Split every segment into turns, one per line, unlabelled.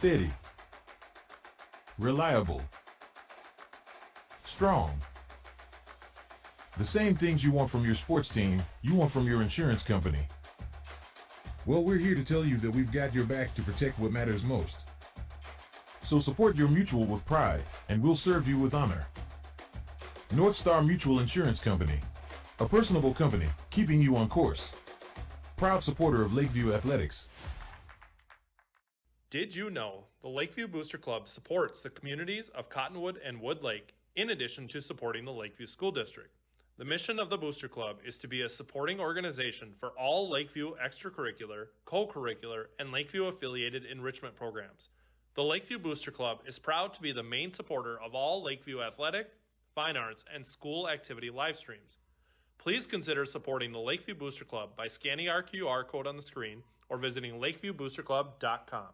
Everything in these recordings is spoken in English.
Steady. Reliable. Strong. The same things you want from your sports team, you want from your insurance company. Well, we're here to tell you that we've got your back to protect what matters most. So support your mutual with pride, and we'll serve you with honor. North Star Mutual Insurance Company. A personable company, keeping you on course. Proud supporter of Lakeview Athletics.
Did you know the Lakeview Booster Club supports the communities of Cottonwood and Wood Lake in addition to supporting the Lakeview School District? The mission of the Booster Club is to be a supporting organization for all Lakeview extracurricular, co-curricular, and Lakeview-affiliated enrichment programs. The Lakeview Booster Club is proud to be the main supporter of all Lakeview athletic, fine arts, and school activity live streams. Please consider supporting the Lakeview Booster Club by scanning our QR code on the screen or visiting lakeviewboosterclub.com.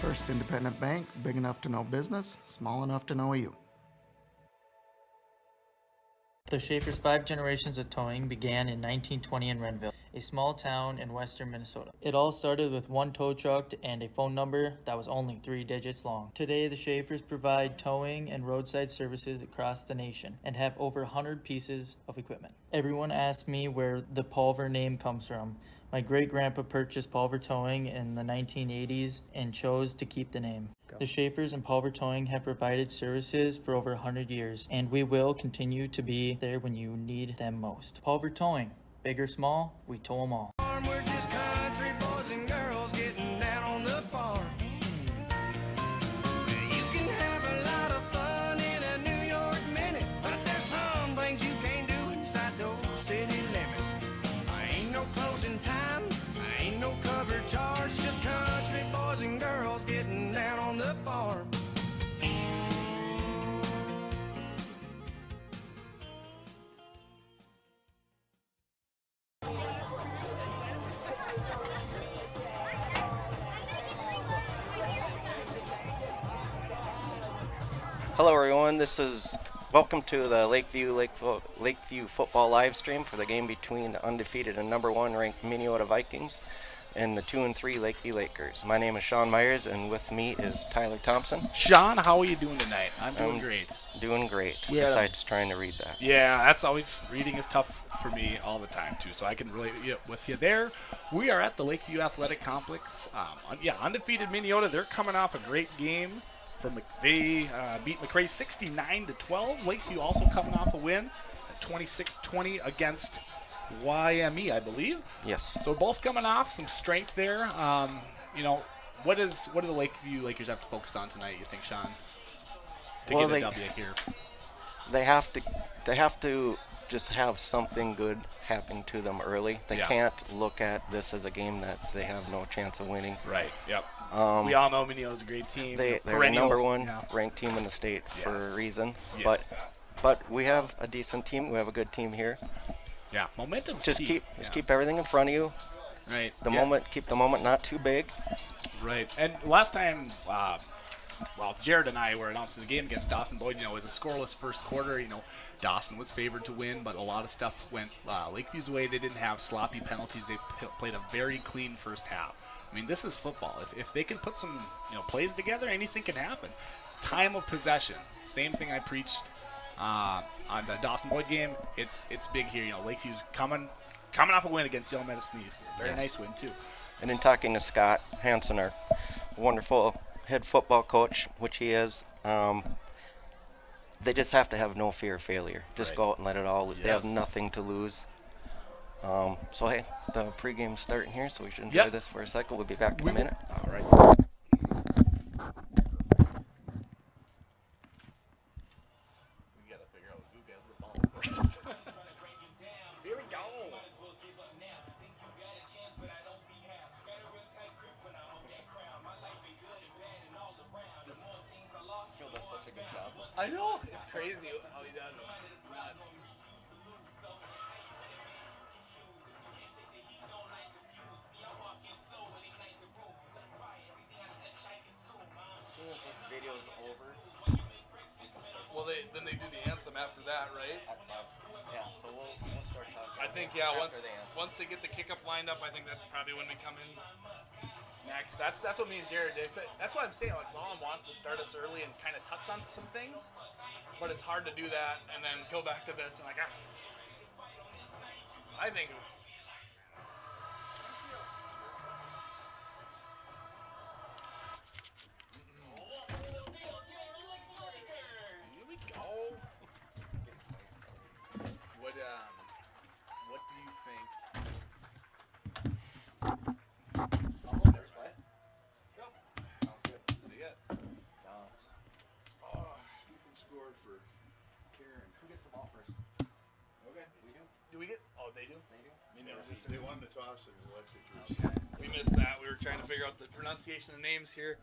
First independent bank, big enough to know business, small enough to know you.
The Schaefer's 5 generations of towing began in 1920 in Renville, a small town in western Minnesota. It all started with one tow truck and a phone number that was only 3 digits long. Today, the Schaefer's provide towing and roadside services across the nation and have over 100 pieces of equipment. Everyone asks me where the Pulver name comes from. My great-grandpa purchased Pulver Towing in the 1980s and chose to keep the name. The Schaefers and Pulver Towing have provided services for over 100 years, and we will continue to be there when you need them most. Pulver Towing, big or small, we tow them all.
We're just country boys and girls getting down on the farm. You can have a lot of fun in a New York minute, but there's some things you can't do inside those city limits. I ain't no closing time, I ain't no cover charge, just country boys and girls getting down on the farm.
Hello everyone, welcome to the Lakeview football live stream for the game between the undefeated and number 1 ranked Minneota Vikings and the 2 and 3 Lakeview Lakers. My name is Sean Myers and with me is Tyler Thompson.
Sean, how are you doing tonight? I'm doing great.
Doing great,
Yeah.
besides trying to read that.
Yeah, that's always, reading is tough for me all the time too, so I can relate with you there. We are at the Lakeview Athletic Complex. Undefeated Minneota, they're coming off a great game. They beat McRae 69-12. Lakeview also coming off a win at 26-20 against YME, I believe.
Yes.
So both coming off some strength there. What do the Lakeview Lakers have to focus on tonight, you think, Sean, to get a W here?
They have to just have something good happen to them early. They can't look at this as a game that they have no chance of winning.
Right. Yep. We all know Minneota's a great team.
They're the number 1 ranked team in the state for a reason.
Yes.
But we have a decent team. We have a good team here.
Yeah, momentum.
Just keep everything in front of you.
Right.
Keep the moment not too big.
Right. And last time, Jared and I were announcing the game against Dawson Boyd. It was a scoreless first quarter. Dawson was favored to win, but a lot of stuff went Lakeview's way. They didn't have sloppy penalties. They played a very clean first half. I mean, this is football. If they can put some plays together, anything can happen. Time of possession, same thing I preached on the Dawson Boyd game. It's big here. Lakeview's coming off a win against Yale Medicine East. Very nice win too.
And in talking to Scott Hansen, our wonderful head football coach, which he is, they just have to have no fear of failure. Just
Right.
go out and let it all loose. They have
Yes.
nothing to lose. So hey, the pregame's starting here, so we should enjoy
Yep.
this for a second. We'll be back in a minute.
All right. We gotta figure out who gets the ball first. Here we go.
Phil does such a good job.
I know. It's crazy how he does it. It's nuts.
As soon as this video's over,
Well, then they do the anthem after that, right?
yeah, so we'll start talking.
I think
after the anthem.
once they get the kick up lined up, I think that's probably when we come in next. That's what me and Jared did. So that's why I'm saying like Vaughn wants to start us early and kind of touch on some things, but it's hard to do that and then go back to this and like I think. Here we go. What do you think? There's what? Yep. Sounds good. Let's see it.
Scoop and score for Karen.
Who gets the ball first?
Okay.
We do.
Do we get? Oh, they do.
They do.
They won the toss and elected to
Okay. We missed that. We were trying to figure out the pronunciation of the names here.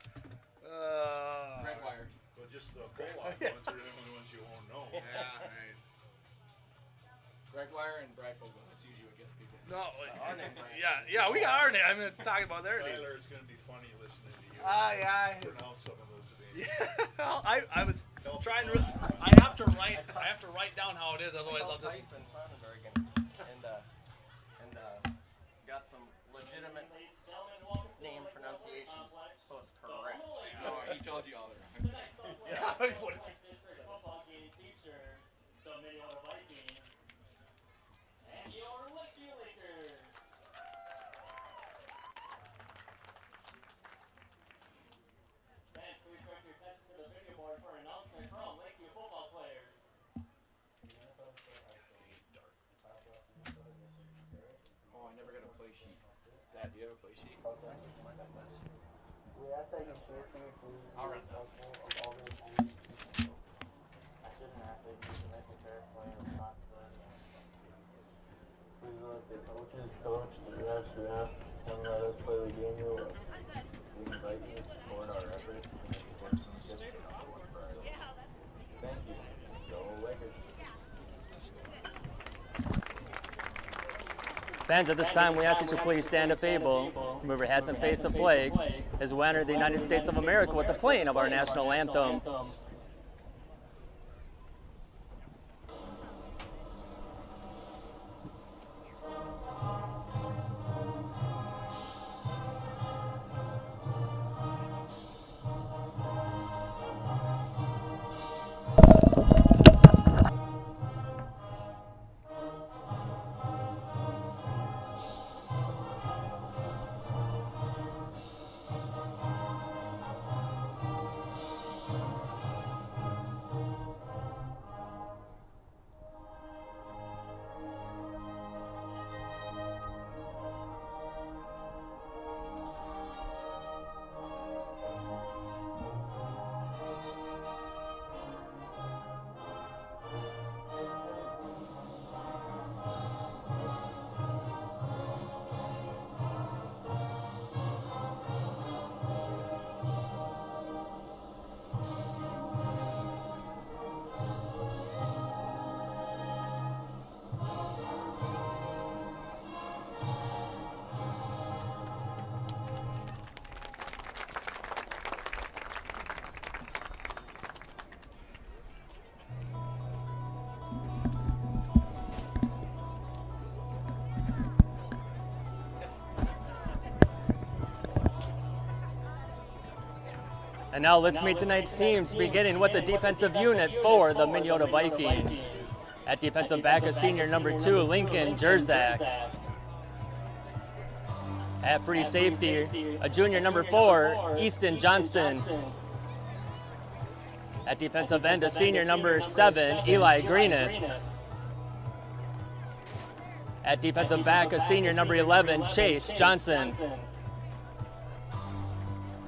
Wire.
Well, just the Pollock ones are the only ones you won't know.
Yeah. Right.
Greg Wire and Brad Fogel. That's usually what gets people.
No.
Our name, Brian.
Yeah. We got our name. I'm gonna talk about their names.
Tyler, it's going to be funny listening to you
Yeah.
pronounce some of those names.
Yeah. I was trying to. I have to write down how it is. Otherwise, I'll just.
Tyson Sonnenberg and got some legitimate name pronunciations, so it's correct.
Oh,
he told you all that.
Yeah. What if he says?
Football game features the Minneota Vikings and your Lakeview Lakers. Fans, please direct your attention to the video board for an announcement from Lakeview football players.
Oh, I never got a play sheet. Dad, do you have a play sheet?
We ask that you cheer for your team.
I'll run that.
Of all their teams. As an athlete, you can make a fair play or not good. Please let the coaches coach, the refs ref, and let us play the game we love. We invite you to support our efforts to make sports consistent on the one priority. Thank you. Go Lakers.
Fans, at this time, we ask that you please stand if able, remove your hats and face the flag, as we honor the United States of America with the playing of our national anthem. And now let's meet tonight's teams, beginning with the defensive unit for the Minneota Vikings. At defensive back, a senior number 2, Lincoln Jerzak. At free safety, a junior number 4, Easton Johnston. At defensive end, a senior number 7, Eli Greenis. At defensive back, a senior number 11, Chase Johnson.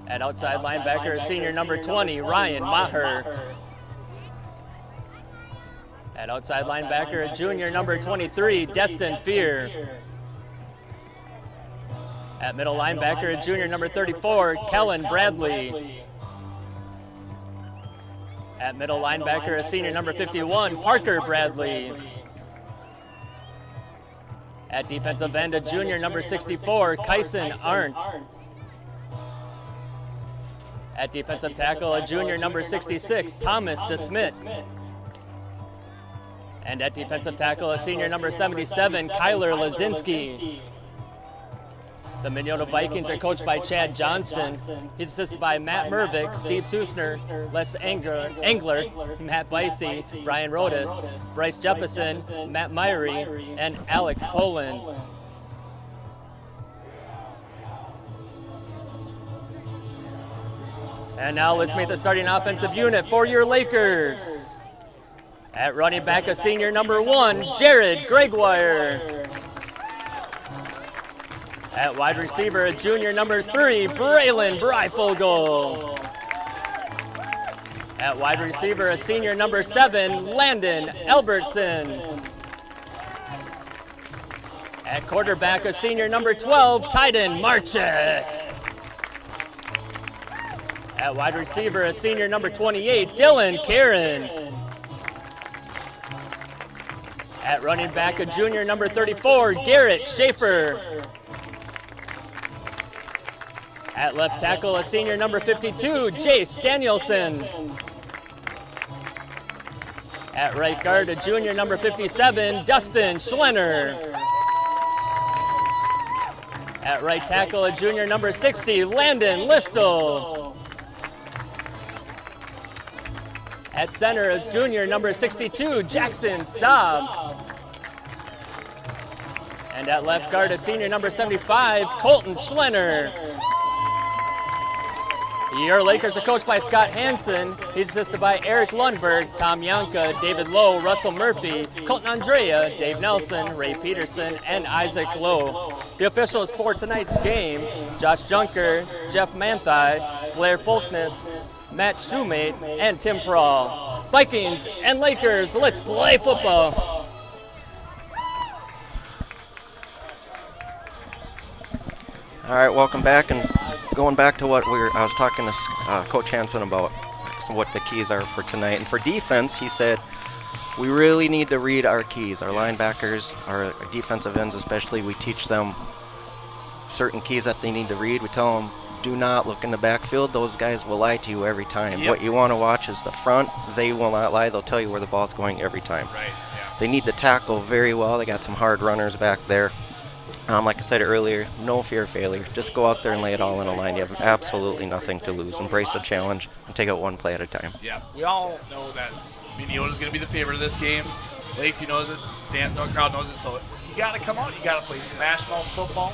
At outside linebacker, a senior number 20, Ryan Maher. At outside linebacker, a junior number 23, Destin Fear. At middle linebacker, a junior number 34, Kellen Bradley. At middle linebacker, a senior number 51, Parker Bradley. At defensive end, a junior number 64, Kyson Arndt. At defensive tackle, a junior number 66, Thomas DeSmit. And at defensive tackle, a senior number 77, Kyler Lazinski. The Minneota Vikings are coached by Chad Johnston. He's assisted by Matt Mervick, Steve Susner, Les Engler, Matt Bicey, Brian Rodas, Bryce Jeppesen, Matt Myrie, and Alex Poland. And now let's meet the starting offensive unit for your Lakers. At running back, a senior number 1, Jared Gregoire. At wide receiver, a junior number 3, Braylon Breifogel. At wide receiver, a senior number 7, Landon Albertson. At quarterback, a senior number 12, Titan Marchek. At wide receiver, a senior number 28, Dylan Karen. At running back, a junior number 34, Garrett Schaefer. At left tackle, a senior number 52, Jace Danielson. At right guard, a junior number 57, Dustin Schlenner. At right tackle, a junior number 60, Landon Listel. At center, a junior number 62, Jackson Staub. And at left guard, a senior number 75, Colton Schlenner. Your Lakers are coached by Scott Hansen. He's assisted by Eric Lundberg, Tom Yanka, David Lowe, Russell Murphy, Colton Andrea, Dave Nelson, Ray Peterson, and Isaac Lowe. The officials for tonight's game, Josh Junker, Jeff Manthai, Blair Folkness, Matt Shoemate, and Tim Prawl. Vikings and Lakers, let's play football.
All right, welcome back, and going back to what I was talking to Coach Hansen about what the keys are for tonight. And for defense, he said, we really need to read our keys. Our linebackers, our defensive ends especially, we teach them certain keys that they need to read. We tell them, do not look in the backfield. Those guys will lie to you every time. Yep. What you want to watch is the front. They will not lie. They'll tell you where the ball's going every time.
Right. Yeah.
They need to tackle very well. They got some hard runners back there. Like I said earlier, no fear of failure. Just go out there and lay it all in a line. You have absolutely nothing to lose. Embrace the challenge and take it one play at a time.
Yeah, we all know that Minneota's going to be the favorite of this game. Lakeview knows it. Stan's no crowd knows it. So you got to come out. You got to play smash mouth football.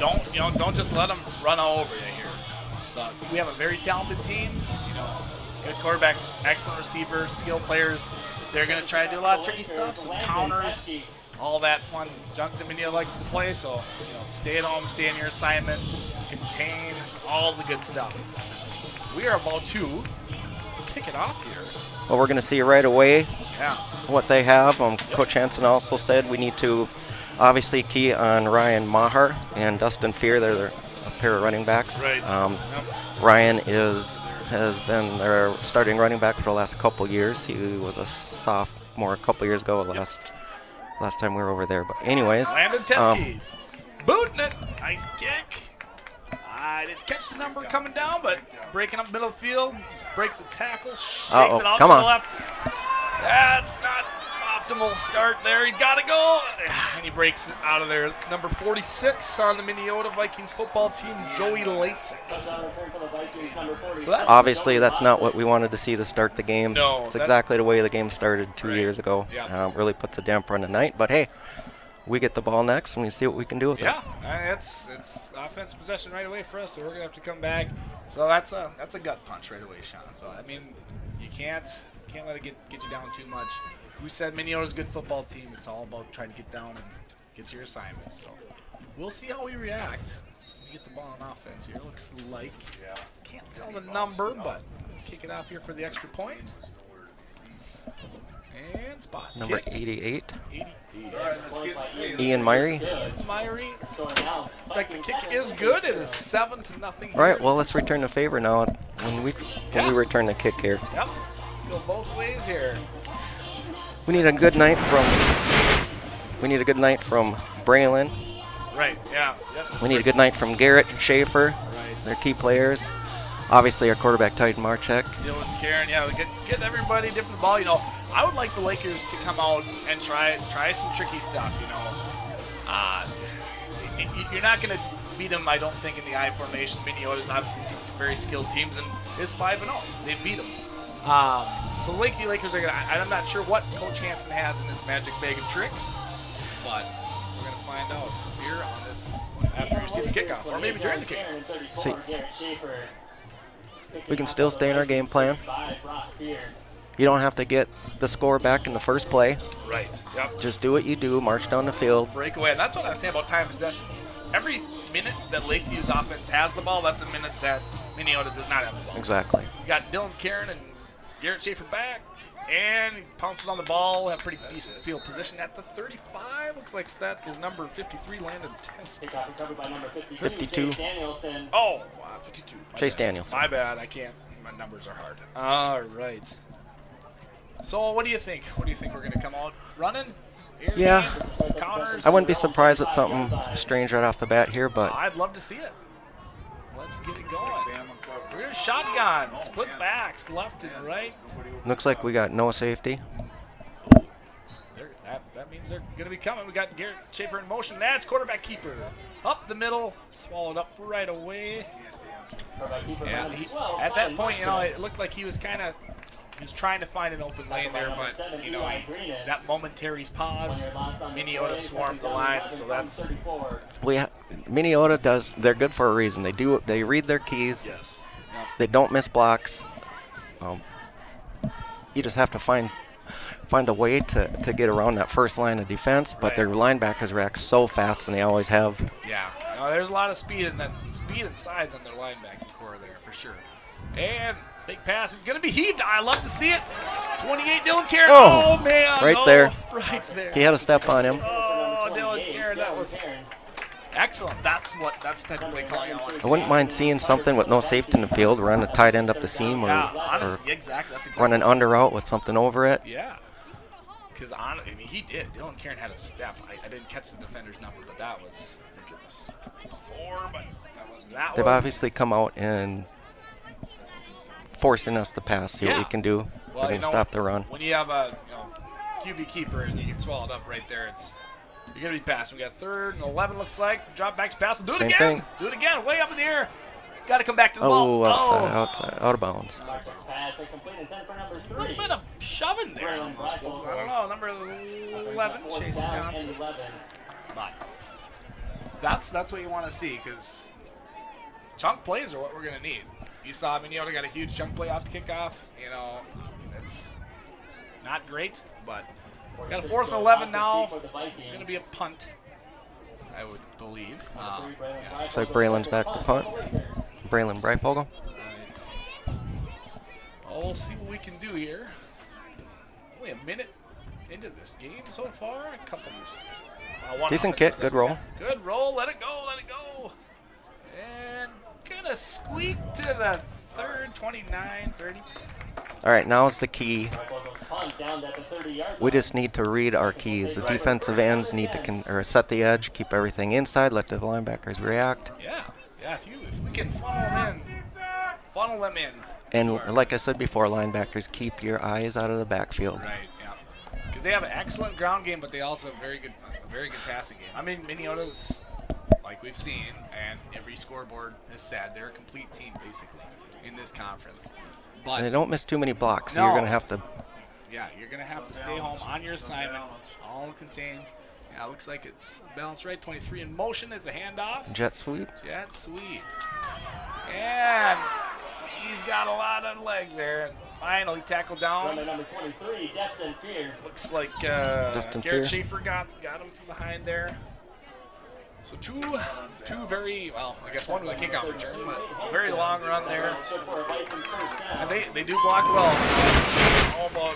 Don't just let them run all over you here. So we have a very talented team. Good quarterback, excellent receivers, skilled players. They're going to try to do a lot of tricky stuff, some counters. All that fun junk that Minneota likes to play. So, stay at home, stay in your assignment, contain all the good stuff. We are about to kick it off here.
Well, we're going to see right away
Yeah.
what they have. Coach Hansen also said we need to obviously key on Ryan Maher and Dustin Fear. They're a pair of running backs.
Right.
Ryan has been their starting running back for the last couple years. He was a sophomore a couple years ago, last time we were over there. But anyways.
Landon Teskes. Booting it. Nice kick. I didn't catch the number coming down, but breaking up middle of the field. Breaks the tackle. Shakes it out to the left. That's not optimal start there. He got to go. And he breaks it out of there. It's number 46 on the Minneota Vikings football team, Joey Lasik. So
obviously, that's not what we wanted to see to start the game.
No.
It's exactly the way the game started 2 years ago.
Yeah.
Really puts a damper on the night. But, hey, we get the ball next and we see what we can do with it.
Yeah, it's offensive possession right away for us, so we're gonna have to come back. So that's a gut punch right away, Sean. So I mean, you can't let it get you down too much. We said Minneota's a good football team. It's all about trying to get down and get to your assignment. So we'll see how we react. We get the ball on offense here. Looks like can't tell the number, but kick it off here for the extra point. And spot.
Number
kick.
88.
88.
Ian Myrie.
Myrie. Looks like the kick is good. It is 7-0.
All right, well, let's return the favor now when we return the kick here.
Yep. Let's go both ways here.
We need a good night from Braylon.
Right, yeah. Yep.
We need a good night from Garrett, Schaefer,
Right.
their key players. Obviously, our quarterback, Titan Marchek.
Dylan Karen, yeah, get everybody different ball. You know, I would like the Lakers to come out and try some tricky stuff. You know, you're not going to beat them, I don't think, in the I formation. Minneota's obviously seen some very skilled teams and is 5-0. They beat them. So the Lakeview Lakers are going to. I'm not sure what Coach Hansen has in his magic bag of tricks, but we're going to find out here on this after you see the kickoff, or maybe during the kickoff.
See, we can still stay in our game plan. You don't have to get the score back in the first play.
Right. Yep.
Just do what you do, march down the field.
Breakaway. And that's what I was saying about time possession. Every minute that Lakeview's offense has the ball, that's a minute that Minneota does not have the ball.
Exactly.
We got Dylan Karen and Garrett Schaefer back, and he pounces on the ball, have pretty decent field position at the 35. Looks like that is number 53, Landon Test.
52.
Oh, wow, 52.
Chase Daniels.
My bad. I can't. My numbers are hard. All right. So what do you think? What do you think we're going to come out running?
Yeah.
Some counters?
I wouldn't be surprised with something strange right off the bat here, but
I'd love to see it. Let's get it going. We're in shotgun, split backs, left and right.
looks like we got no safety.
That means they're going to be coming. We got Garrett Schaefer in motion. That's quarterback keeper. Up the middle, swallowed up right away. And at that point, you know, it looked like he was trying to find an open lane there, but, you know, that momentary pause, Minneota swarmed the line, so that's...
Minneota does, they're good for a reason. They read their keys.
Yes.
They don't miss blocks. You just have to find a way to get around that first line of defense, but their linebackers react so fast, and they always have.
Yeah, there's a lot of speed and size on their linebacking core there for sure. And fake pass, it's gonna be heaved. I love to see it. 28, Dylan Karen. Oh man,
right there.
Right there.
He had a step on him.
Oh, Dylan Karen, that was excellent. That's the type of play calling I want to see.
I wouldn't mind seeing something with no safety in the field, run a tight end up the seam, or
exactly. That's exactly
run an under out with something over it.
Yeah. Because he did. Dylan Karen had a step. I didn't catch the defender's number, but that was, I think it was 4, but
They've obviously come out and forcing us to pass, see what we can do. We're going to stop the run.
When you have a QB keeper and you get swallowed up right there, you're going to be passing. We got 3rd and 11, looks like. Drop back to pass. Do it
Same
again.
thing.
Do it again. Way up in the air. Got to come back to the ball.
Outside, out of bounds.
A little bit of shoving there almost. I don't know. Number 11, Chase Johnson. But that's what you want to see, because chunk plays are what we're going to need. You saw Minneota got a huge chunk play off the kickoff. You know, it's not great, but we got a 4th and 11 now. Going to be a punt, I would believe.
Looks like Braylon's back to punt. Braylon Breifogel.
Well, we'll see what we can do here. Only a minute into this game so far. A couple.
Decent kick, good roll.
Good roll. Let it go. Let it go. And gonna squeak to the 3rd, 29, 30.
All right, now's the key. We just need to read our keys. The defensive ends need to set the edge, keep everything inside, let the linebackers react.
Yeah. If we can funnel them in.
And like I said before, linebackers, keep your eyes out of the backfield.
Right. Yeah. Because they have an excellent ground game, but they also have a very good passing game. I mean, Minneota's, like we've seen, and every scoreboard has said, they're a complete team basically in this conference. But
and they don't miss too many blocks, so
no.
you're going to have to.
Yeah, you're going to have to stay home on your assignment, all contained. Yeah, looks like it's balanced right. 23 in motion. It's a handoff.
Jet sweep.
Jet sweep. And he's got a lot of legs there. And finally tackled down.
Runner number 23, Destin Fear.
Looks like
Destin
Garrett
Fear.
Schaefer got him from behind there. So two very, well, I guess one with a kickoff return, but a very long run there. And they do block well, so it's all about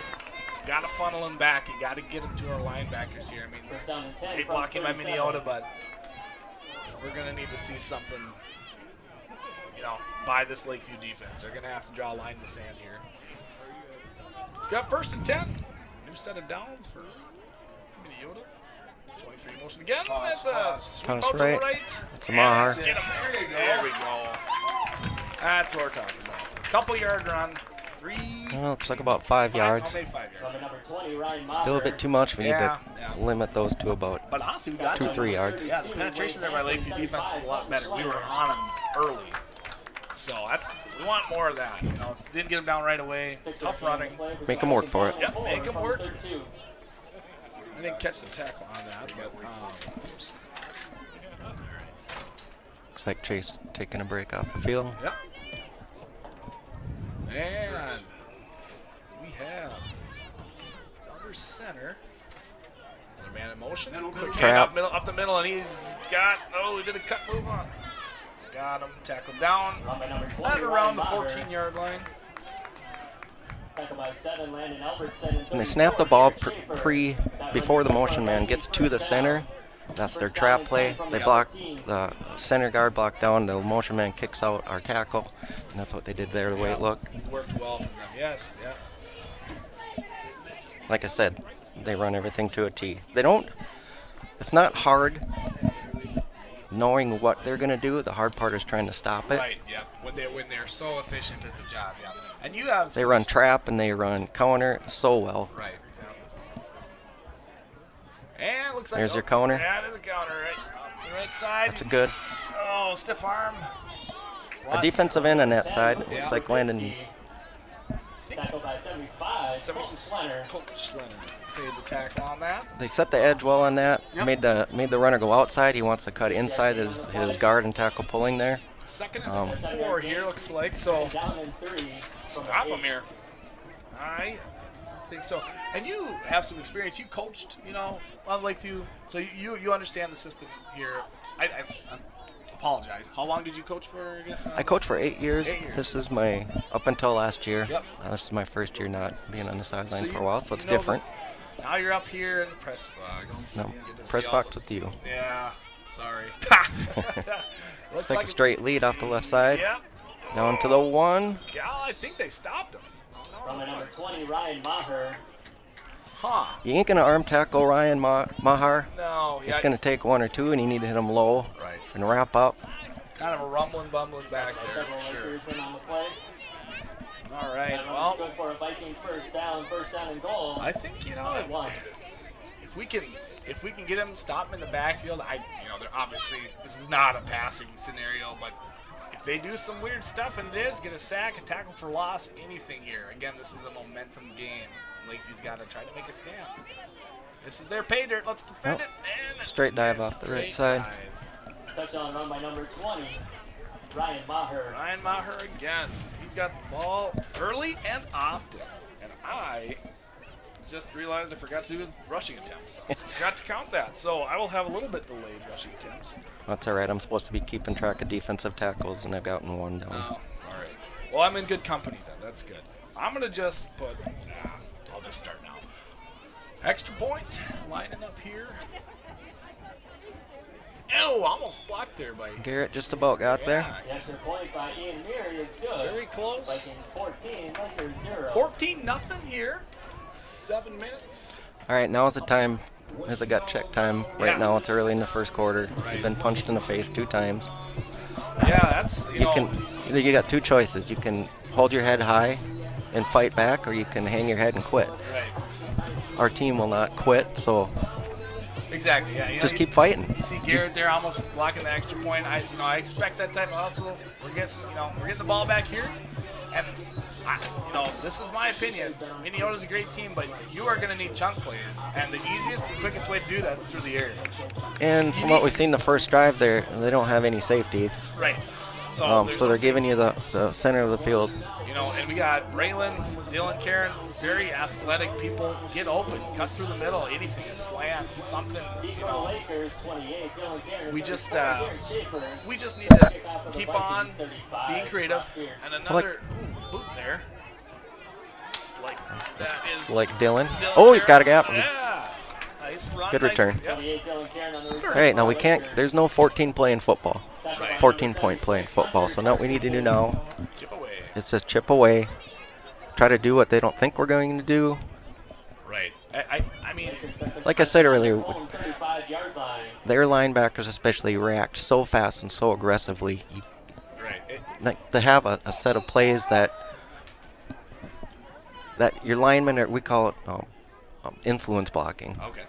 got to funnel him back. You got to get him to our linebackers here. I mean, great blocking by Minneota, but we're going to need to see something, by this Lakeview defense. They're going to have to draw a line in the sand here. Got 1st and 10. New set of downs for Minneota. 23 motion again. That's a sweep
Toss
out to the
right.
right.
It's a Maher.
Get him. There we go. That's what we're talking about. Couple yard run. 3.
Well, looks like about 5 yards.
Okay, 5 yards.
Runner number 20, Ryan
Still a bit too much. We need to
Yeah.
limit those to about
But honestly, we got
2-3 yards.
Yeah, the penetration there by Lakeview defense is a lot better. We were on them early. So we want more of that. Didn't get him down right away. Tough running.
Make them work for it.
Yep, make him work. I didn't catch the tackle on that, but
Looks like Chase taking a break off the field.
yep. And we have it's under center. Another man in motion. Quick hand
Trap.
up the middle, and he's got. Oh, he did a cut move on. Got him. Tackled down.
Runner number 20,
At around the
Ryan Maher.
14-yard line.
Tackled by 7, Landon Albertson.
When they snap the ball before the motion man gets to the center, that's their trap play. They block the center guard block down, the motion man kicks out our tackle, and that's what they did there, the way it looked.
Worked well from them. Yes, yeah.
Like I said, they run everything to a T. They don't, it's not hard knowing what they're going to do. The hard part is trying to stop it.
Right, yeah. When they're so efficient at the job, yeah. And you have
They run trap and they run counter so well.
Right. Yeah. And it looks like
There's your counter.
Yeah, there's a counter right on the right side.
That's a good.
Oh, stiff arm.
A defensive end on that side.
Yeah.
Looks like Landon.
Tackled by 75, Colton Schlenner.
Colton Schlenner paid the tackle on that.
They set the edge well on that.
Yep.
Made the runner go outside. He wants to cut inside his guard and tackle pulling there.
2nd and 4 here, looks like. So
Down in 3.
stop him here. I think so. And you have some experience. You coached, on Lakeview, so you understand the system here. I apologize. How long did you coach for? I guess.
I coached for 8 years.
8 years.
This is my up until last year.
Yep.
This is my first year not being on the sideline
So
for a while, so
you
it's
know
different.
Now you're up here in the press box.
No,
You get to
press
see
box with you.
Yeah, sorry.
Looks like a straight lead off the left side.
Yeah.
Down to the 1.
Yeah, I think they stopped him.
Runner number 20, Ryan Maher.
Huh.
You ain't going to arm tackle Ryan Maher.
No.
It's going to take 1 or 2, and you need to hit him low
Right.
and wrap up.
Kind of a rumbling, bumbling back there,
Several
for sure.
Lakers in on the play.
All right.
That
Well,
runs good for a Vikings first down and goal.
I think
By 1.
if we can get him, stop him in the backfield. They're obviously this is not a passing scenario, but if they do some weird stuff and it is get a sack, a tackle for loss, anything here. Again, this is a momentum game. Lakeview's got to try to make a stand. This is their pay dirt. Let's defend it. And
Straight dive off the right
straight
side.
dive.
Touchdown run by number 20, Ryan Maher.
Ryan Maher again. He's got the ball early and often. And I just realized I forgot to do his rushing attempts. Forgot to count that. So I will have a little bit delayed rushing attempts.
That's all right. I'm supposed to be keeping track of defensive tackles, and I've gotten 1 down.
Oh, all right. Well, I'm in good company then. That's good. I'm going to just put, I'll just start now. Extra point, lining up here. Oh, almost blocked there by
Garrett just about got there.
The extra point by Ian Meary is good.
Very close.
Vikings 14, Lakers 0.
14-0 here. 7 minutes.
All right, now is the time. There's a gut check time. Right now, it's early in the first quarter. You've been punched in the face 2 times.
Yeah, that's,
You got 2 choices. You can hold your head high and fight back, or you can hang your head and quit.
Right.
Our team will not quit, so
Exactly, yeah.
just keep fighting.
You see Garrett there almost blocking the extra point. I expect that type of hustle. We're getting the ball back here. And, this is my opinion. Minneota's a great team, but you are going to need chunk plays. And the easiest and quickest way to do that is through the air.
And from what we've seen the first drive there, they don't have any safety.
Right.
So they're giving you the center of the field.
And we got Braylon, Dylan, Karen, very athletic people. Get open, cut through the middle, anything, a slant, something. We just need to keep on being creative. And another boot there.
It's like Dylan. Oh, he's got a gap.
Yeah. Nice run.
Good return.
Yep.
All right, now we can't. There's no 14 play in football. 14-point play in football. So now what we need to do now is just chip away, try to do what they don't think we're going to do.
Right. I mean,
like I said earlier, their linebackers especially react so fast and so aggressively. Like to have a set of plays that your linemen are, we call it influence blocking.
Okay.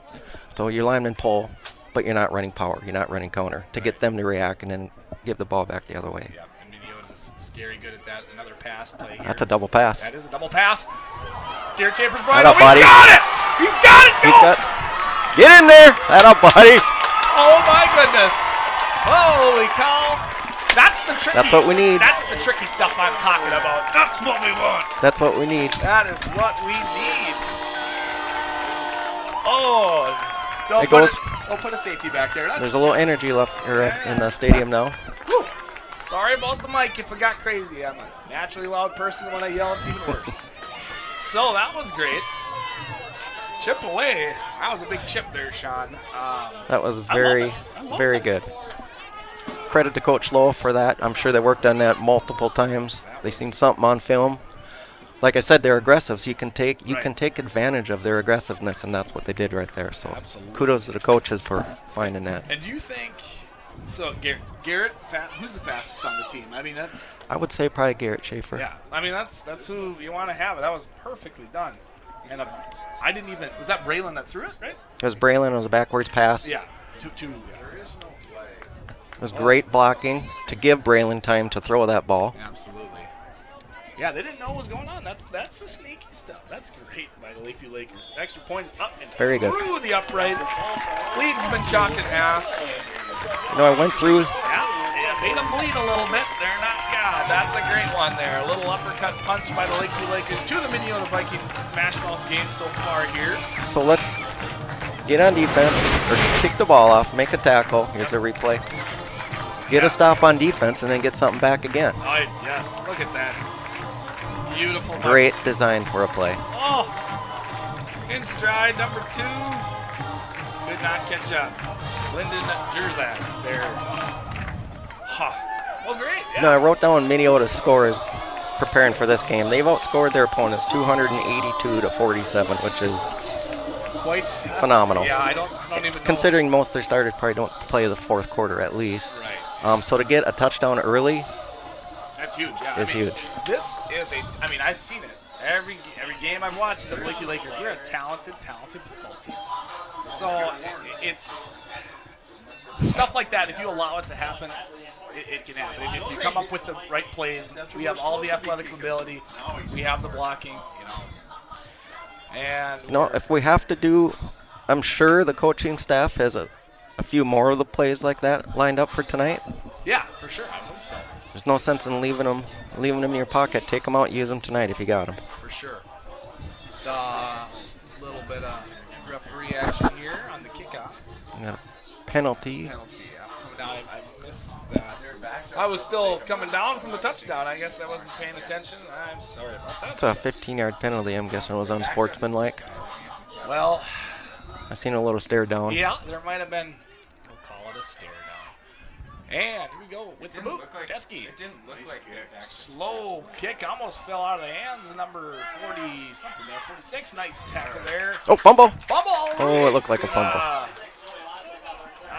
So your linemen pull, but you're not running power. You're not running counter to get them to react and then give the ball back the other way.
Yeah, and Minneota's scary good at that. Another pass play here.
That's a double pass.
That is a double pass. Garrett Schaefer's
Right up, buddy.
He's got it! He's got it! Go!
Get in there! That up, buddy.
Oh my goodness! Holy cow! That's the tricky.
That's what we need.
That's the tricky stuff I'm talking about. That's what we want.
That's what we need.
That is what we need. Oh, don't put a safety back there.
There's a little energy left in the stadium now.
Whew. Sorry about the mic if it got crazy. I'm a naturally loud person. When I yell, it's even worse. So that was great. Chip away. That was a big chip there, Sean.
That was very good. Credit to Coach Lowe for that. I'm sure they worked on that multiple times. They seen something on film. Like I said, they're aggressive, so you can take advantage of their aggressiveness, and that's what they did right there. So kudos to the coaches for finding that.
And do you think Garrett, who's the fastest on the team? I mean,
I would say probably Garrett Schaefer.
Yeah, I mean that's who you want to have. That was perfectly done. And I didn't even. Was that Braylon that threw it? Right.
It was Braylon. It was a backwards pass.
Yeah.
It was great blocking to give Braylon time to throw that ball.
Absolutely. Yeah, they didn't know what was going on. That's the sneaky stuff. That's great by the Lakeview Lakers. Extra point up and
very good.
Through the uprights. Lead's been chopped in half.
I went through.
Yeah, made them bleed a little bit. They're not. Yeah, that's a great one there. A little uppercut punch by the Lakeview Lakers to the Minneota Vikings. Smash mouth game so far here.
So let's get on defense or kick the ball off, make a tackle. Here's a replay. Get a stop on defense and then get something back again.
Yes, look at that. Beautiful.
Great design for a play.
Oh, in stride, number 2. Could not catch up. Lyndon Jerzak there. Huh. Well, great. Yeah.
No, I wrote down Minneota's scores preparing for this game. They've outscored their opponents 282-47, which is
quite
phenomenal.
Yeah, I don't even
considering most of their starters probably don't play the fourth quarter at least.
Right.
So to get a touchdown early,
that's huge. Yeah,
is huge.
This is I've seen it every game I've watched of Lakeview Lakers. We're a talented football team. So it's stuff like that. If you allow it to happen, it can happen. If you come up with the right plays, we have all the athletic ability, we have the blocking, And
if we have to do, I'm sure the coaching staff has a few more of the plays like that lined up for tonight.
Yeah, for sure. I hope so.
There's no sense in leaving them in your pocket. Take them out, use them tonight if you got them.
For sure. Saw a little bit of referee action here on the kickoff.
Yeah. Penalty.
Yeah. Coming down, I missed that. I was still coming down from the touchdown. I guess I wasn't paying attention. I'm sorry about that.
It's a 15-yard penalty. I'm guessing it was unsportsmanlike.
Well,
I seen a little stare down.
Yeah, there might have been. We'll call it a stare down. And here we go with the boot. Teske.
It didn't look like it.
Slow kick, almost fell out of the hands. Number 40-something there, 46. Nice tackle there.
Oh, fumble.
Fumble.
Oh, it looked like a fumble.
That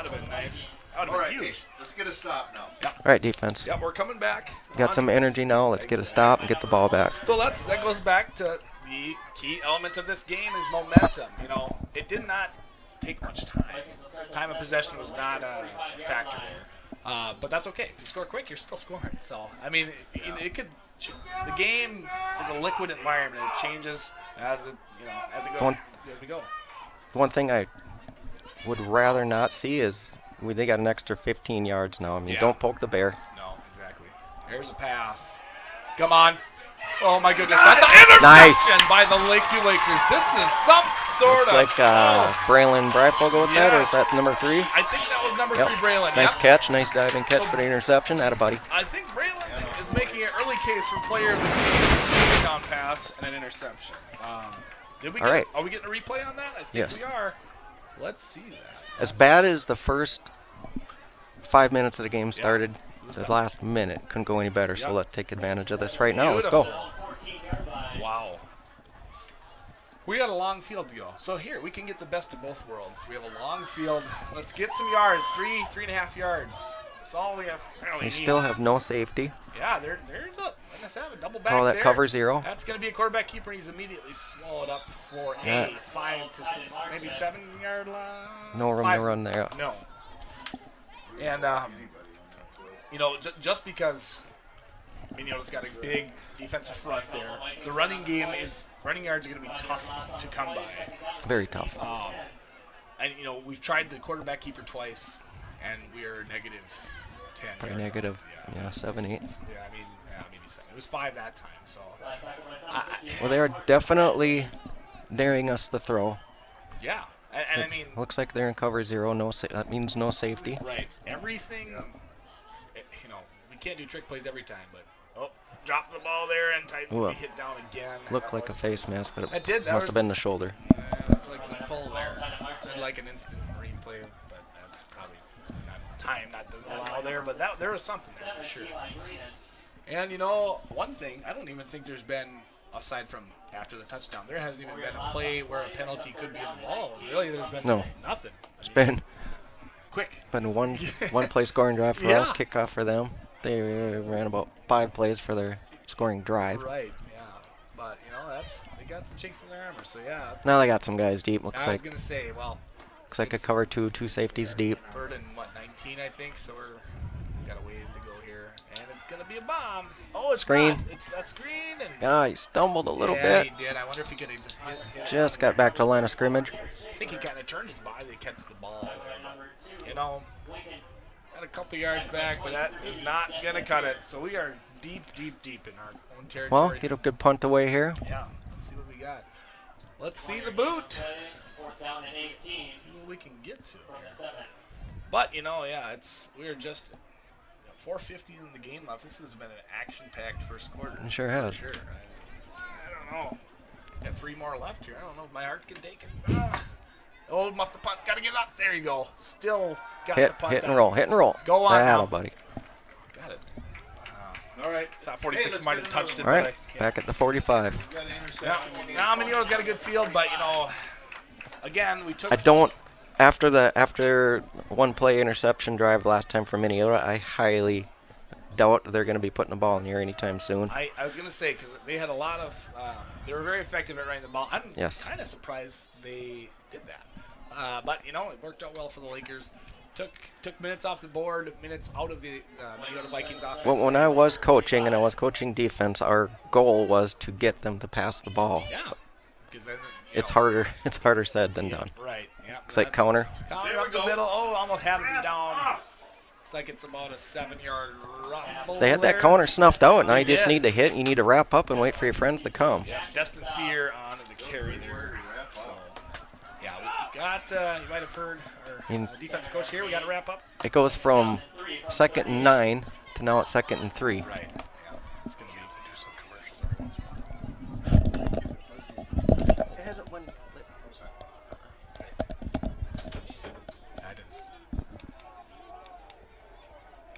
would have been nice. That would have been huge.
Let's get a stop now.
All right, defense.
Yeah, we're coming back.
Got some energy now. Let's get a stop and get the ball back.
So that goes back to the key element of this game is momentum. It did not take much time. Time of possession was not a factor there. But that's okay. If you score quick, you're still scoring. So, I mean, it could. The game is a liquid environment. It changes as it goes. As we go.
One thing I would rather not see is they got an extra 15 yards now. I mean, don't poke the bear.
No, exactly. There's a pass. Come on. Oh, my goodness. That's an interception by the Lakeview Lakers. This is some sort
Looks
of.
like Braylon Bryfe will go with that, or is that number 3?
I think that was number 3, Braylon.
Nice catch. Nice diving catch for the interception. Atta buddy.
I think Braylon is making an early case for player of the game. Down pass and an interception. Are we getting a replay on that? I think we are. Let's see that.
As bad as the first 5 minutes of the game started, the last minute couldn't go any better. So let's take advantage of this right now. Let's go.
Wow. We got a long field to go. So here, we can get the best of both worlds. We have a long field. Let's get some yards. 3.5 yards. That's all we have.
We still have no safety.
Yeah, there's a double back
Call that
there.
cover 0.
That's going to be a quarterback keeper, and he's immediately swallowed up for a 5 to maybe 7 yard line.
No room to run there.
No. And, just because Minneota's got a big defensive front there, the running yards are going to be tough to come by.
Very tough.
And, we've tried the quarterback keeper twice, and we are negative 10.
Probably negative, 7, 8.
Yeah, maybe 7. It was 5 that time, so.
Well, they are definitely daring us to throw.
Yeah, and I mean.
Looks like they're in cover 0. That means no safety.
Right. Everything, we can't do trick plays every time, but, drop the ball there and Titans will be hit down again.
Looked like a face mask, but it
That
must have been the shoulder.
Looked like some pull there. I'd like an instant replay, but that's probably not time. That doesn't allow there, but there was something there for sure. And, one thing, I don't even think there's been, aside from after the touchdown, there hasn't even been a play where a penalty could be involved. Really, there's been nothing.
It's been
quick.
Been one play scoring drive for us, kickoff for them. They ran about 5 plays for their scoring drive.
Right, yeah. But, they got some chinks in their armor, so yeah.
Now they got some guys deep, looks like.
I was going to say,
looks like a cover 2 safeties deep.
3rd and 19, I think, so we got a ways to go here. And it's going to be a bomb. Oh, it's
screen.
Not. It's that screen. And
he stumbled a little bit.
Yeah, he did. I wonder if he could have just hit.
Just got back to line of scrimmage.
I think he kind of turned his body to catch the ball. Got a couple yards back, but that is not going to cut it. So we are deep in our own territory.
Well, get a good punt away here.
Yeah, let's see what we got. Let's see the boot. Let's see what we can get to. But, we're just 4:50 in the game left. This has been an action-packed first quarter.
It sure has.
Sure. I don't know. Got 3 more left here. I don't know if my heart can take it. Muff the punt. Got to get up. There you go. Still got the punt.
Hit and roll. Go on now. Buddy.
Got it.
All right.
Thought 46 might have touched it.
All right. Back at the 45.
Yeah. Now Minneota's got a good field, but, again, we took.
After one play interception drive last time for Minneota, I highly doubt they're going to be putting the ball in the air anytime soon.
I was going to say, because they had a lot of they were very effective at running the ball. I'm kind of surprised they did that. But, it worked out well for the Lakers. Took minutes off the board, minutes out of the Minneota Vikings offense.
Well, when I was coaching and I was coaching defense, our goal was to get them to pass the ball.
Yeah. Because then,
it's harder said than done.
Right, yeah.
It's like counter.
Counter up the middle. Oh, almost had him down. It's like it's about a 7-yard rumble.
They had that counter snuffed out. Now you just need to hit. You need to wrap up and wait for your friends to come.
Yeah, Destin Fear on the carry there. So, yeah, we got, you might have heard our defensive coach here. We got to wrap up.
It goes from 2nd and 9 to now it's 2nd and 3.
Right. Yeah, it's going to be easy to do some commercials every once in a while.
It hasn't won.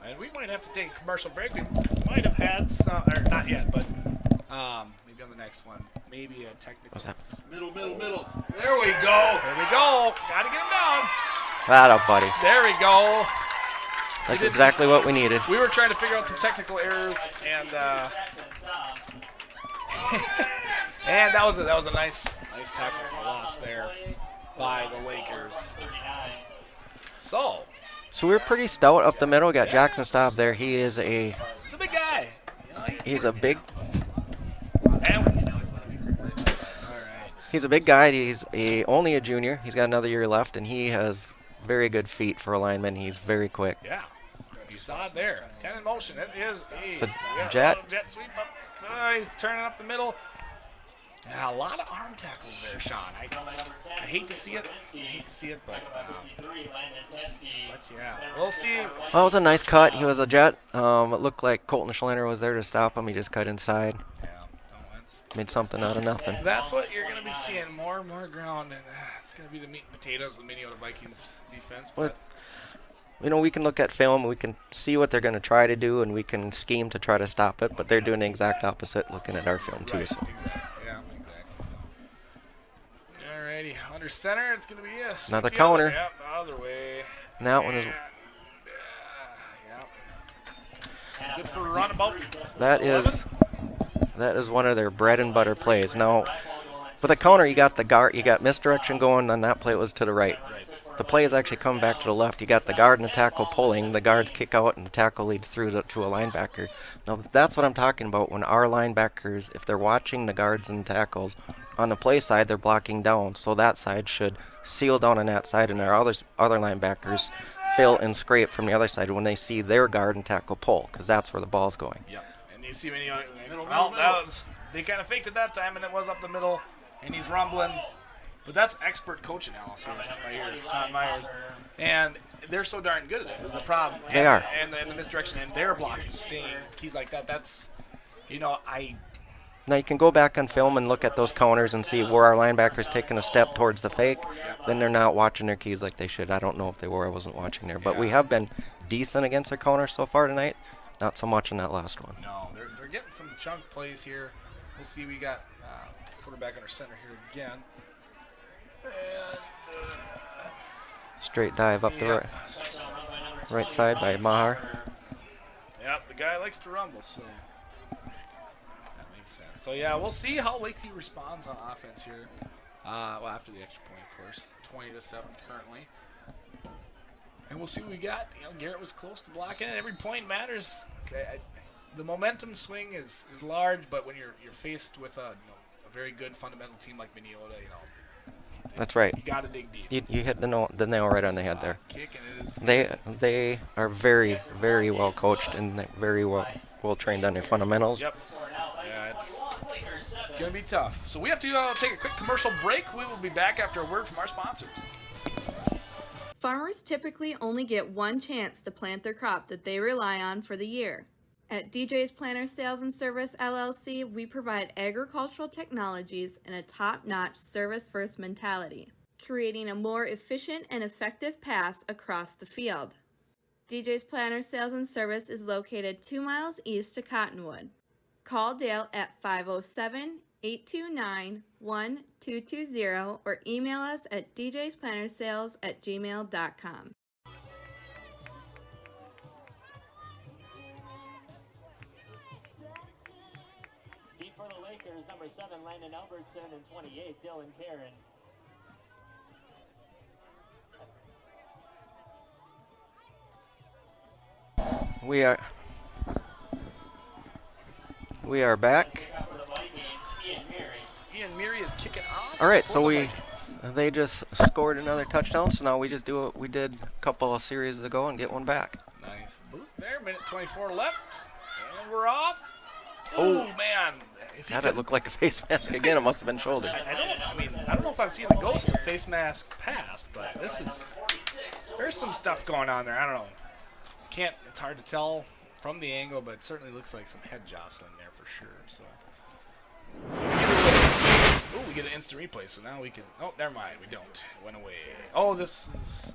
And we might have to take a commercial break. We might have had some, or not yet, but maybe on the next one. Maybe a technical.
What's that?
Middle. There we go.
There we go. Got to get him down.
That up, buddy.
There we go.
That's exactly what we needed.
We were trying to figure out some technical errors, and and that was a nice tackle for loss there by the Lakers. So
So we're pretty stout up the middle. We got Jackson Staub there. He is
He's a big guy.
he's a big
All right.
he's a big guy. He's only a junior. He's got another year left, and he has very good feet for a lineman. He's very quick.
Yeah. You saw it there. 10 in motion. It is
So
a
jet
sweep up. He's turning up the middle. Yeah, a lot of arm tackles there, Sean. I hate to see it. But yeah, we'll see.
Well, it was a nice cut. He was a jet. It looked like Colton Schlenner was there to stop him. He just cut inside.
Yeah,
Made something out of nothing.
that's what you're going to be seeing. More and more ground. And it's going to be the meat and potatoes of the Minneota Vikings defense. But
We can look at film. We can see what they're going to try to do, and we can scheme to try to stop it. But they're doing the exact opposite looking at our film, too.
right,
So.
exactly. Yeah, exactly. Alrighty, under center, it's going to be
Another counter.
Yep, the other way.
And that one is.
Yeah. Good for a runabout.
That is one of their bread and butter plays. Now, with a counter, you got the guard, you got misdirection going, and that play was to the right. The play is actually coming back to the left. You got the guard and the tackle pulling. The guards kick out, and the tackle leads through to a linebacker. Now, that's what I'm talking about. When our linebackers, if they're watching the guards and tackles, on the play side, they're blocking down. So that side should seal down on that side, and our other linebackers fill and scrape from the other side when they see their guard and tackle pull, because that's where the ball's going.
Yep. And you see they kind of faked it that time, and it was up the middle, and he's rumbling. But that's expert coach analysis by Sean Myers. And they're so darn good at it is the problem.
They are.
And the misdirection, and they're blocking, staying keys like that. That's,
Now you can go back on film and look at those counters and see where our linebackers taking a step towards the fake. Then they're not watching their keys like they should. I don't know if they were. I wasn't watching there. But we have been decent against their counters so far tonight. Not so much in that last one.
No, they're getting some chunk plays here. We'll see. We got quarterback under center here again. And,
Straight dive up the right side by Maher.
Yep, the guy likes to rumble, so that makes sense. So yeah, we'll see how Lakeview responds on offense here. After the extra point, of course, 20-7 currently, and we'll see what we got. Garrett was close to blocking it. Every point matters. Okay, the momentum swing is large, but when you're faced with a very good fundamental team like Minneota,
That's right.
you got to dig deep.
You hit the nail right on the head there.
Kick, and it is
They are very, very well coached and very well trained on their fundamentals.
Yep. Yeah, it's going to be tough. So we have to take a quick commercial break. We will be back after a word from our sponsors.
Farmers typically only get one chance to plant their crop that they rely on for the year. At DJ's Planter Sales and Service LLC, we provide agricultural technologies and a top-notch service-first mentality, creating a more efficient and effective pass across the field. DJ's Planter Sales and Service is located 2 miles east of Cottonwood. Call Dale at 507-829-1220 or email us at djsplantersales@gmail.com.
Deep for the Lakers, number 7, Landon Albertson, and 28, Dylan Karen.
We are back.
Ian Murray is kicking off.
All right, so they just scored another touchdown, so now we just do what we did a couple of series ago and get one back.
Nice boot there. Minute 24 left, and we're off. Oh man!
It looked like a face mask again. It must have been shoulder.
I don't know if I've seen the ghost of face mask past, but there's some stuff going on there. I don't know. It's hard to tell from the angle, but it certainly looks like some head jostling there for sure. So, we get an instant replay. So now we can. Oh, never mind. We don't. It went away. Oh, this is.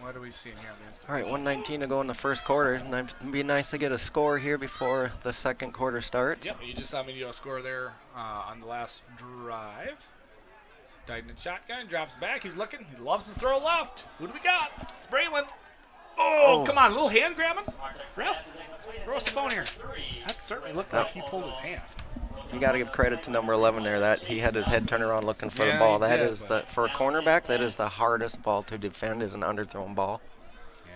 What are we seeing here on the instant?
All right, 1:19 to go in the first quarter. And it'd be nice to get a score here before the second quarter starts.
Yep, you just saw me do a score there on the last drive. Tight in the shotgun, drops back. He's looking. He loves to throw left. Who do we got? It's Braylon. Oh, come on, a little hand grabbing. Ref, throw us a bone here. That certainly looked like he pulled his hand.
you got to give credit to number 11 there. That he had his head turned around looking for the
Yeah,
ball.
he
That
did,
is
but-
for a cornerback. That is the hardest ball to defend, is an underthrown ball.
Yeah.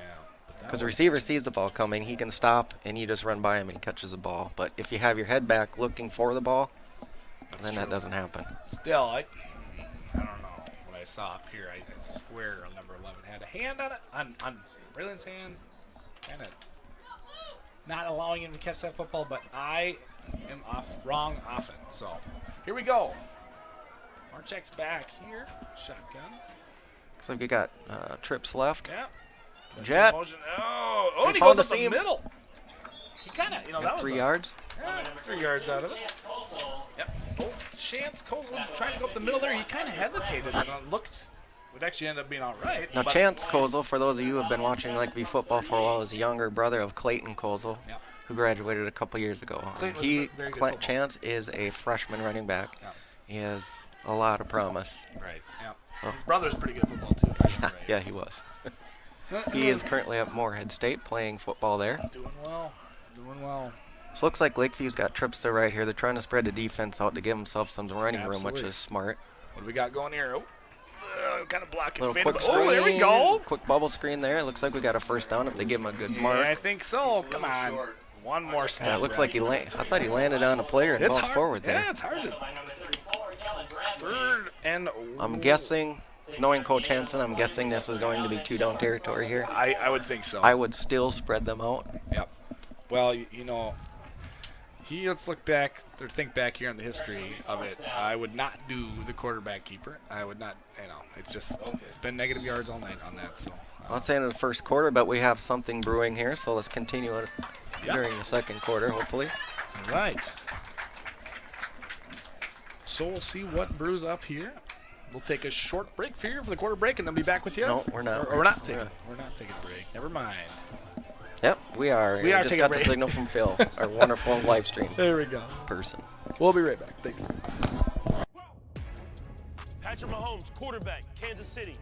but that
Because the
was-
receiver sees the ball coming, he can stop, and you just run by him and he catches the ball. But if you have your head back looking for the ball, then that
true.
doesn't happen.
Still, I don't know what I saw up here. I swear number 11 had a hand on it, on Braylon's hand, kind of not allowing him to catch that football, but I am wrong often. So here we go. Marchek's back here. Shotgun.
Looks like we got trips left.
Yeah.
Jet.
Motion. Oh,
He
and he
found
goes
the
up the
seam.
middle. He kind of, that
Got
was
3
a-
yards.
Yeah, 3 yards out of it. Yep. Oh, Chance Kozlin trying to go up the middle there. He kind of hesitated and it looked, would actually end up being all right.
Now,
but-
Chance Kozel, for those of you who have been watching Lakeview football for a while, is the younger brother of Clayton Kozel,
Yeah.
who graduated a couple years ago.
Clayton was very good football.
Chance is a freshman running back.
Yeah.
He has a lot of promise.
Right. Yeah.
Oh.
His brother's pretty good football too. if I remember right.
Yeah, he was. He is currently at Moorhead State playing football there.
Doing well. Doing well.
So looks like Lakeview's got trips to right here. They're trying to spread the defense out to give themselves some running room, which
Absolutely.
is smart.
What do we got going here? Oh, kind of blocking.
Little
fade,
quick
but-
screen.
oh, there we go.
Quick bubble screen there. It looks like we got a first down if they give him a good mark.
Yeah, I think so. Come on. One more step.
Yeah, it looks like he I thought he landed on a player and
It's
bounced
hard.
forward there.
Yeah, it's hard to. Third and.
I'm guessing, knowing Coach Hansen, I'm guessing this is going to be 2-down territory here.
I would think so.
I would still spread them out.
Yep. Well, let's look back or think back here on the history of it. I would not do the quarterback keeper. I would not, it's been negative yards all night on that. So.
I'm not saying in the first quarter, but we have something brewing here, so let's continue it
Yep.
during the second quarter, hopefully.
All right. So we'll see what brews up here. We'll take a short break for the quarter break, and then be back with you.
No, we're not.
Or we're not taking. We're not taking a break. Never mind.
Yep, we are.
We are
just
taking
got
a
the
break.
signal from Phil, our wonderful live stream
There we go.
person.
We'll be right back. Thanks.
Patrick Mahomes, quarterback, Kansas City.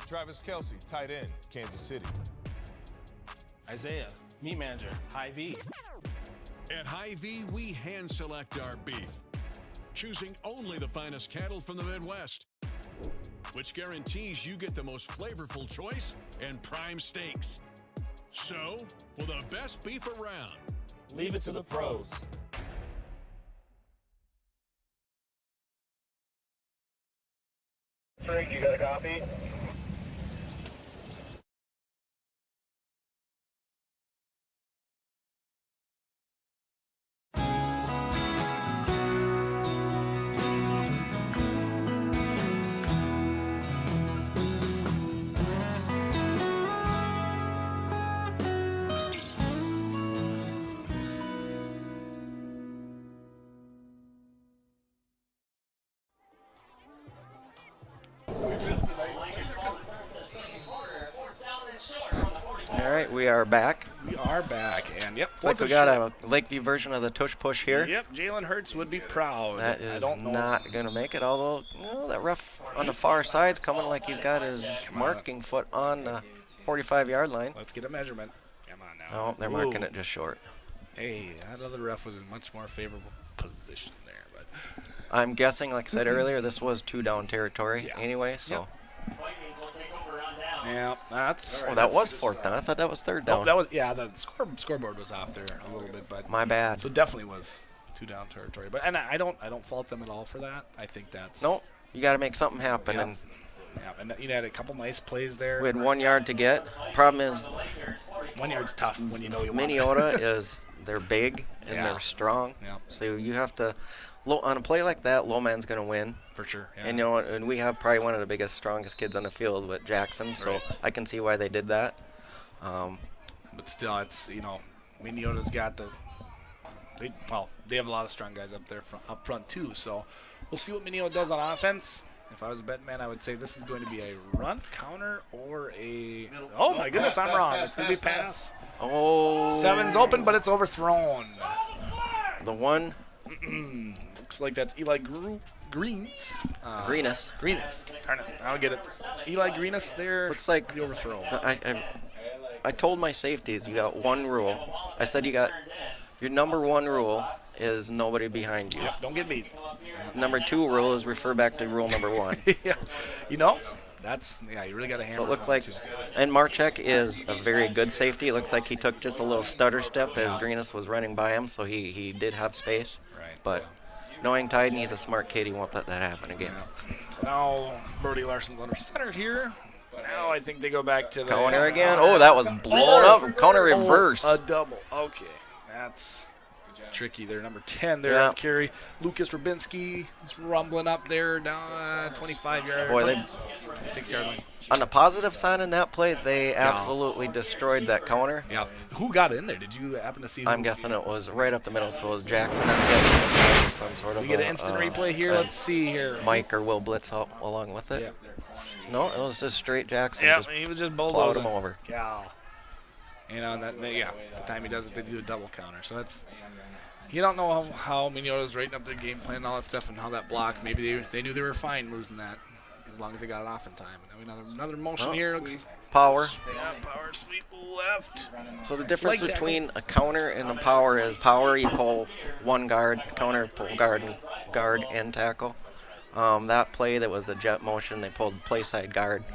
Travis Kelce, tight end, Kansas City.
Isaiah, meat manager, Hy-Vee.
At Hy-Vee, we hand select our beef, choosing only the finest cattle from the Midwest, which guarantees you get the most flavorful choice and prime steaks. So, for the best beef around,
Leave it to the pros.
Frank, you got a copy?
All right, we are back.
We are back, and yep.
Looks like we got a Lakeview version of the tush push here.
Yep, Jalen Hurts would be proud.
That
I
is
don't know.
not going to make it, although that ref on the far side's coming like he's got his marking foot on the 45-yard line.
Let's get a measurement. Come on now.
Oh, they're marking it just short.
Hey, that other ref was in much more favorable position there, but
I'm guessing, like I said earlier, this was 2-down territory anyway, so.
yeah, that's.
Oh, that was 4th down. I thought that was 3rd down.
Oh, that was the scoreboard was off there a little bit, but
My bad.
so it definitely was 2-down territory. But I don't fault them at all for that. I think that's.
Nope. You got to make something happen.
Yeah.
And
Yeah, and you had a couple nice plays there.
we had 1 yard to get. Problem is,
1 yard's tough when you know you want it.
Minneota they're big and
Yeah.
they're strong.
Yeah.
So you have to, on a play like that, low man's going to win.
For sure. Yeah.
And and we have probably one of the biggest, strongest kids on the field with Jackson, so
Right.
I can see why they did that.
But still, it's Minneota's got they have a lot of strong guys up there up front too. So we'll see what Minneota does on offense. If I was a betting man, I would say this is going to be a run, counter, or a. Oh my goodness, I'm wrong. It's going to be a pass.
Oh.
7's open, but it's overthrown.
The one.
Looks like that's Eli Greens.
Greenus.
Greenus. Darn it, I don't get it. Eli Greenus there.
Looks like
the overthrow.
I told my safeties, you got one rule. I said you got your number one rule is nobody behind you.
Yep, don't get beat.
Number 2 rule is refer back to rule number 1.
Yeah, you really got to hammer.
So it looked like, and Marchek is a very good safety. It looks like he took just a little stutter step as Greenus was running by him, so he did have space.
Right.
But knowing Tyden, he's a smart kid. He won't let that happen again.
So now Brody Larson's under center here. Now I think they go back to the
counter again. Oh, that was blown up. Counter reverse.
A double. Okay, that's tricky there. Number 10 there on the carry. Lucas Rabinski is rumbling up there down 25-yard line. 26-yard line.
On the positive side in that play, they absolutely destroyed that counter.
Yeah. Who got in there? Did you happen to see who?
I'm guessing it was right up the middle, so it was Jackson. I'm guessing some sort of
we get an instant replay here. Let's see here.
Mike or Will Blitz out along with it.
Yeah.
No, it was just straight Jackson.
Yeah, he was just bulldozing
him over.
Yeah. You know, the time he does it, they do a double counter. So that's, you don't know how Minneota's writing up their game plan and all that stuff and how that block. Maybe they knew they were fine losing that as long as they got it off in time. And now another motion here.
Power.
Yeah, power sweep left.
So the difference between a counter and a power is power, you pull one guard, counter, pull guard and tackle. That play that was a jet motion, they pulled play side guard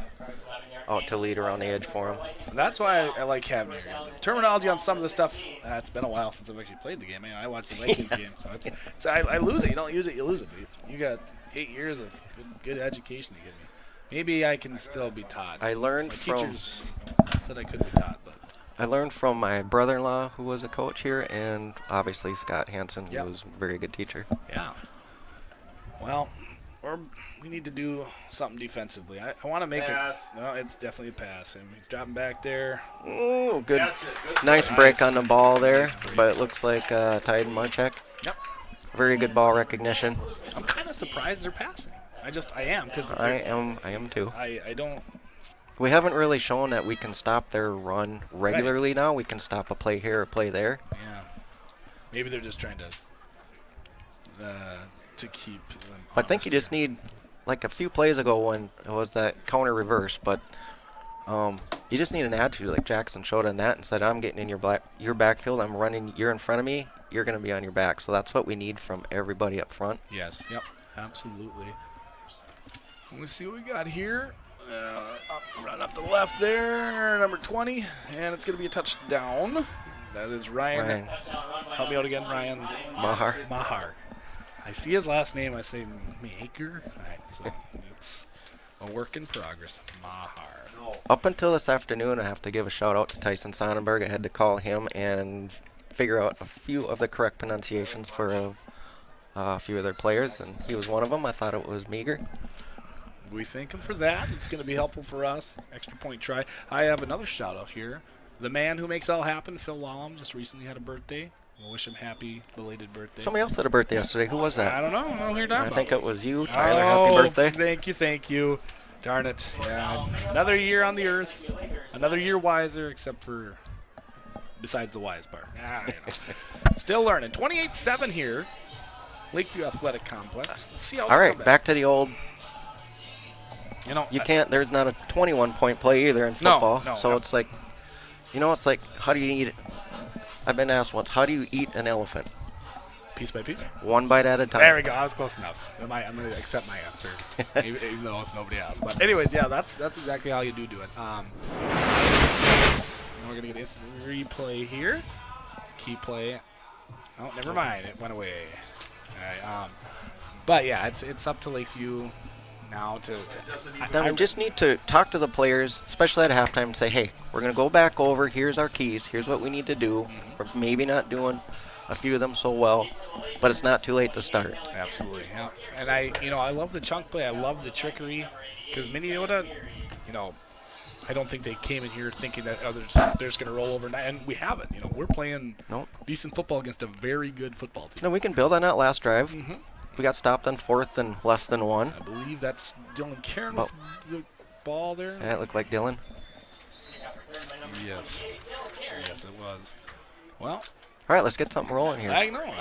out to lead around the edge for him.
That's why I like having the terminology on some of the stuff. It's been a while since I've actually played the game. I watched the Vikings game, so I lose it. You don't use it, you lose it. You got 8 years of good education to give me. Maybe I can still be taught.
I learned
my
from
teachers said I could be taught, but
I learned from my brother-in-law who was a coach here, and obviously Scott Hansen, who was a very good teacher.
Yeah. Well, we need to do something defensively. I want to make it. No, it's definitely a pass. And he's dropping back there.
Ooh, good. Nice break on the ball there, but it looks like Tyden Marchek.
Yep.
Very good ball recognition.
I'm kind of surprised they're passing. I am because
I am too.
I don't.
We haven't really shown that we can stop their run regularly now. We can stop a play here, a play there.
Yeah. Maybe they're just trying to keep them
I think you just need, like a few plays ago when it was that counter reverse, but you just need an attitude like Jackson showed in that and said, I'm getting in your backfield, I'm running, you're in front of me, you're going to be on your back. So that's what we need from everybody up front.
Yes, yep, absolutely. Let's see what we got here. Run up the left there, number 20, and it's going to be a touchdown. That is Ryan. Help me out again, Ryan. Mahar. I see his last name, I say Maker. Right, so it's a work in progress. Mahar.
Up until this afternoon, I have to give a shout out to Tyson Sonnenberg. I had to call him and figure out a few of the correct pronunciations for a few of their players, and he was one of them. I thought it was Meager.
We thank him for that. It's going to be helpful for us. Extra point try. I have another shout out here. The man who makes it all happen, Phil Wallum, just recently had a birthday. We'll wish him happy belated birthday.
Somebody else had a birthday yesterday. Who was that?
I don't know. I don't know who you're talking about.
I think it was you, Tyler. Happy birthday.
Thank you. Darn it. Yeah. Another year on the earth. Another year wiser, except for besides the wise part. Still learning. 28-7 here. Lakeview Athletic Complex. Let's see how
all right, back to the old.
You know,
you can't. There's not a 21-point play either in football. So it's like, it's like, how do you eat it? I've been asked once, how do you eat an elephant?
Piece by piece?
One bite at a time.
There we go. I was close enough. I'm going to accept my answer, even though nobody else. But anyways, yeah, that's exactly how you do it. Now we're going to get instant replay here. Key play. Oh, never mind. It went away. All right, but yeah, it's up to Lakeview now
we just need to talk to the players, especially at halftime, and say, hey, we're going to go back over. Here's our keys. Here's what we need to do. We're maybe not doing a few of them so well, but it's not too late to start.
Absolutely, yeah. And I love the chunk play. I love the trickery because Minneota, I don't think they came in here thinking that they're just going to roll over, and we haven't. We're playing decent football against a very good football team.
No, we can build on that last drive. Mm-hmm. We got stopped on 4th and less than 1.
I believe that's Dylan Karen with the ball there.
Yeah, it looked like Dylan.
Yes, it was. Well,
all right, let's get something rolling here.
I know.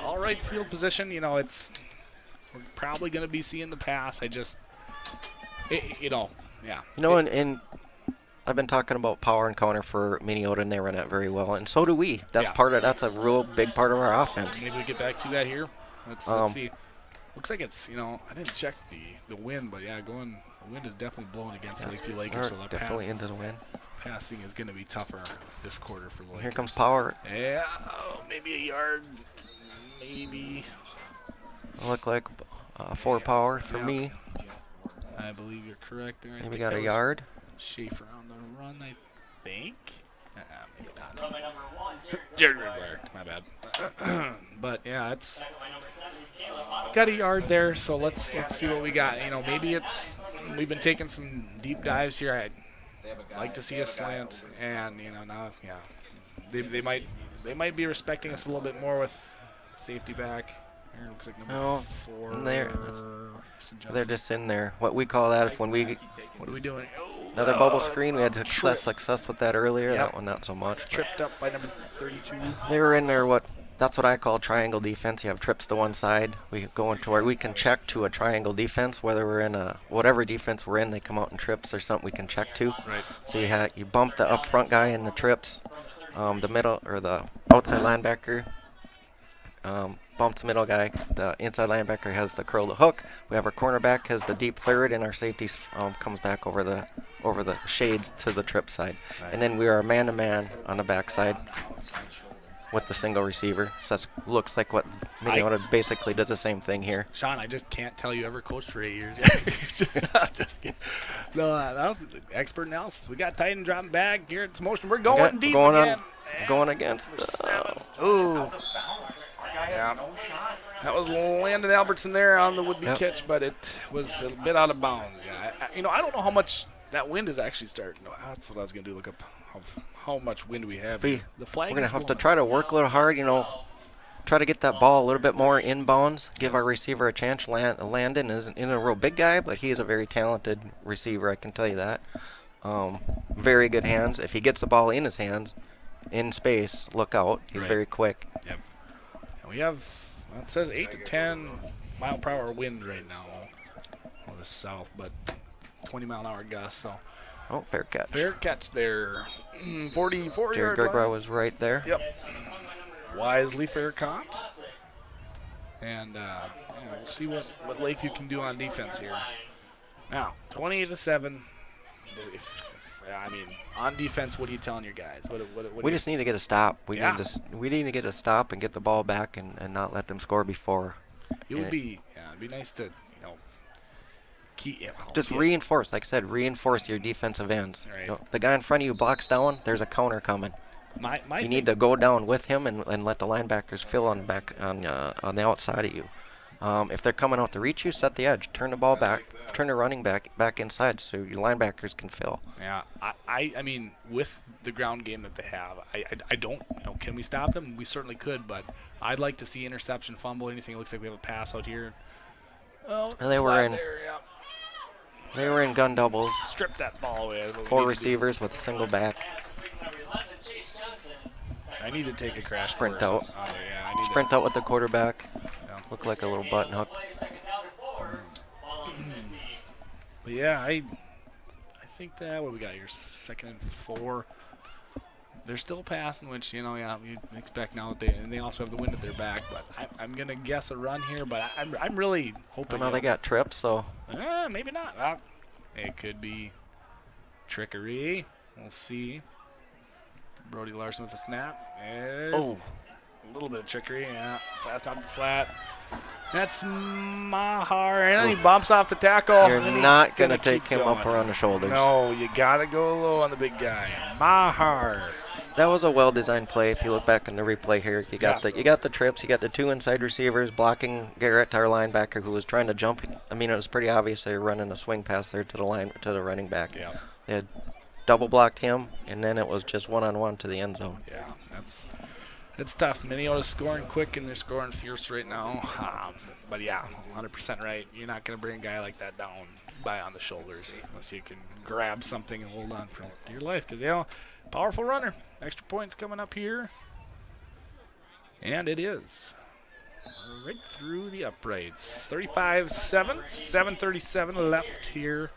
All right, field position. We're probably going to be seeing the pass. Yeah.
And I've been talking about power and counter for Minneota, and they run it very well, and so do we. That's
Yeah.
that's a real big part of our offense.
Maybe we get back to that here. Let's see. Looks like it's, I didn't check the wind, but yeah, the wind is definitely blowing against the Lakeview Lakers, so that
definitely into the wind.
Passing is going to be tougher this quarter for the Lakers.
Here comes power.
Yeah, maybe a yard, maybe.
Look like 4 power for me.
I believe you're correct there.
Maybe got a yard.
Schaefer on the run, I think. Maybe not. Jared Redwire, my bad. But yeah, it's got a yard there, so let's see what we got. Maybe we've been taking some deep dives here. I'd like to see a slant, and now they might be respecting us a little bit more with safety back. Here looks like number 4.
They're just in there. What we call that if when we
what are we doing?
Another bubble screen. We had success with that earlier.
Yep.
That one not so much.
Tripped up by number 32.
They were in there. That's what I call triangle defense. You have trips to one side. We go into where we can check to a triangle defense, whether we're in whatever defense we're in. They come out in trips or something we can check to.
Right.
So you bump the up front guy in the trips, the middle or the outside linebacker. Bumps middle guy. The inside linebacker has the curl to hook. We have our cornerback has the deep third, and our safety comes back over the shades to the trip side. Right. And then we are man-to-man on the backside with the single receiver. So that looks like what Minneota basically does the same thing here.
Sean, I just can't tell you ever coached for 8 years. Just kidding. No, that was expert analysis. We got tight and dropping back. Here it's motion. We're going deep again.
Going against
ooh. Yeah. That was Landon Albertson there on the would-be catch, but it was a bit out of bounds. Yeah, I don't know how much that wind is actually starting. That's what I was going to do, look up how much wind we have. The flag.
We're going to have to try to work a little hard, try to get that ball a little bit more inbounds, give our receiver a chance. Landon isn't a real big guy, but he is a very talented receiver, I can tell you that. Very good hands. If he gets the ball in his hands, in space, look out. He's very quick.
Yep. We have, it says 8 to 10 mile per hour wind right now. Well, the south, but 20 mile an hour gust. So.
Oh, fair catch.
Fair catch there. 44
Jared Gregoire was right there.
Yep. Wisely fair caught. And we'll see what Lakeview can do on defense here. Now, 28 to 7. On defense, what are you telling your guys?
We just need to get a stop. We need to get a stop and get the ball back and not let them score before.
It'd be nice to
reinforce. Like I said, reinforce your defensive ends.
Right.
The guy in front of you blocks down. There's a counter coming. You need to go down with him and let the linebackers fill on the outside of you. If they're coming out to reach you, set the edge. Turn the ball back. Turn the running back inside so your linebackers can fill.
Yeah, I mean, with the ground game that they have, I don't, can we stop them? We certainly could, but I'd like to see interception, fumble, anything. It looks like we have a pass out here. Oh,
and they were in gun doubles.
Strip that ball away.
4 receivers with a single back.
I need to take a crash
sprint
course.
out. Sprint out with the quarterback. Yeah. Look like a little button hook.
But yeah, I think that what we got here, 2nd and 4. They're still passing, which you expect now that they also have the wind at their back. But I'm gonna guess a run here, but I'm really hoping.
Well, now they got trips, so.
Maybe not. It could be trickery. We'll see. Brody Larson with a snap. A little bit of trickery. Yeah, fast off the flat. That's Mahar, and he bumps off the tackle.
You're not going to take him up around the shoulders.
No, you got to go low on the big guy. Mahar.
That was a well-designed play. If you look back in the replay here, you got the trips. You got the 2 inside receivers blocking Garrett, our linebacker, who was trying to jump. I mean, it was pretty obvious they were running a swing pass there to the running back.
Yeah.
They had double blocked him, and then it was just one-on-one to the end zone.
Yeah, it's tough. Minneota's scoring quick, and they're scoring fierce right now. But yeah, 100% right. You're not going to bring a guy like that down on the shoulders unless you can grab something and hold on for your life. Because, powerful runner. Extra points coming up here. And it is. Right through the uprights. 35-7. 7:37 left here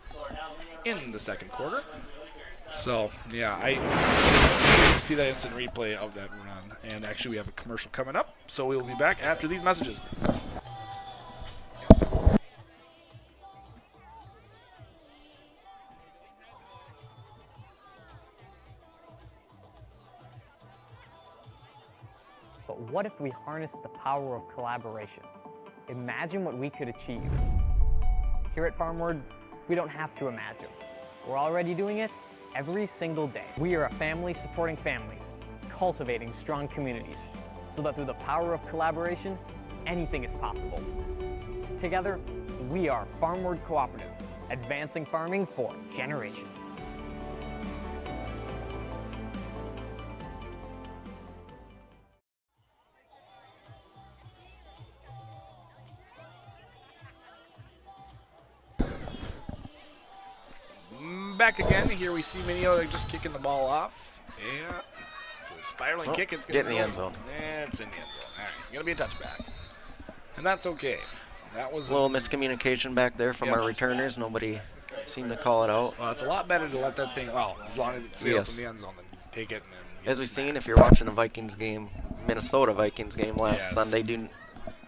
in the second quarter. So, yeah, I see that instant replay of that run. And actually, we have a commercial coming up. So we will be back after these messages.
But what if we harness the power of collaboration? Imagine what we could achieve. Here at Farmward, we don't have to imagine. We're already doing it every single day. We are a family supporting families, cultivating strong communities, so that through the power of collaboration, anything is possible. Together, we are Farmward Cooperative, advancing farming for generations.
Back again. Here we see Minneota just kicking the ball off. Yeah. It's a spiraling kick. It's
get in the end zone.
It's in the end zone. All right. Going to be a touchback. And that's okay. That was
a little miscommunication back there from our returners. Nobody seemed to call it out.
Well, it's a lot better to let that thing, as long as it sails in the end zone, than take it and then.
As we've seen, if you're watching a Vikings game, Minnesota Vikings game last Sunday,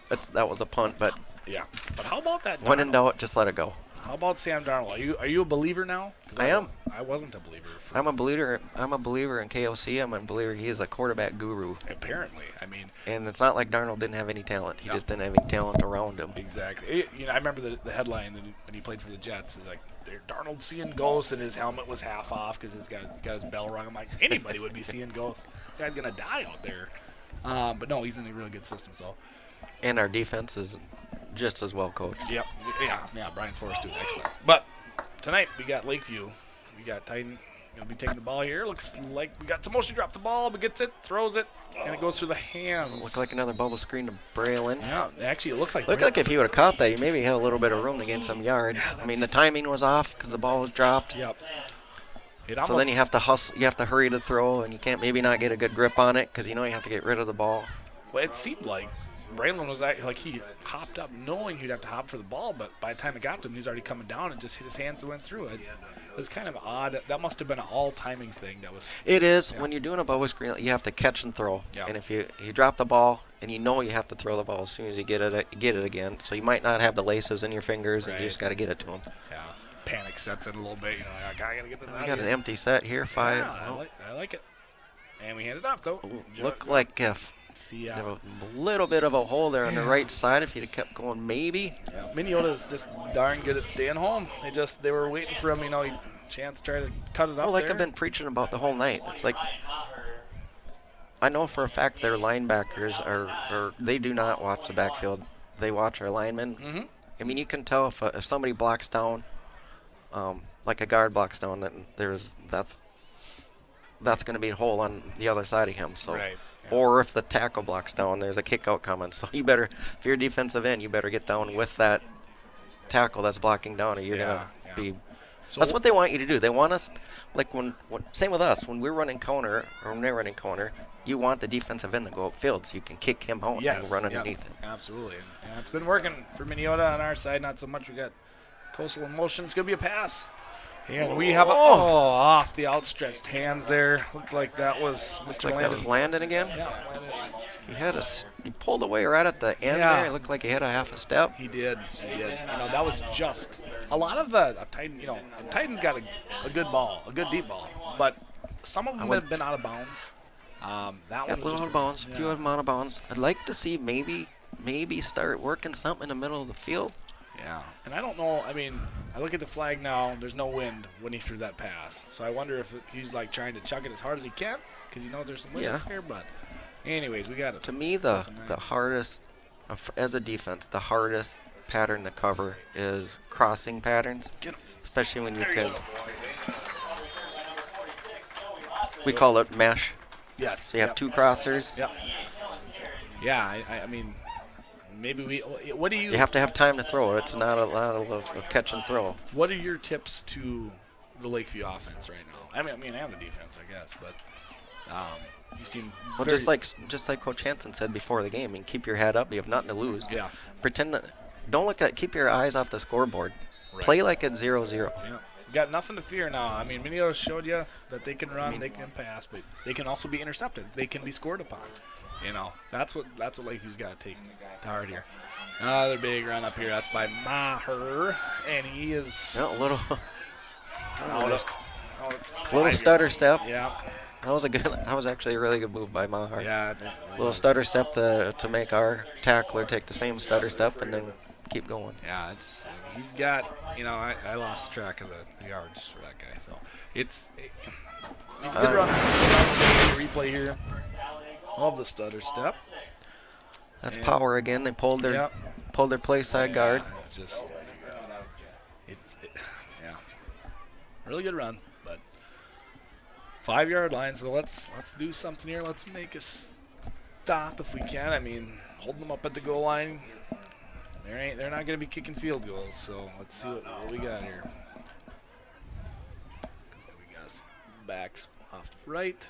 that was a punt, but
yeah. But how about that?
When in doubt, just let it go.
How about Sam Darnold? Are you a believer now?
I am.
I wasn't a believer.
I'm a believer. I'm a believer in KOC. I'm a believer he is a quarterback guru.
Apparently, I mean.
And it's not like Darnold didn't have any talent. He just didn't have any talent around him.
Exactly. I remember the headline when he played for the Jets. Like, Darnold seeing ghosts, and his helmet was half off because he's got his bell rung. I'm like, anybody would be seeing ghosts. The guy's gonna die out there. But no, he's in a really good system. So.
And our defense is just as well coached.
Yep. Yeah. Brian Forrest doing excellent. But tonight we got Lakeview. We got Titan. Gonna be taking the ball here. Looks like we got Samoshi drop the ball, but gets it, throws it, and it goes through the hands.
Looked like another bubble screen to Braylon.
Yeah, actually it looked like.
Looked like if he would have caught that, he maybe had a little bit of room to gain some yards. I mean, the timing was off because the ball was dropped.
Yep.
So then you have to hustle. You have to hurry to throw, and you can't maybe not get a good grip on it because you have to get rid of the ball.
Well, it seemed like Braylon was like he hopped up knowing he'd have to hop for the ball, but by the time it got to him, he's already coming down and just hit his hands and went through it. It was kind of odd. That must have been an all-timing thing.
It is. Yeah. When you're doing a bubble screen, you have to catch and throw.
Yeah.
And if you drop the ball and you have to throw the ball as soon as you get it again. So you might not have the laces in your fingers, and you just got to get it to them.
Yeah. Panic sets in a little bit. Like, I got to get this out.
We got an empty set here. 5.
Yeah, I like it. And we hand it off though.
Look like if.
Yeah.
Have a little bit of a hole there on the right side if you'd have kept going, maybe.
Yeah. Minneota is just darn good at staying home. They were waiting for him, chance to try to cut it up.
Like I've been preaching about the whole night. It's like I know for a fact their linebackers are they do not watch the backfield. They watch our linemen.
Mm-hmm.
I mean, you can tell if somebody blocks down, like a guard blocks down, that that's going to be a hole on the other side of him. So.
Right.
Or if the tackle blocks down, there's a kick out coming. So you better, if you're a defensive end, you better get down with that tackle that's blocking down, or you're gonna be. So that's what they want you to do. They want us, like same with us. When we're running counter, or when they're running counter, you want the defensive end to go upfield so you can kick him out and run underneath it.
Absolutely. And it's been working for Minneota on our side. Not so much. We got Coastal in motion. It's gonna be a pass. And we have off the outstretched hands there. Looked like that was Mr.
Like
Landon.
that was Landon again?
Yeah, Landon.
He pulled away right at the end there. It looked like he had a half a step.
He did. That was just a lot of the Titan. Titan's got a good ball, a good deep ball, but some of them have been out of bounds. That one was just
out of bounds. A few of them out of bounds. I'd like to see maybe start working something in the middle of the field.
Yeah, and I don't know. I mean, I look at the flag now. There's no wind when he threw that pass, so I wonder if he's like trying to chuck it as hard as he can because he knows there's some wind up here. But, anyways, we got it.
To me, the hardest, as a defense, the hardest pattern to cover is crossing patterns, especially when you can. We call it mesh.
Yes.
So you have two crossers.
Yep. Yeah, I mean. Maybe what do you...
You have to have time to throw it. It's not a lot of catch and throw.
What are your tips to the Lakeview offense right now? I mean, and the defense, I guess, but you seem
just like Coach Hansen said before the game. I mean, keep your head up. You have nothing to lose.
Yeah.
Don't keep your eyes off the scoreboard.
Right.
Play like it's 0-0.
Yeah. got nothing to fear now. I mean, Minneota showed you that they can run, they can pass, but they can also be intercepted. They can be scored upon. You know, that's what Lakeview's got to take to heart here. Another big run up here. That's by Maher, and he is
a little
little
stutter step.
Yeah.
That was actually a really good move by Maher.
Yeah.
Little stutter step to make our tackler take the same stutter step and then keep going.
Yeah, he's got, you know, I lost track of the yards for that guy. So he's a good runner. Replay here of the stutter step.
That's power again. They pulled their play side guard.
It's just really good run, but 5-yard line. So let's do something here. Let's make a stop if we can. I mean, hold them up at the goal line. They're not going to be kicking field goals. So let's see what we got here. We got backs off to the right.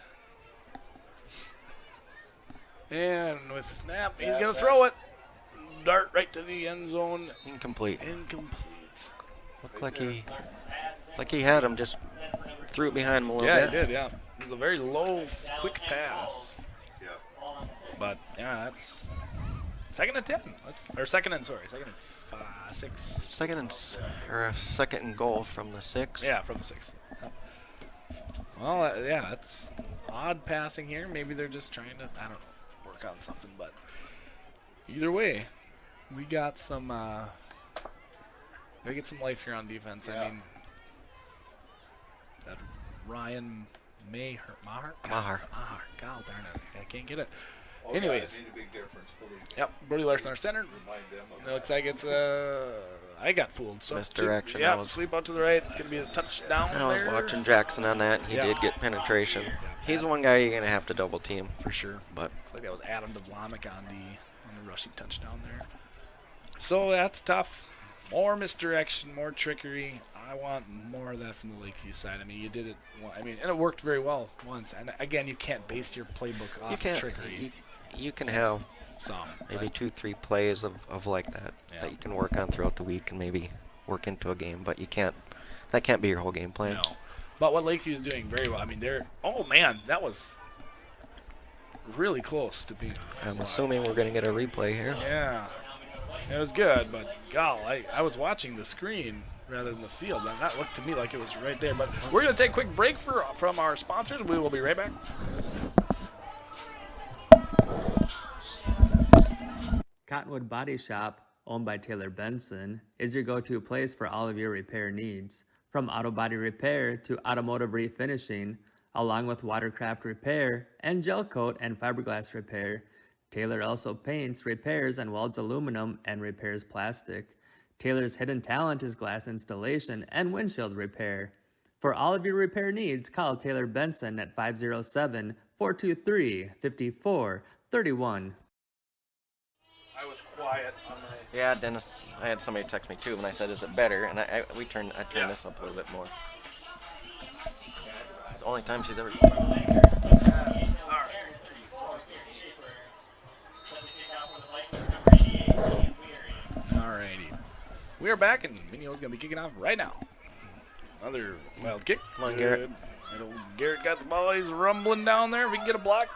And with the snap, he's going to throw it. Dart right to the end zone.
Incomplete.
Looked
like he had him, just threw it behind him a little bit.
Yeah, he did, yeah. It was a very low, quick pass. But, yeah, that's second and 10. Second and 6.
Second and goal from the 6.
Yeah, from the 6. Yeah. Well, yeah, that's odd passing here. Maybe they're just trying to, I don't know, work on something. But either way, we got some, gotta get some life here on defense. Yeah. I mean, that Ryan Maher. God darn it, I can't get it. Anyways, yep, Brody Larson, our center. It looks like it's I got fooled. So
misdirection.
Yeah, sweep out to the right. It's gonna be a touchdown.
I was watching Jackson on that. He did get penetration. He's the one guy you're gonna have to double team
for sure.
But
looks like that was Adam DeVlamic on the rushing touchdown there. So that's tough. More misdirection, more trickery. I want more of that from the Lakeview side. I mean, you did it. And it worked very well once. And again, you can't base your playbook off trickery.
You can have maybe 2-3 plays of like that that you can work on throughout the week and maybe work into a game. But you can't. That can't be your whole game plan.
No. But what Lakeview is doing very well. I mean, oh man, that was really close to being.
I'm assuming we're going to get a replay here.
Yeah, it was good, but I was watching the screen rather than the field, and that looked to me like it was right there. But we're going to take a quick break from our sponsors. We will be right back.
Cottonwood Body Shop, owned by Taylor Benson, is your go-to place for all of your repair needs. From auto body repair to automotive refinishing, along with watercraft repair and gel coat and fiberglass repair, Taylor also paints, repairs, and welds aluminum and repairs plastic. Taylor's hidden talent is glass installation and windshield repair. For all of your repair needs, call Taylor Benson at 507-423-5431.
I was quiet on my...
Yeah, Dennis, I had somebody text me too, and I said, is it better? And I turned this up a little bit more. It's the only time she's ever...
Alrighty. We are back, and Minneota's going to be kicking off right now. Another wild kick.
Come on, Garrett.
Garrett got the ball. He's rumbling down there. If we can get a block,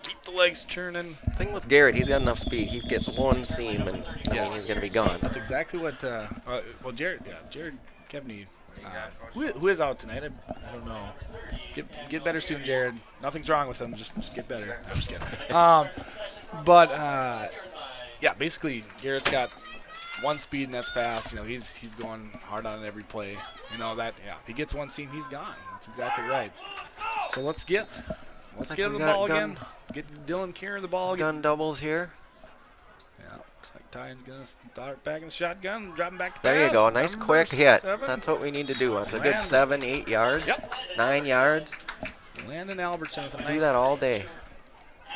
keep the legs churning.
Thing with Garrett, he's got enough speed. He gets one seam, and he's going to be gone.
That's exactly what. Jared Kevney, who is out tonight? I don't know. Get better soon, Jared. Nothing's wrong with him. Just get better. I'm just kidding. Yeah, basically Garrett's got one speed, and that's fast. You know, he's going hard on every play. You know that. Yeah, if he gets one seam, he's gone. That's exactly right. So let's get him the ball again. Get Dylan Kieran the ball again.
Gun doubles here.
Yeah, looks like Tyne's gonna start back in the shotgun, dropping back to
there you go. Nice
Number
quick hit.
7.
That's what we need to do. It's a good 7-8 yards.
Yep.
9 yards.
Landon Albertson with a nice.
Do that all day.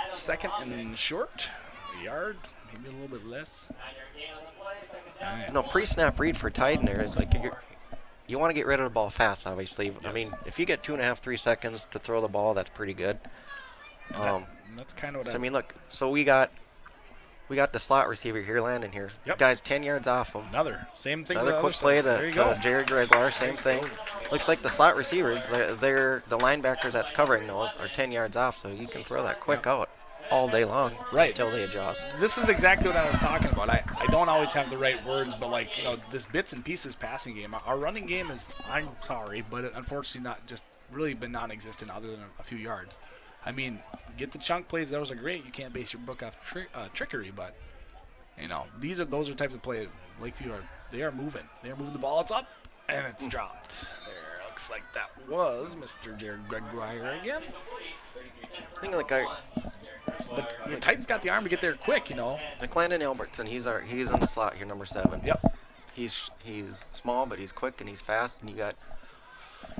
Second and short. A yard, maybe a little bit less. Right.
No, pre-snap read for Titan there is like you want to get rid of the ball fast, obviously. Yes. I mean, if you get 2.5, 3 seconds to throw the ball, that's pretty good.
That's kind of what
I mean, look, so we got We got the slot receiver here, Landon here.
Yep.
Guy's 10 yards off him.
Same thing.
Another quick play to Jared Gregoire, same thing. Looks like the slot receivers, they're the linebackers that's covering those are 10 yards off, so you can throw that quick out all day long until they adjust.
This is exactly what I was talking about. I don't always have the right words, but like, this bits and pieces passing game. Our running game is, I'm sorry, but unfortunately not just really been non-existent other than a few yards. I mean, get the chunk plays, those are great. You can't base your book off trickery, but those are types of plays. Lakeview are moving. They are moving the ball. It's up and it's dropped. There, looks like that was Mr. Jared Gregoire again.
I think
But the Titans got the arm to get there quick,
Like Landon Albertson, he's in the slot here, number 7.
Yep.
He's small, but he's quick and he's fast, and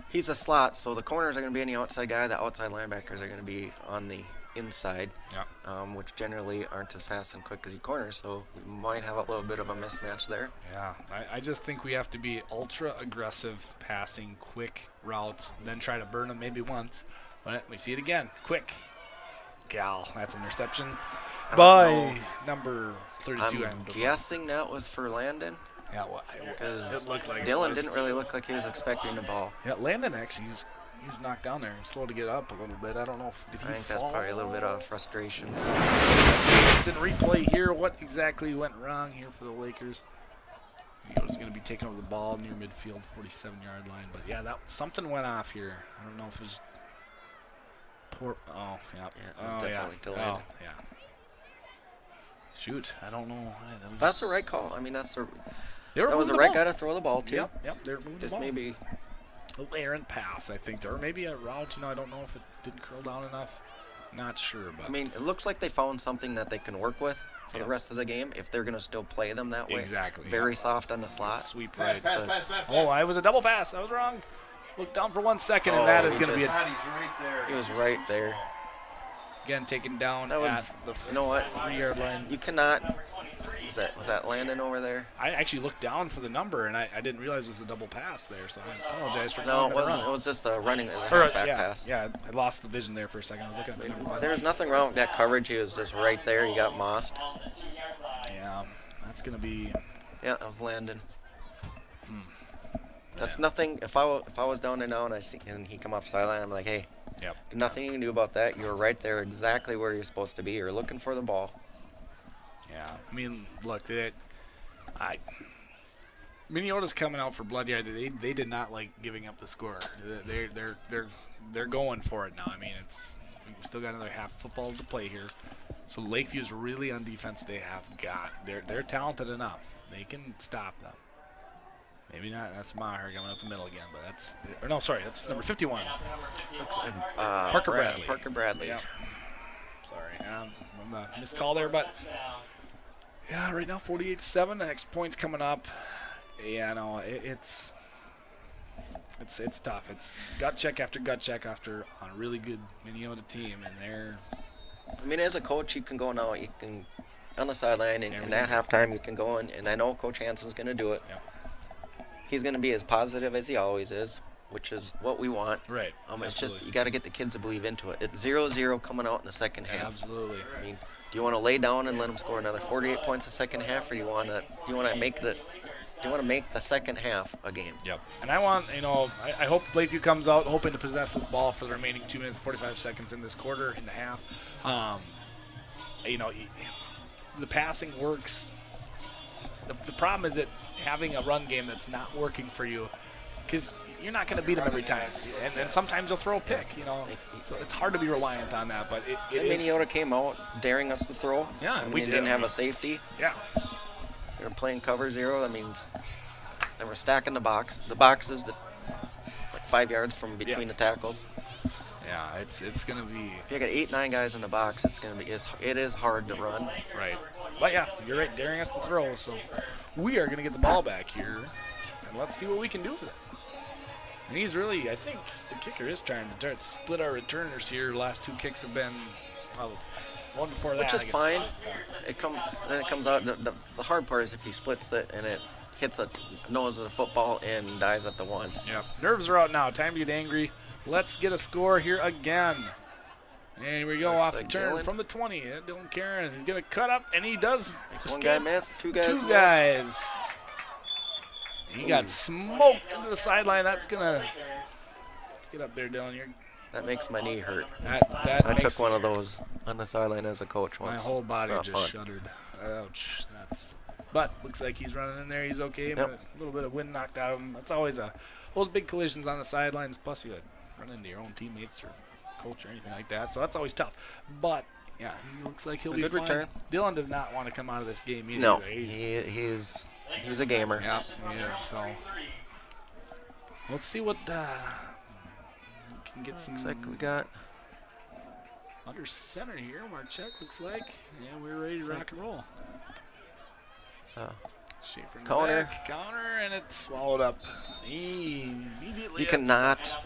he's a slot, so the corners are going to be on the outside guy. The outside linebackers are going to be on the inside, which generally aren't as fast and quick as your corners, so we might have a little bit of a mismatch there.
Yeah, I just think we have to be ultra aggressive, passing quick routes, then try to burn them maybe once. But we see it again, quick. That's an interception by number 32.
I'm guessing that was for Landon.
Yeah,
because
it looked like
Dylan didn't really look like he was expecting the ball.
Yeah, Landon actually, he's knocked down there and slow to get up a little bit. I don't know if
I think that's probably a little bit of frustration.
Let's in replay here. What exactly went wrong here for the Lakers? Minneota's going to be taking over the ball near midfield, 47-yard line. But yeah, something went off here. I don't know if it was poor. Oh, yeah.
Definitely delayed.
Oh, yeah. Shoot, I don't know.
That's the right call. I mean, that was the
ball.
right guy to throw the ball to.
Yep, they're moving the ball.
Maybe
a little errant pass, I think, or maybe a route. I don't know if it didn't curl down enough. Not sure, but
I mean, it looks like they found something that they can work with for the rest of the game if they're going to still play them that way.
Exactly.
Very soft on the slot.
Sweep right. Oh, I was a double pass. I was wrong. Look down for 1 second, and that is going to be
He was right there.
Again, taken down at the 3-yard line.
You cannot. Was that Landon over there?
I actually looked down for the number, and I didn't realize it was a double pass there, so I apologize for
No, it wasn't. It was just a running back pass.
Yeah, I lost the vision there for a second. I was looking at the number.
There's nothing wrong with that coverage. He was just right there. He got mossed.
Yeah, that's going to be...
Yeah, that was Landon. That's nothing. If I was down there now and he come off sideline, I'm like, hey, nothing you can do about that. You're right there, exactly where you're supposed to be. You're looking for the ball.
Yeah, I mean, look, Minneota's coming out for blood. Yeah, they did not like giving up the score. They're going for it now. I mean, we still got another half football to play here. So Lakeview's really on defense. They're talented enough. They can stop them. Maybe not. That's Maher going up the middle again, but that's number 51.
Parker Bradley. Parker Bradley.
Yeah. Sorry, the missed call there, but yeah, right now 48-7. The next point's coming up. Yeah, no, it's tough. It's gut check after on a really good Minneota team, and they're.
I mean, as a coach, you can go now. You can on the sideline, and at halftime you can go in, and I know Coach Hansen's going to do it.
Yeah.
He's going to be as positive as he always is, which is what we want.
Right.
It's just you got to get the kids to believe into it. It's 0-0 coming out in the second half.
Absolutely.
I mean, do you want to lay down and let them score another 48 points the second half, or do you want to make the second half a game?
Yep. And I want, I hope Lakeview comes out hoping to possess this ball for the remaining 2 minutes 45 seconds in this quarter in the half. The passing works. The problem is that having a run game that's not working for you, because you're not going to beat them every time, and sometimes you'll throw a pick, So it's hard to be reliant on that, but it is.
Minneota came out daring us to throw.
Yeah,
we didn't have a safety.
Yeah.
They were playing cover 0. That means they were stacking the box. The box is like 5 yards from between the tackles.
Yeah, it's going to be.
If you got 8-9 guys in the box, it is hard to run.
Right. But yeah, you're right, daring us to throw. So we are going to get the ball back here, and let's see what we can do with it. And he's really, I think the kicker is trying to split our returners here. Last 2 kicks have been, one before that.
Which is fine. It comes out. The hard part is if he splits it and it hits the nose of the football and dies at the 1.
Yeah. Nerves are out now. Time to get angry. Let's get a score here again. And here we go,
Looks
off the
like
turn
Dylan.
from the 20. Dylan Karen, he's going to cut up, and he does.
One guy missed, two guys missed.
Two guys. He got smoked into the sideline. That's going to. Let's get up there, Dylan.
That makes my knee hurt.
That
I
makes
took one of those on the sideline as a coach once.
my whole body
It's not
just
fun.
shuddered. Ouch. But looks like he's running in there. He's okay. But a little bit of wind knocked out of him. That's always those big collisions on the sidelines. Plus, you run into your own teammates or coach or anything like that. So that's always tough. But yeah, he looks like he'll be
good
fine.
return.
Dylan does not want to come out of this game either.
No,
He's
he's a gamer.
yeah. So let's see what we can get some.
Looks like we got
Under center here, Marchek looks like. Yeah, we're ready to rock and roll.
so
Schaefer in the
Counter.
back, counter, and it's swallowed up immediately.
you cannot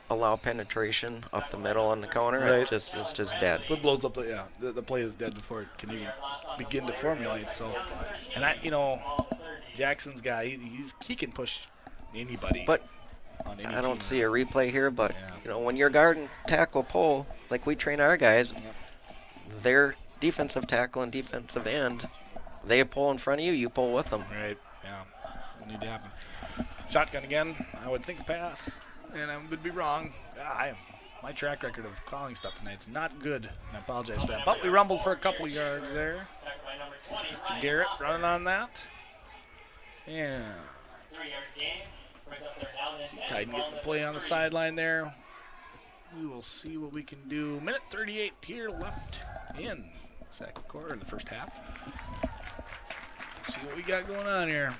allow penetration up the middle on the counter.
Right.
It's just dead.
It blows up the play is dead before it can even begin to formulate. So, and Jackson's guy, he can push anybody.
But
on any
I don't
team.
see a replay here, but when you're guarding tackle pull, like we train our guys, their defensive tackle and defensive end, they pull in front of you, you pull with them.
Right. Yeah. Will need to happen. Shotgun again. I would think a pass, and I would be wrong. My track record of calling stuff tonight is not good, and I apologize for that. But we rumbled for a couple of yards there. Mr. Garrett running on that. Yeah. See Titan getting the play on the sideline there. We will see what we can do. Minute 38 here left in second quarter in the first half. See what we got going on here.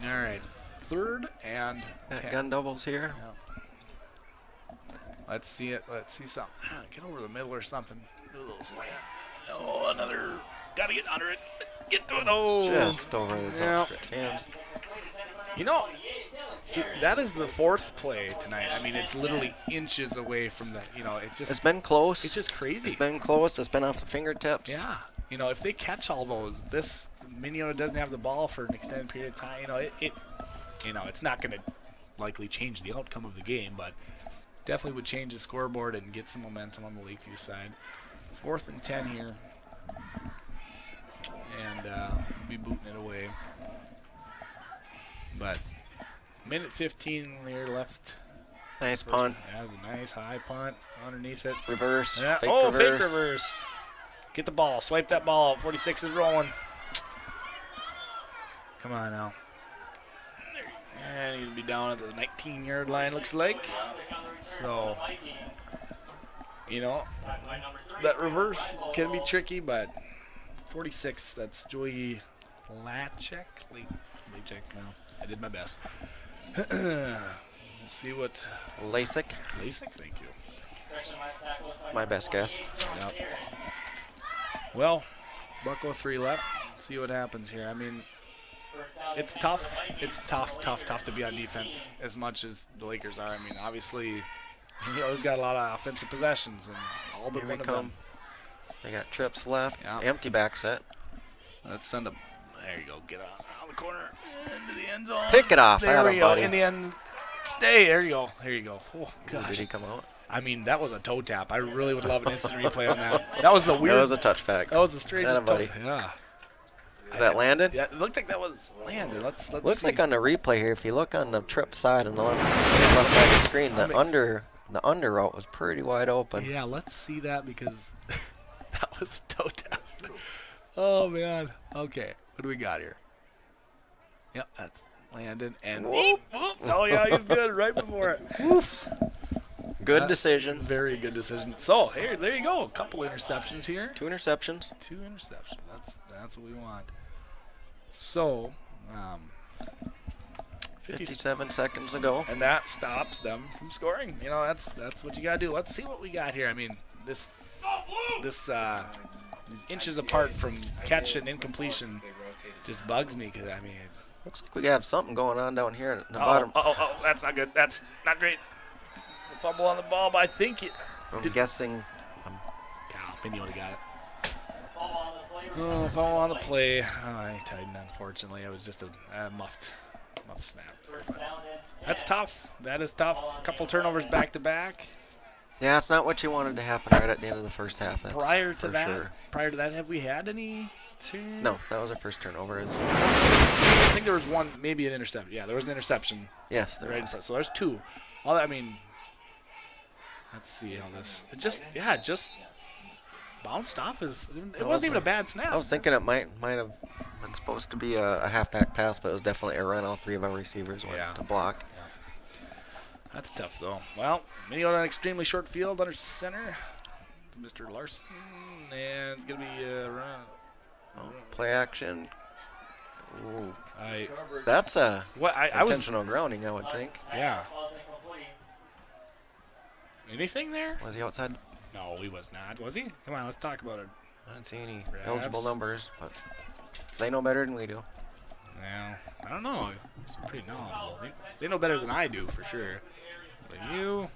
All right, third and 10.
Gun doubles here.
Let's see it. Let's see something. Get over the middle or something. Do a little slant. Oh, another. Gotta get under it. Get to it. Oh.
Just over his outstretched hands.
That is the fourth play tonight. I mean, it's literally inches away from the,
It's been close.
It's just crazy.
It's been close. It's been off the fingertips.
Yeah. If they catch all those, Minneota doesn't have the ball for an extended period of time. It's not going to likely change the outcome of the game, but definitely would change the scoreboard and get some momentum on the Lakeview side. 4th and 10 here. And we'll be booting it away. But minute 15 here left.
Nice punt.
That was a nice high punt underneath it.
Reverse.
Yeah.
Fake
Fake
reverse.
reverse. Get the ball. Swipe that ball out. 46 is rolling. Come on now. And he'll be down at the 19-yard line, looks like. So, that reverse can be tricky, but 46, that's Joey Lachek. Lachek, no. I did my best. See what...
LASIK.
LASIK, thank you.
My best guess.
Yep. Well, buck 03 left. See what happens here. I mean, it's tough. It's tough to be on defense as much as the Lakers are. I mean, obviously, Minneota's got a lot of offensive possessions, and all but
Here
one
we
of
come.
them.
They got trips left.
Yeah.
Empty back set.
Let's send a. There you go. Get on the corner into the end zone.
Pick it off.
There we go.
Buddy.
In the end. Stay. There you go. There you go. Oh gosh.
Did he come out?
I mean, that was a toe tap. I really would love an instant replay on that. That was the weird.
That was a touchback.
That was the strangest toe.
Buddy.
Yeah.
Is that landed?
Yeah, it looked like that was landed. Let's
Looks
see.
like on the replay here, if you look on the trip side on the left side of the screen, the under route was pretty wide open.
Yeah, let's see that because that was a toe tap. Oh man. Okay, what do we got here? Yep, that's landed and whoop. Oh yeah, he's good right before it. Woof.
Good decision.
Very good decision. So here, there you go. A couple interceptions here.
2 interceptions.
2 interceptions. That's what we want. So,
57 seconds ago.
And that stops them from scoring. That's what you gotta do. Let's see what we got here. I mean, this these inches apart from catch and incompletion just bugs me because I mean.
Looks like we have something going on down here at the bottom.
Oh, that's not good. That's not great. The fumble on the ball, but I think it.
I'm guessing.
Minneota got it. Oh, fumble on the play. I tightened, unfortunately. It was just a muffed Muff snap. That's tough. That is tough. A couple turnovers back to back.
Yeah, it's not what you wanted to happen right at the end of the first half. That's
Prior to
for
that,
sure.
have we had any?
No, that was our first turnover.
I think there was one, maybe an interception. Yeah, there was an interception.
Yes, there was.
So there's two. All that, I mean, let's see how this. It just bounced off. It wasn't even a bad snap.
I was thinking it might have been supposed to be a halfback pass, but it was definitely a run. All three of our receivers went to block.
That's tough, though. Well, Minneota an extremely short field under center. Mr. Larson, and it's going to be a run.
Play action. Ooh.
That's
a intentional grounding, I would think.
Yeah. Anything there?
Was he outside?
No, he was not. Was he? Come on, let's talk about it.
I didn't see any eligible numbers, but they know better than we do.
Well, I don't know. It's pretty knowledgeable. They know better than I do, for sure. But you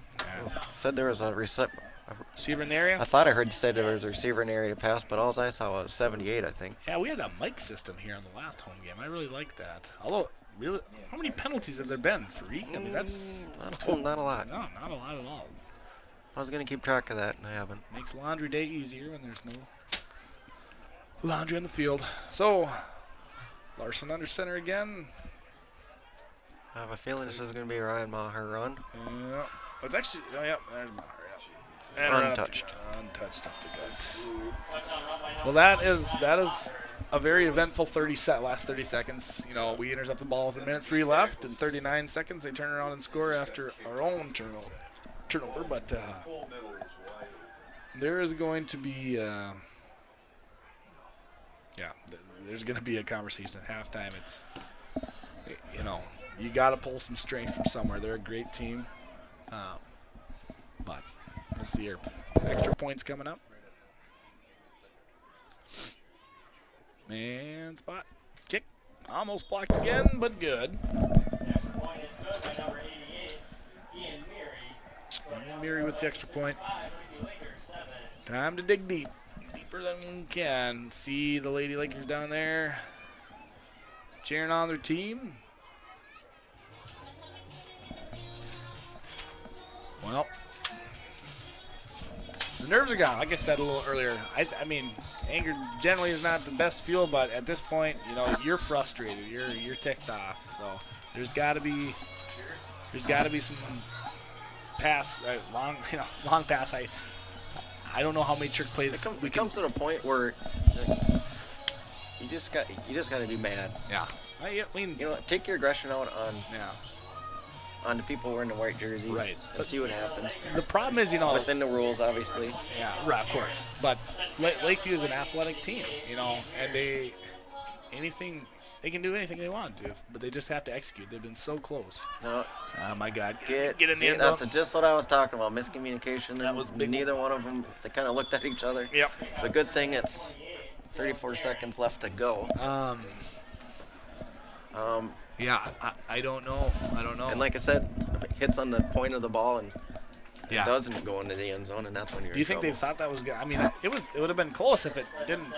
said there was a
receiver in the area?
I thought I heard you say there was a receiver in the area to pass, but all I saw was 78, I think.
Yeah, we had a mic system here in the last home game. I really liked that. Although, really, how many penalties have there been? 3? I mean, that's
not a lot.
No, not a lot at all.
I was going to keep track of that, and I haven't.
Makes laundry day easier when there's no laundry on the field. So, Larson under center again.
I have a feeling this is going to be Ryan Maher run.
Yeah. It's actually, there's Maher.
Untouched.
Untouched up the gut. Well, that is a very eventful last 30 seconds. You know, we intercept the ball with 1:03 left, and 39 seconds they turn around and score after our own turnover. But there is going to be, there's going to be a conversation at halftime. It's, you got to pull some strength from somewhere. They're a great team, but. We'll see here. Extra points coming up. Man, spot. Kick. Almost blocked again, but good. Ian Meary with the extra point. Time to dig deep. Deeper than we can. See the Lady Lakers down there cheering on their team. Well, the nerves are gone. Like I said a little earlier, I mean, anger generally is not the best fuel, but at this point, you're frustrated. You're ticked off. So there's got to be some pass, long pass. I don't know how many trick plays.
It comes to a point where you just got to be mad.
Yeah. I mean,
take your aggression out on the people wearing the white jerseys,
right?
And see what happens.
The problem is,
within the rules, obviously.
Yeah, right, of course. But Lakeview is an athletic team, and they can do anything they want to, but they just have to execute. They've been so close.
No.
Oh my God!
Get
in the end zone.
That's just what I was talking about. Miscommunication.
That was big.
Neither one of them. They kind of looked at each other.
Yep.
It's a good thing it's 34 seconds left to go.
Yeah, I don't know.
And like I said, hits on the point of the ball and it
Yeah.
doesn't go into the end zone, and that's when you're
Do you
in
think
trouble.
they thought that was good? I mean, it would have been close if it didn't.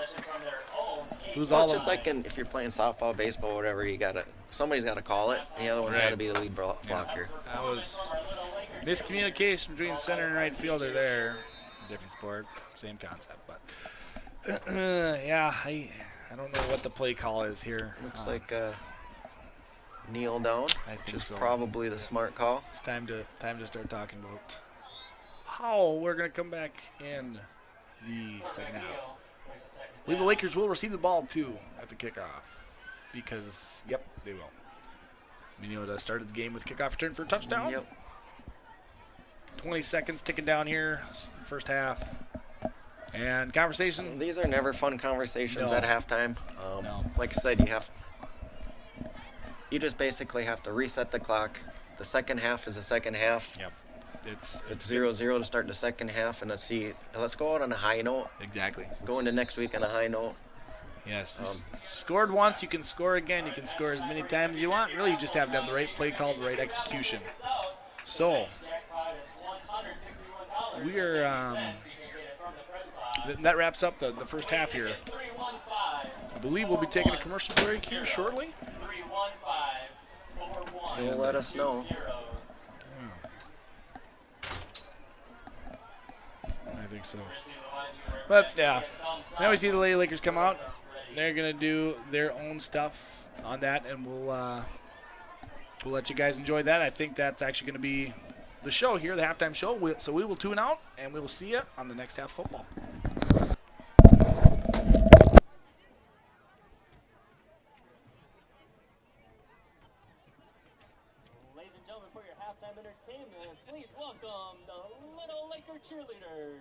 It was
Well,
all
it's just like if you're playing softball, baseball, whatever, somebody's got to call it, and the other one's got to
Right.
be the lead blocker.
That was miscommunication between center and right fielder there. Different sport, same concept, but yeah, I don't know what the play call is here.
Looks like kneel down.
I think
which is
so.
probably the smart call.
It's time to start talking about how we're gonna come back in the second half. I believe the Lakers will receive the ball too at the kickoff because they will. Minneota started the game with kickoff return for a touchdown.
Yep.
20 seconds ticking down here, first half. And conversation.
These are never fun conversations
No.
at halftime.
No.
Like I said, you just basically have to reset the clock. The second half is the second half.
Yep. It's
0-0 to start the second half, and let's go out on a high note.
Exactly.
Go into next week on a high note.
Yes. You scored once, you can score again. You can score as many times as you want. Really, you just have to have the right play call, the right execution. So we are. That wraps up the first half here. I believe we'll be taking a commercial break here shortly.
You'll let us know.
I think so. But yeah, now we see the Lady Lakers come out. They're gonna do their own stuff on that, and we'll let you guys enjoy that. I think that's actually gonna be the show here, the halftime show. So we will tune out, and we will see you on the next half football.
Ladies and gentlemen, for your halftime entertainment, please welcome the Little Laker Cheerleaders.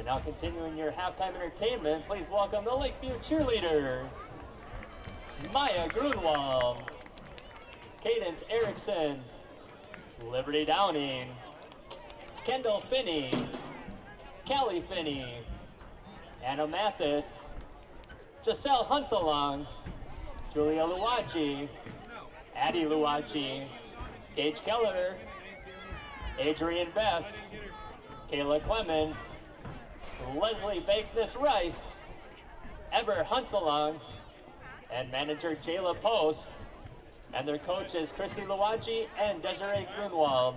now continuing your halftime entertainment, please welcome the Lakeview cheerleaders. Maya Grunwald, Cadence Erickson, Liberty Downing, Kendall Finney, Callie Finney, Anna Mathis, Giselle Hunsalong, Julia Luwachi, Addie Luwachi, Gage Keller, Adrian Best, Kayla Clemens, Leslie Bakesness Rice, Ever Hunsalong, and manager Jayla Post, and their coaches Christy Luwachi and Desiree Grunwald.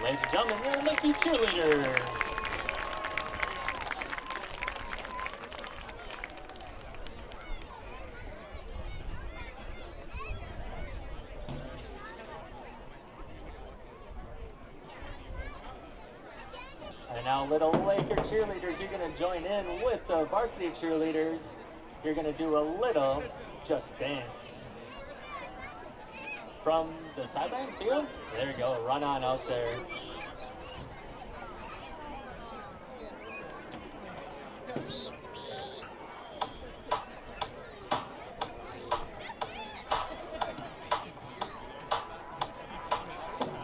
Ladies and gentlemen, your Lakeview cheerleaders. And now little Laker cheerleaders, you're going to join in with the varsity cheerleaders. You're going to do a little Just Dance. From the sideline field, there you go, run on out there.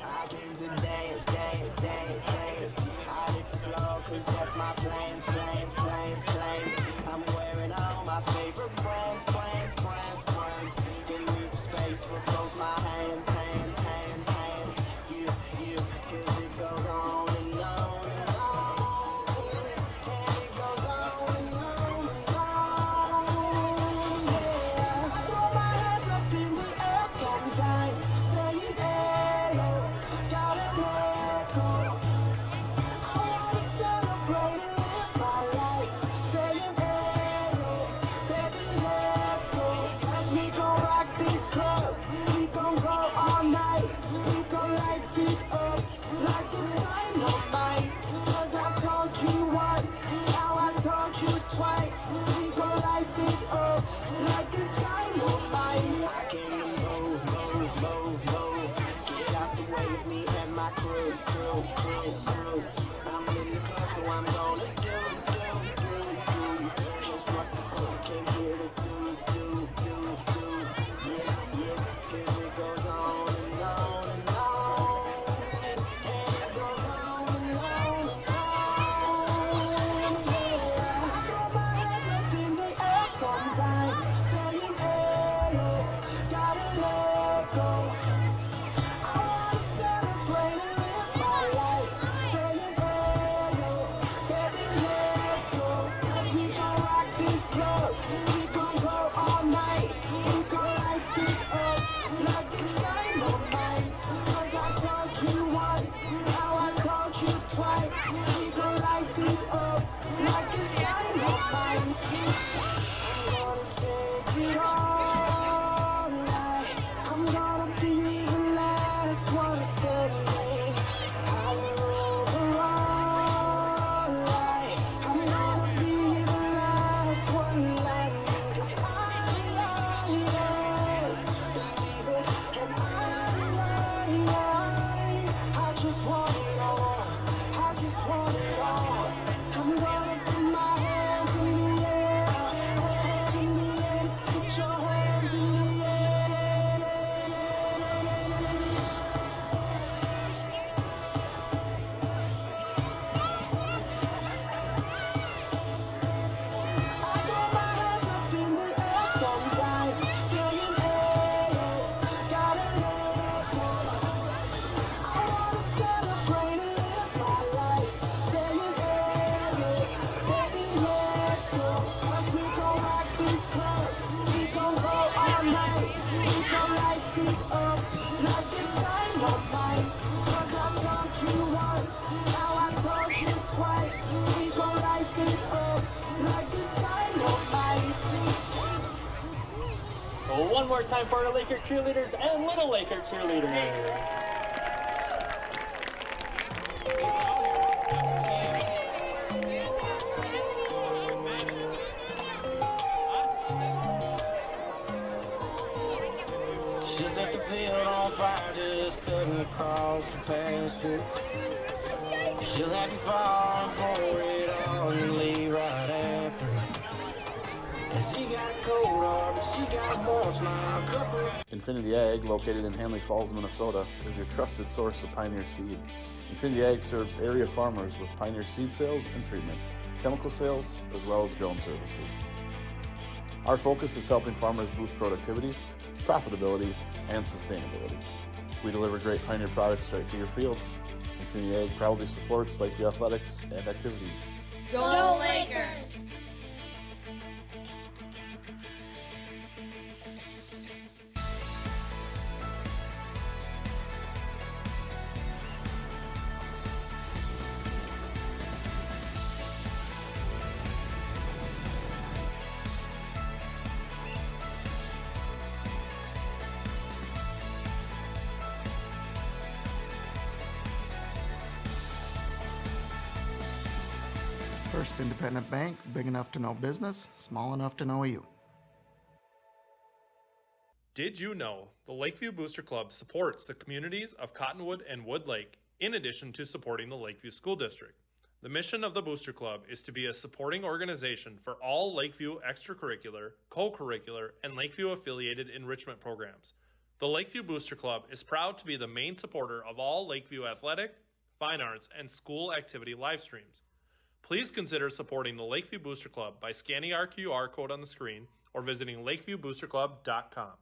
I came to dance, dance, dance, dance. I hit the floor 'cause that's my plans, plans, plans, plans. I'm wearing all my favorite brands, brands, brands, brands. Give me some space for both my hands, hands, hands, hands. You, 'cause it goes on and on and on. And it goes on and on and on. Yeah, I throw my hands up in the air sometimes, saying, hey, gotta let go. I wanna celebrate and live my life, saying, hey, baby, let's go. 'Cause we gon' rock this club, we gon'
One more time for our Laker cheerleaders and Little Laker cheerleaders.
She set the field on fire, just cutting across the pasture. She'll have you falling for it all and leave right after. And she got a cold heart, but she got a warm smile. Couple.
Infinity Ag, located in Hanley Falls, Minnesota, is your trusted source of Pioneer seed. Infinity Ag serves area farmers with Pioneer seed sales and treatment, chemical sales, as well as drone services. Our focus is helping farmers boost productivity, profitability, and sustainability. We deliver great Pioneer products straight to your field. Infinity Ag proudly supports Lakeview athletics and activities.
Go Lakers!
First independent bank, big enough to know business, small enough to know you.
Did you know the Lakeview Booster Club supports the communities of Cottonwood and Wood Lake in addition to supporting the Lakeview School District? The mission of the Booster Club is to be a supporting organization for all Lakeview extracurricular, co-curricular, and Lakeview affiliated enrichment programs. The Lakeview Booster Club is proud to be the main supporter of all Lakeview athletic, fine arts, and school activity live streams. Please consider supporting the Lakeview Booster Club by scanning our QR code on the screen or visiting lakeviewboosterclub.com.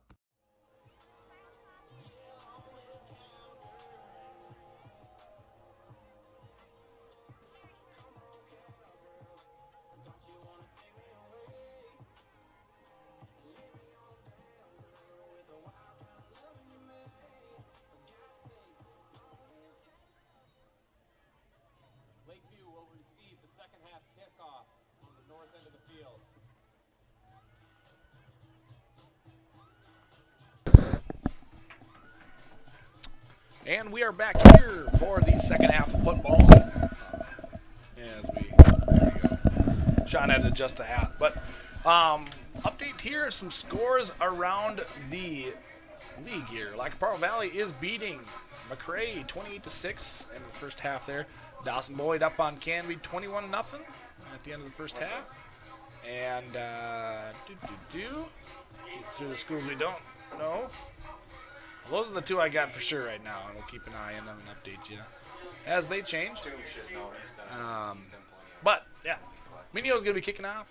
Lakeview will receive the second half kickoff on the north end of the field.
And we are back here for the second half of football. There you go. Sean had to adjust the hat. But update here, some scores around the league here. Lackaparra Valley is beating McRae 28-6 in the first half there. Dawson Boyd up on Canby 21-0 at the end of the first half. And get through the schools we don't know. Well, those are the two I got for sure right now, and we'll keep an eye on them and update you as they change. But yeah, Minneota's gonna be kicking off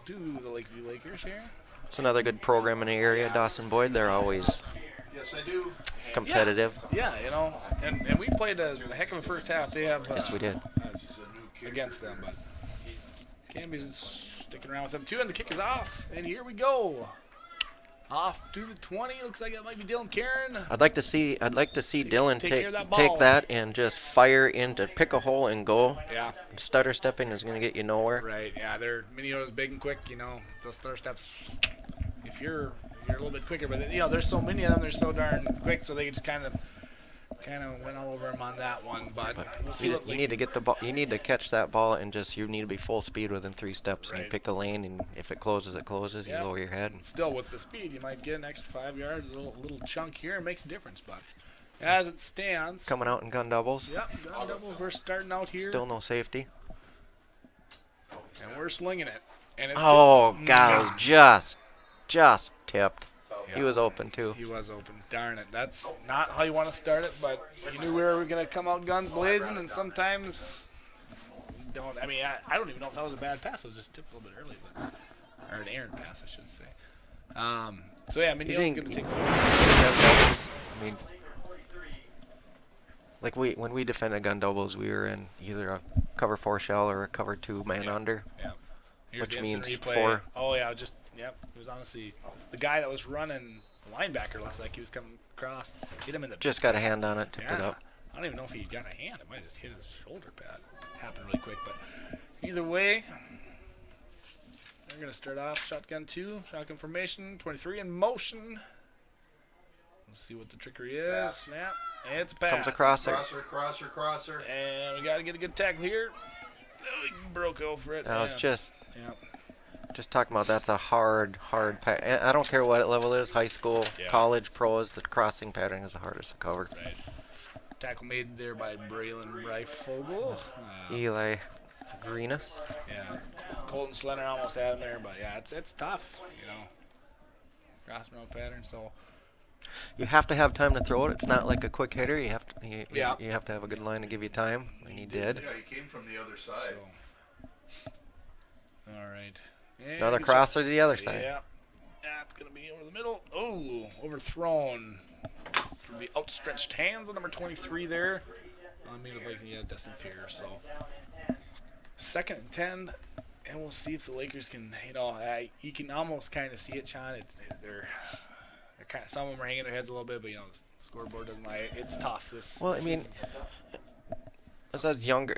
to the Lakeview Lakers here.
It's another good program in the area, Dawson Boyd. They're always competitive.
Yes. Yeah, you know, and we played a heck of a first half. They have
yes, we did
against them, but Canby's sticking around with them too, and the kick is off. And here we go. Off to the 20. Looks like it might be Dylan Karen.
I'd like to see Dylan
take
that and just fire into, pick a hole and go.
Yeah.
Stutter stepping is going to get you nowhere.
Right. Yeah. Minneota's big and quick. You know, those stutter steps. If you're a little bit quicker, but you know, there's so many of them. They're so darn quick, so they just kind of went all over him on that one. But we'll see.
You need to get the ball. You need to catch that ball and you need to be full speed within 3 steps.
Right.
And pick a lane, and if it closes, it closes.
Yep.
You lower your head.
Still, with the speed, you might get an extra 5 yards, a little chunk here. It makes a difference, but as it stands,
coming out in gun doubles.
Yep, gun doubles. We're starting out here.
Still no safety.
And we're slinging it. And it's
God, it was just tipped.
Yeah.
He was open too.
He was open. Darn it. That's not how you want to start it, but you knew we were going to come out guns blazing, and sometimes you don't. I mean, I don't even know if that was a bad pass. It was just tipped a little bit early, or an errant pass, I should say. So yeah, Minneota's going to take over.
I mean, like when we defended gun doubles, we were in either a cover 4 shell or a cover 2 man under.
Yeah. Here's
which
the
means
replay.
4.
Oh yeah, it was honestly the guy that was running the linebacker. Looks like he was coming across, hit him in the.
Just got a hand on it, tipped it up.
I don't even know if he got a hand. It might have just hit his shoulder pad. It happened really quick, but either way, they're gonna start off shotgun 2, shotgun formation, 23 in motion. Let's see what the trickery is.
Pass.
Snap. And it's a pass.
Comes across there.
Crosser.
And we got to get a good tackle here. Oh, he broke over it.
I was just
Yep.
talking about that's a hard pattern. I don't care what level it is, high school, college, pros, the crossing pattern is the hardest to cover.
Right. Tackle made there by Braylon Breifogel.
Eli Greenus.
Yeah. Colton Slender almost had him there, but yeah, it's tough, you know. Crossing route pattern, so.
You have to have time to throw it. It's not like a quick hitter. You have to you have to have a good line to give you time, and he did.
Yeah, he came from the other side.
So. All right. And
Another crosser to the other side.
Yeah. That's going to be over the middle. Oh, overthrown through the outstretched hands of number 23 there. I mean, like, Destin Fear. So, 2nd and 10, and we'll see if the Lakers can, you can almost kind of see it, Sean. They're kind of, some of them are hanging their heads a little bit, but, the scoreboard doesn't lie. It's tough. As I was younger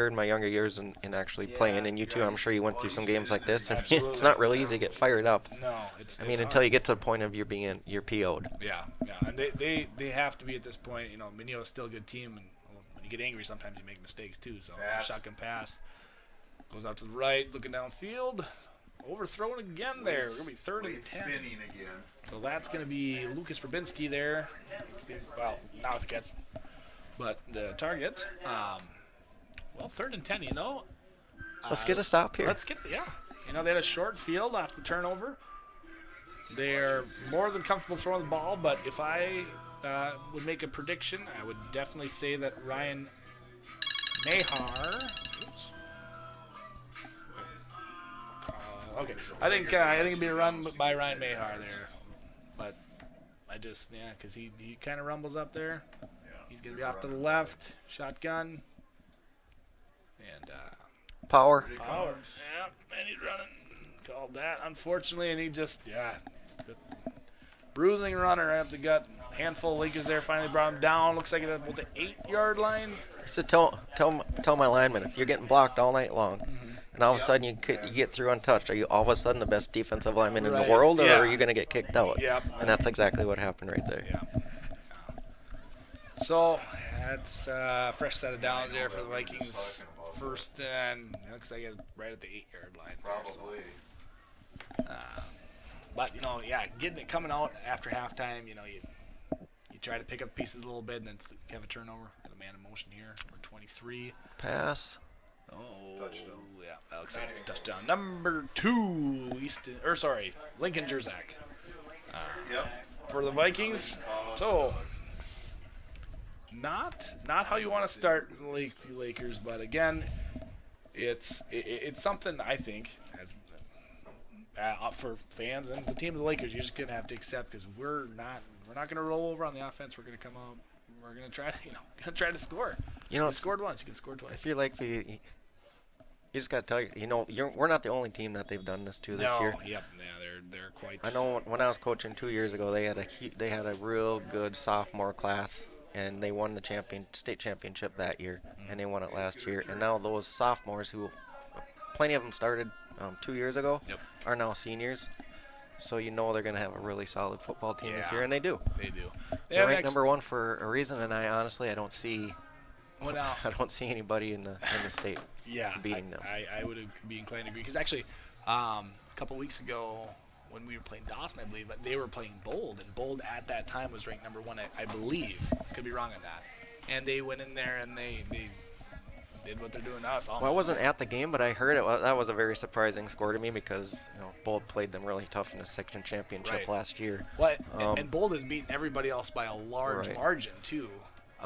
in my younger years and actually playing, and you too, I'm sure you went through some games like this, and it's not really easy to get fired up. No,
I mean, until you get to the point of you're PO'd.
Yeah, and they have to be at this point. Minneota's still a good team, and when you get angry, sometimes you make mistakes too. So shotgun pass goes out to the right, looking downfield, overthrown again there. We're gonna be 3rd and 10.
Spinning again.
So that's gonna be Lucas Rabinski there. Well, now with the catch. But the target, 3rd and 10,
Let's get a stop here.
Let's get, they had a short field off the turnover. They're more than comfortable throwing the ball, but if I would make a prediction, I would definitely say that Ryan Mahar. Oops. Okay, I think it'd be a run by Ryan Mahar there, but I just because he kind of rumbles up there. He's going to be off to the left, shotgun, and
power.
Yeah, and he's running. Called that, unfortunately, and he just, the bruising runner right up the gut. Handful of Lakers there, finally brought him down. Looks like it's about the 8-yard line.
So tell my lineman, if you're getting blocked all night long, and all of a sudden you get through untouched, are you all of a sudden the best defensive lineman in the world, or are you going to get kicked out?
Yep.
And that's exactly what happened right there.
Yeah. So that's a fresh set of downs there for the Vikings. First, and looks like it's right at the 8-yard line.
Probably.
There, so. But, you know, yeah, getting it coming out after halftime, you know, you try to pick up pieces a little bit and then have a turnover. Got a man in motion here, number 23.
Pass.
Oh, touchdown. Yeah, Alex Sanders touchdown. Number 2, Lincoln Jerzak. For the Vikings. So, not how you want to start the Lakeview Lakers, but again, it's something I think as for fans and the team of the Lakers, you're just gonna have to accept because we're not gonna roll over on the offense. We're gonna come out. We're gonna try to score. You know, scored once, you can score twice.
If you're Lakeview, you just got to tell you know, we're not the only team that they've done this to this year.
Yep, yeah, they're quite.
I know when I was coaching 2 years ago, they had a real good sophomore class, and they won the state championship that year, and they won it last year. And now those sophomores, who plenty of them started 2 years ago, are now seniors. So you know they're going to have a really solid football team this year, and they do.
They do.
They're ranked number 1 for a reason, and I don't see.
Well, now,
I don't see anybody in the state beating them.
I would be inclined to agree because actually, a couple weeks ago when we were playing Dawson, I believe, they were playing Bold, and Bold at that time was ranked number 1, I believe. Could be wrong on that. And they went in there and they did what they're doing to us. Almost.
Well, I wasn't at the game, but I heard it. That was a very surprising score to me because Bold played them really tough in the section championship last year.
What? And Bold has beaten everybody else by a large margin too.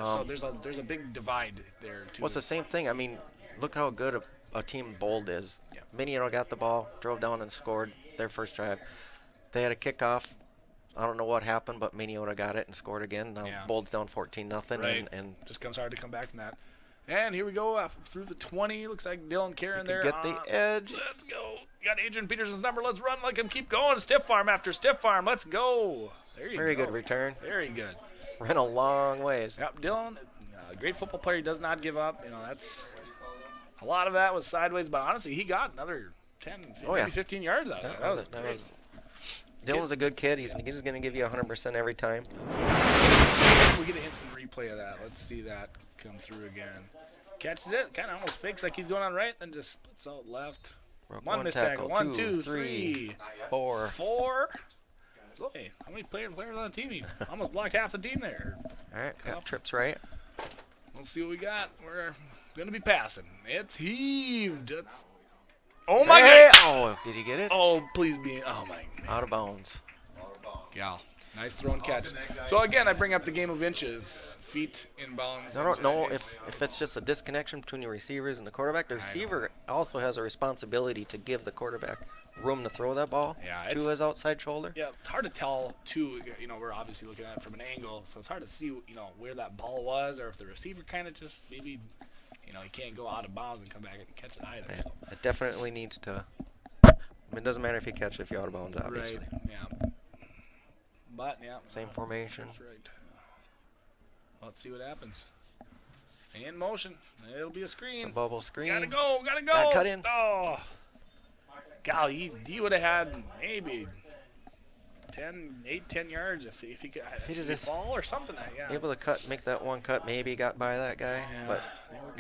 So there's a big divide there too.
Well, it's the same thing. I mean, look how good a team Bold is. Yeah. Minneota got the ball, drove down and scored their first drive. They had a kickoff. I don't know what happened, but Minneota got it and scored again. Now Bold's down 14-0.
Right.
And
just comes hard to come back from that. And here we go through the 20. Looks like Dylan Karen there.
Get the edge.
Let's go. Got Adrian Peterson's number. Let's run like him. Keep going. Stiff arm after stiff arm. Let's go. There you go.
Very good return.
Very good.
Ran a long ways.
Yep, Dylan, a great football player. He does not give up. You know, that's a lot of that was sideways, but honestly, he got another 10, maybe 15 yards out of it. That was
Dylan's a good kid. He's going to give you 100% every time.
We get an instant replay of that. Let's see that come through again. Catches it, kind of almost fakes like he's going on right, then just splits out left.
One
missed
tackle.
1, 2, 3,
4.
4. So, hey, how many players on the team? He almost blocked half the team there.
All right, got trips right.
Let's see what we got. We're going to be passing. It's heaved. Oh, my God.
Oh, did he get it?
Oh, please be. Oh, my.
Out of bounds.
Yeah. Nice throw and catch. So, again, I bring up the game of inches. Feet in bounds.
I don't know if it's just a disconnection between the receivers and the quarterback. The receiver also has a responsibility to give the quarterback room to throw that ball to his outside shoulder.
Yeah, it's hard to tell, too. You know, we're obviously looking at it from an angle, so it's hard to see, where that ball was or if the receiver kind of just maybe, he can't go out of bounds and come back and catch it either.
Yeah,
so.
It definitely needs to. It doesn't matter if you catch it if you're out of bounds, obviously.
Right, yeah. But, yeah.
Same formation.
That's right. Let's see what happens. In motion. It'll be a screen.
It's a bubble screen.
Gotta go.
Got cut in.
Oh. Golly, he would have had maybe 10 yards if he could fall or something. Yeah.
Able to make that one cut, maybe got by that guy.
Yeah.
But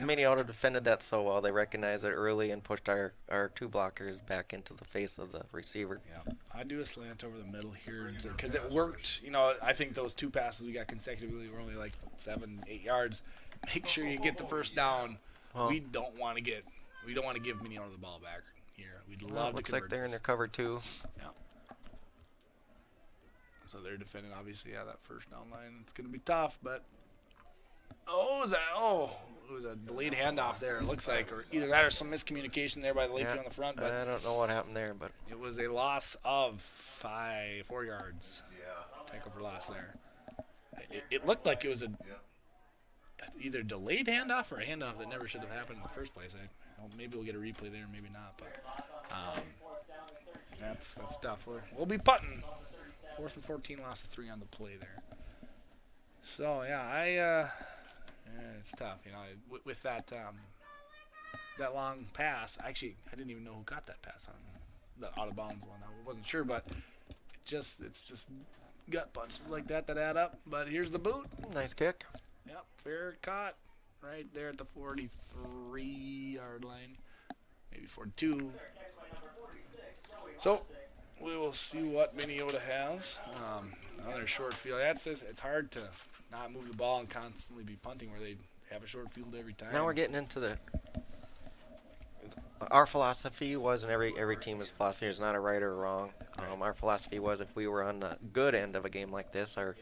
Minneota defended that so well. They recognized it early and pushed our 2 blockers back into the face of the receiver.
Yeah. I do a slant over the middle here because it worked. I think those 2 passes we got consecutively were only like 7-8 yards. Make sure you get the first down.
Well,
we don't want to give Minneota the ball back here. We'd love to.
Looks like they're in their cover 2.
Yeah. So they're defending, obviously, that first down line. It's going to be tough, but it was a delayed handoff there. It looks like, or either that or some miscommunication there by the Lakeview on the front. But
I don't know what happened there, but
it was a loss of 4 yards. Yeah. Tackle for loss there. It looked like it was either delayed handoff or a handoff that never should have happened in the first place. Maybe we'll get a replay there, maybe not. But that's tough. We'll be punting. 4th and 14, loss of 3 on the play there. So yeah, it's tough. With that that long pass. Actually, I didn't even know who got that pass on the out of bounds one. I wasn't sure, but it's just gut punches like that add up. But here's the boot.
Nice kick.
Yep, fair caught right there at the 43-yard line, maybe 42. So we will see what Minneota has on their short field. It's hard to not move the ball and constantly be punting where they have a short field every time.
Now we're getting into our philosophy was, and every team's philosophy is not a right or a wrong. Our philosophy was if we were on the good end of a game like this, our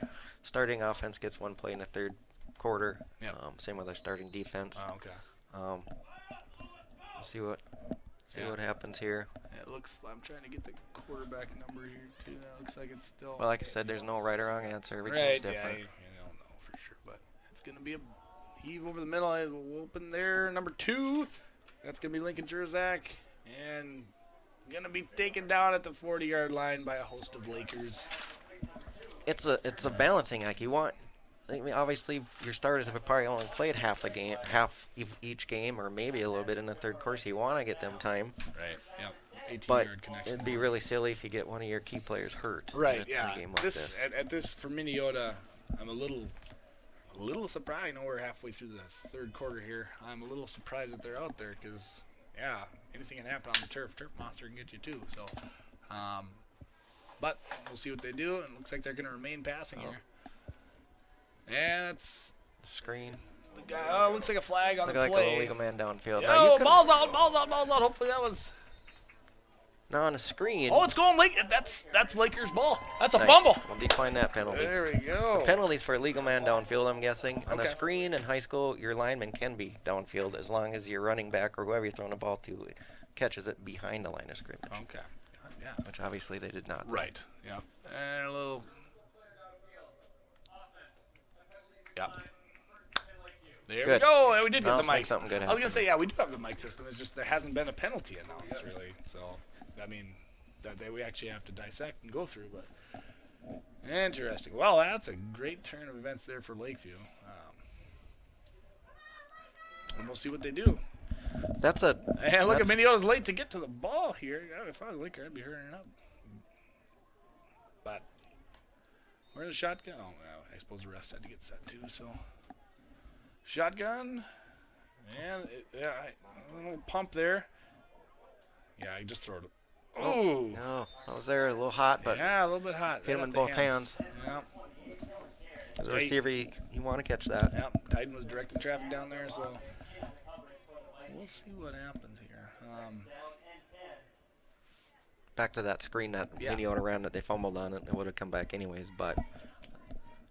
starting offense gets one play in the third quarter.
Yep.
Same with our starting defense.
Oh, okay.
See what happens here.
Yeah, it looks. I'm trying to get the quarterback number here too. That looks like it's still.
Well, like I said, there's no right or wrong answer. Every
right,
team's different.
Yeah, you don't know for sure, but it's gonna be a heave over the middle. Open there, number 2. That's gonna be Lincoln Jerzak, and gonna be taken down at the 40-yard line by a host of Lakers.
It's a balancing act. You want. I mean, obviously, your starters have probably only played half the game, each game, or maybe a little bit in the third quarter. You want to get them time.
Right. Yep. 18-yard
But
connection.
it'd be really silly if you get one of your key players hurt.
Right.
In
Yeah.
a game like this.
At this for Minneota, I'm a little surprised. I know we're halfway through the third quarter here. I'm a little surprised that they're out there because, yeah, anything can happen on the turf. Turf monster can get you too. So, but we'll see what they do. And it looks like they're going to remain passing here. And it's
screen.
The guy, looks like a flag on the play.
Like a legal man downfield.
Oh, balls out. Hopefully that was.
No, on a screen.
Oh, it's going that's Lakers ball. That's a
Nice.
fumble.
We'll decline that penalty.
There we go.
The penalties for a legal man downfield, I'm guessing. On a
Okay.
screen in high school, your lineman can be downfield as long as your running back or whoever you're throwing the ball to catches it behind the line of scrimmage.
Okay. Yeah.
Which obviously they did not.
Right. Yeah. And a little. Yeah. There
Good.
we go. We did get
Now
the
let's make
mic.
something good
I was gonna
happen.
say, yeah, we do have the mic system. It's just there hasn't been a penalty announced really. So, I mean, that we actually have to dissect and go through. But interesting. Well, that's a great turn of events there for Lakeview. And we'll see what they do.
That's a.
And look at Minneota's late to get to the ball here. If I was Laker, I'd be hurrying up. But where's the shotgun? Oh, well, I suppose the refs had to get set too. So shotgun, and a little pump there. Yeah, I just throw it. Oh,
no, I was there a little hot, but
yeah, a little bit hot.
hit him
Right
in
off
both
the
hands.
Yeah.
As a receiver, you want to catch that.
Yeah, Titan was directing traffic down there, so we'll see what happens here.
Back to that screen that
Yeah.
Minneota ran that they fumbled on it would have come back anyways. But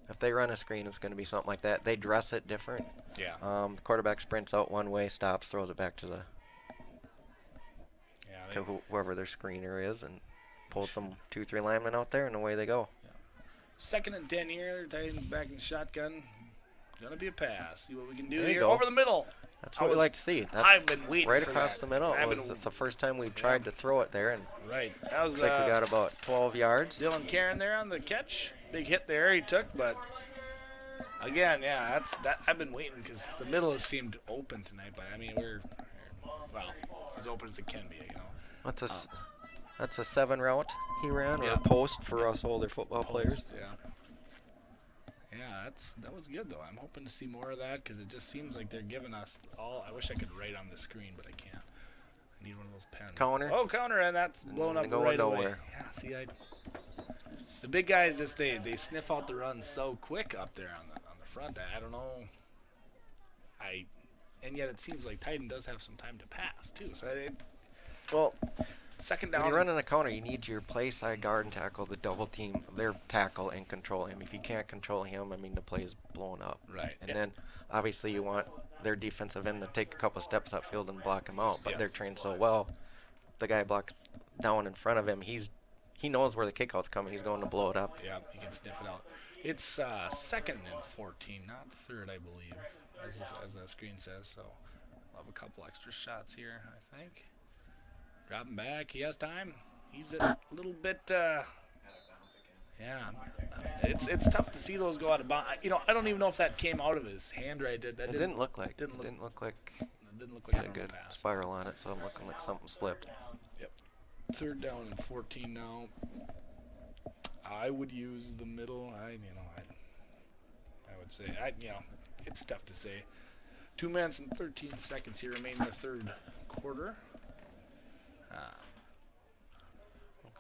if they run a screen, it's going to be something like that. They dress it different.
Yeah.
The quarterback sprints out one way, stops, throws it back to the whoever their screener is, and pulls some 2-3 linemen out there, and away they go.
2nd and 10 here. Titans back in the shotgun. Gonna be a pass. See what we can do
There you
here.
go.
Over the middle.
That's what we like to see. That's
I've been waiting
right
for
across
that.
the middle.
I've been-
It's the first time we've tried to throw it there, and
Right. That was
looks like we got about 12 yards.
Dylan Karen there on the catch. Big hit there he took, but again, yeah, that I've been waiting because the middle has seemed open tonight. But I mean, we're as open as it can be, you know.
That's a 7 route he ran, or
Yeah.
a post for us older football players.
Yeah. Yeah, that was good though. I'm hoping to see more of that because it just seems like they're giving us all. I wish I could write on the screen, but I can't. I need one of those pens.
Counter.
Oh, counter, and that's blown up
going
right
nowhere.
away. Yeah, see, the big guys just they sniff out the run so quick up there on the front. I don't know. And yet it seems like Titan does have some time to pass too. So second down.
When you're running a counter, you need your play side guard and tackle, the double team, their tackle, and control him. If you can't control him, I mean, the play is blown up.
Right.
And then, obviously, you want their defensive end to take a couple steps upfield and block him out. But they're trained so well, the guy blocks down in front of him. He knows where the kickout's coming. He's going to blow it up.
Yeah, he can sniff it out. It's 2nd and 14, not 3rd, I believe, as that screen says. So we'll have a couple extra shots here, I think. Drop him back. He has time. He's a little bit. Yeah, it's tough to see those go out of bounds. You know, I don't even know if that came out of his hand right. That
didn't look like.
Didn't
look like.
Didn't look like
had a good
pass.
spiral on it, so I'm looking like something slipped.
Yep. 3rd down and 14 now. I would use the middle. I would say it's tough to say. 2 minutes and 13 seconds here remain in the third quarter.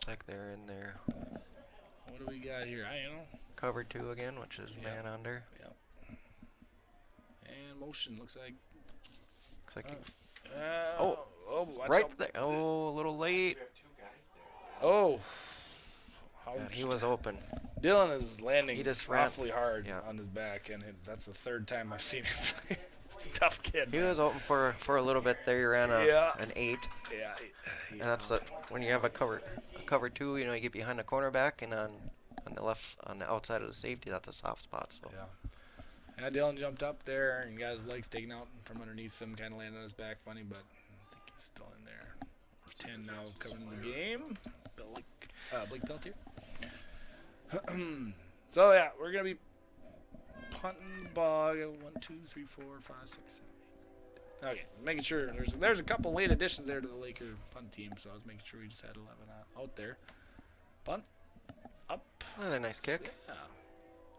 Looks like they're in there.
What do we got here? I don't know.
Cover 2 again, which is man under.
Yep. And motion looks like.
Looks like.
Watch
right
out.
there. Oh, a little late.
Oh.
Yeah, he was open.
Dylan is landing
He just
awfully hard
Yeah.
on his back, and that's the 3rd time I've seen him play. Tough kid.
He was open for a little bit there. He ran an 8.
Yeah.
And that's when you have a cover 2. You know, you get behind the cornerback, and on the outside of the safety, that's a soft spot. So.
Yeah, Dylan jumped up there and got his legs taken out from underneath him, kind of landed on his back funny, but I think he's still in there. 10 now coming in the game. Blake Peltier. So, yeah, we're going to be punting the ball. 1, 2, 3, 4, 5, 6, 7, 8. Okay, making sure. There's a couple late additions there to the Laker punt team, so I was making sure we just had 11 out there. Punt. Up.
Another nice kick.
Yeah.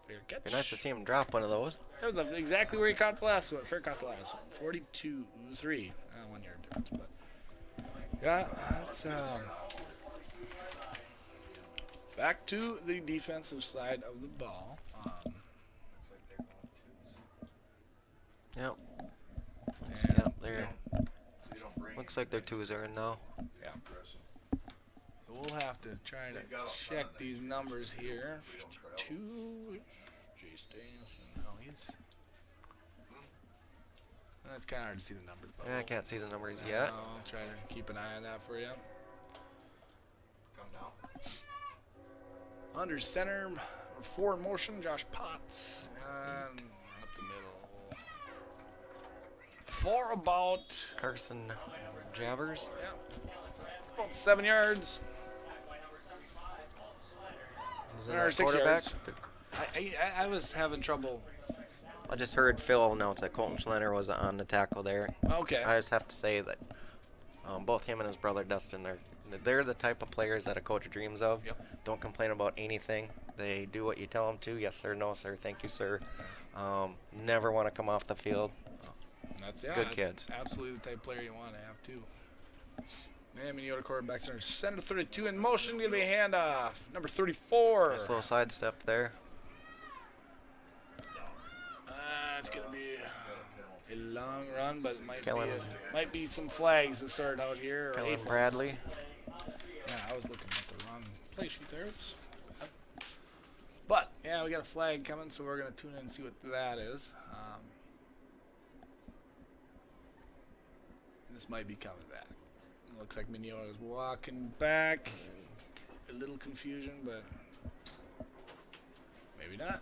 Fair catch.
It'd be nice to see him drop one of those.
That was exactly where he caught the last one. Fair caught the last one. 42-3. 1 yard difference, but yeah, that's back to the defensive side of the ball.
Yep. Yep. There. Looks like their 2s are in now.
Yeah. We'll have to try to check these numbers here. 2. Jay Staines. No, he's. That's kind of hard to see the numbers. But
Yeah, I can't see the numbers yet.
I'll try to keep an eye on that for you. Come down. Under center, 4 in motion, Josh Potts. And up the middle. For about.
Carson Javers.
Yeah. About 7 yards. Or 6 yards. I was having trouble.
I just heard Phil announce that Colton Schlenner was on the tackle there.
Okay.
I just have to say that both him and his brother Dustin they're the type of players that a coach dreams of.
Yep.
Don't complain about anything. They do what you tell them to. Yes sir, no sir, thank you sir. Never want to come off the field.
That's
good kids.
Absolutely the type of player you want to have too. Man, Minneota quarterback center 32 in motion. Gonna be a handoff. Number 34.
Nice little sidestep there.
It's gonna be a long run, but it might be some flags that start out here.
Kellen Bradley.
Yeah, I was looking at the wrong play sheet there. Oops. But yeah, we got a flag coming, so we're gonna tune in and see what that is. This might be coming back. Looks like Minneota's walking back. A little confusion, but maybe not.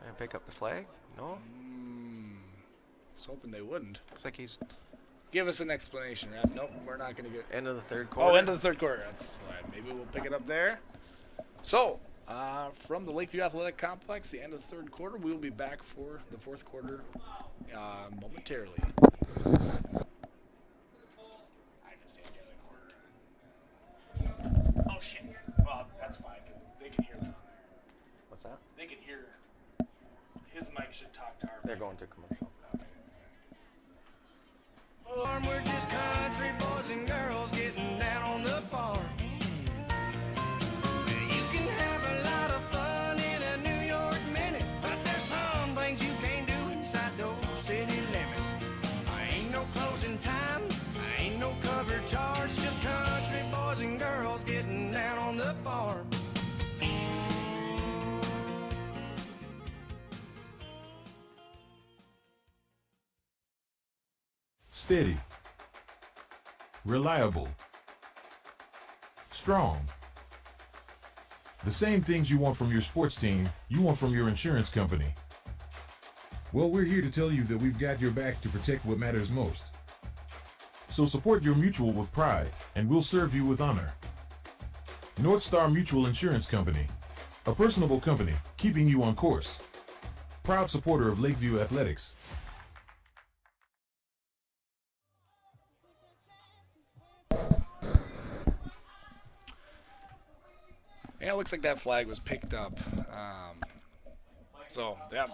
And pick up the flag? No?
I was hoping they wouldn't.
Looks like he's...
Give us an explanation, Ref. Nope, we're not going to get...
End of the 3rd quarter.
Oh, end of the 3rd quarter. That's right. Maybe we'll pick it up there. So, from the Lakeview Athletic Complex, the end of the 3rd quarter, we will be back for the 4th quarter momentarily. Oh, shit. Well, that's fine, because they can hear that on there.
What's that?
They can hear. His mic should talk to our
They're going to commercial.
We're just country boys and girls getting down on the farm. You can have a lot of fun in a New York minute, but there's some things you can't do inside those city limits. I ain't no closing time, I ain't no cover charge, just country boys and girls getting down on the farm.
Steady, reliable, strong. The same things you want from your sports team, you want from your insurance company. Well, we're here to tell you that we've got your back to protect what matters most. So support your mutual with pride, and we'll serve you with honor. North Star Mutual Insurance Company, a personable company, keeping you on course. Proud supporter of Lakeview Athletics.
Yeah, it looks like that flag was picked up. So, yeah,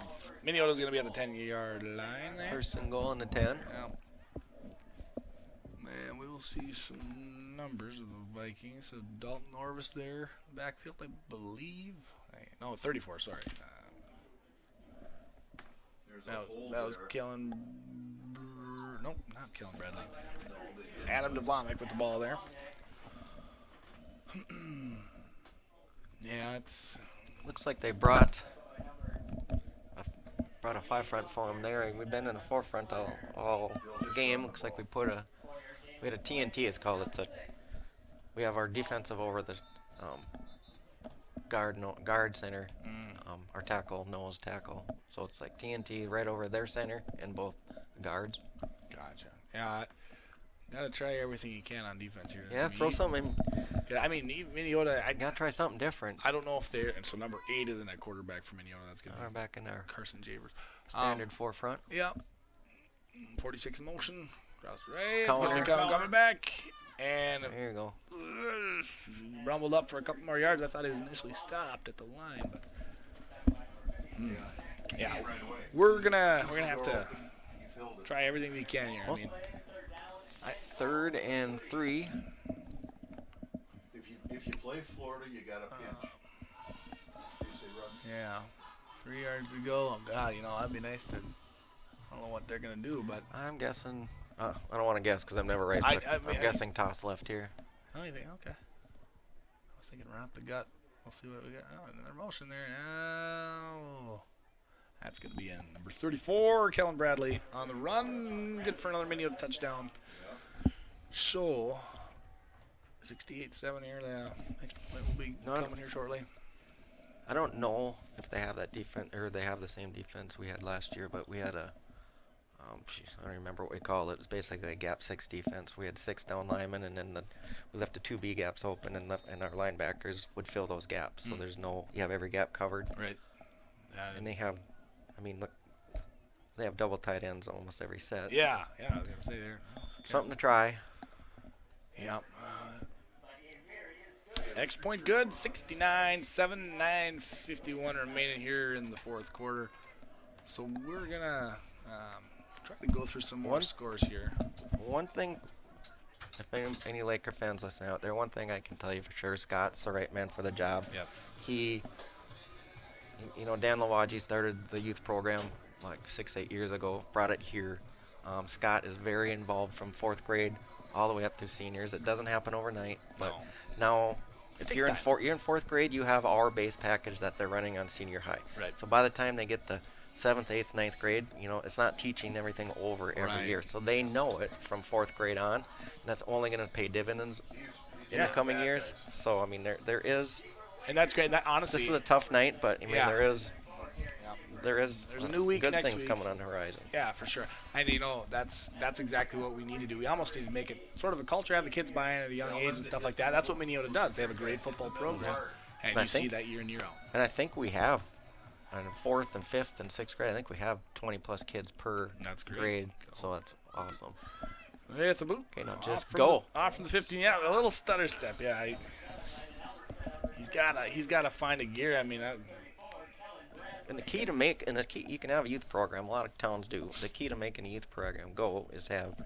Minneota's going to be at the 10-yard line there.
1st and goal on the 10.
Yeah. Man, we will see some numbers of the Vikings. So Dalton Orvis there, backfield, I believe. No, 34. Sorry. That was Kellen. Nope, not Kellen Bradley. Adam DeVlamick with the ball there. Yeah, it's
looks like they brought a 5 front for him there. We've been in a 4 front all game. Looks like we had a TNT, it's called. We have our defensive over the guard center, our nose tackle. So it's like TNT right over their center and both guards.
Gotcha. Yeah, gotta try everything you can on defense here.
Yeah, throw something.
I mean, Minneota. I
gotta try something different.
I don't know if they're. And so number 8 isn't that quarterback for Minneota. That's gonna be
back in there.
Carson Javers.
Standard 4 front.
Yeah. 46 in motion. Cross right.
Counter.
Coming back. And
there you go.
Rumbled up for a couple more yards. I thought he was initially stopped at the line, but yeah, we're gonna have to try everything we can here. I mean,
3rd and 3.
If you play Florida, you got a pinch.
Yeah, 3 yards to go. Oh God, that'd be nice to. I don't know what they're gonna do, but
I'm guessing. I don't want to guess because I'm never right. But I'm guessing toss left here.
Oh, you think? Okay. I was thinking right up the gut. We'll see what we got. Oh, another motion there. Oh, that's going to be in. Number 34, Kellen Bradley on the run. Good for another Minneota touchdown. So, 68-7 here. The extra point will be coming here shortly.
I don't know if they have that defense or they have the same defense we had last year, but we had a. I don't remember what we called it. It was basically a gap 6 defense. We had 6 down linemen, and then we left the 2 B gaps open, and our linebackers would fill those gaps. So you have every gap covered.
Right.
And they have, look, they have double tight ends almost every set.
Yeah, I was gonna say there. Okay.
Something to try.
Yep. Extra point good. 69-7, 9:51 remaining here in the 4th quarter. So we're gonna. Try to go through some more scores here.
One thing, if any Laker fans listening out there, one thing I can tell you for sure, Scott's the right man for the job.
Yep.
He, Dan Lawaji started the youth program like 6-8 years ago, brought it here. Scott is very involved from 4th grade all the way up through seniors. It doesn't happen overnight. But now, if you're in 4th grade, you have our base package that they're running on senior high.
Right.
So by the time they get the 7th, 8th, 9th grade, it's not teaching everything over every year. So they know it from 4th grade on, and that's only going to pay dividends in the coming years. So, there is.
And that's great. That honestly.
This is a tough night, but, there's
a new week
good
next
things
week.
coming on the horizon.
Yeah, for sure. And, that's exactly what we need to do. We almost need to make it sort of a culture, have the kids buy in at a young age and stuff like that. That's what Minneota does. They have a great football program. And you see that year in, year out.
And I think we have. On 4th and 5th and 6th grade, I think we have 20+ kids per grade, so that's awesome.
There's the boot.
Okay, now just go.
Off from the 15, yeah, a little stutter step, yeah. He's gotta find a gear. And
the key you can have a youth program. A lot of towns do. The key to making a youth program go is have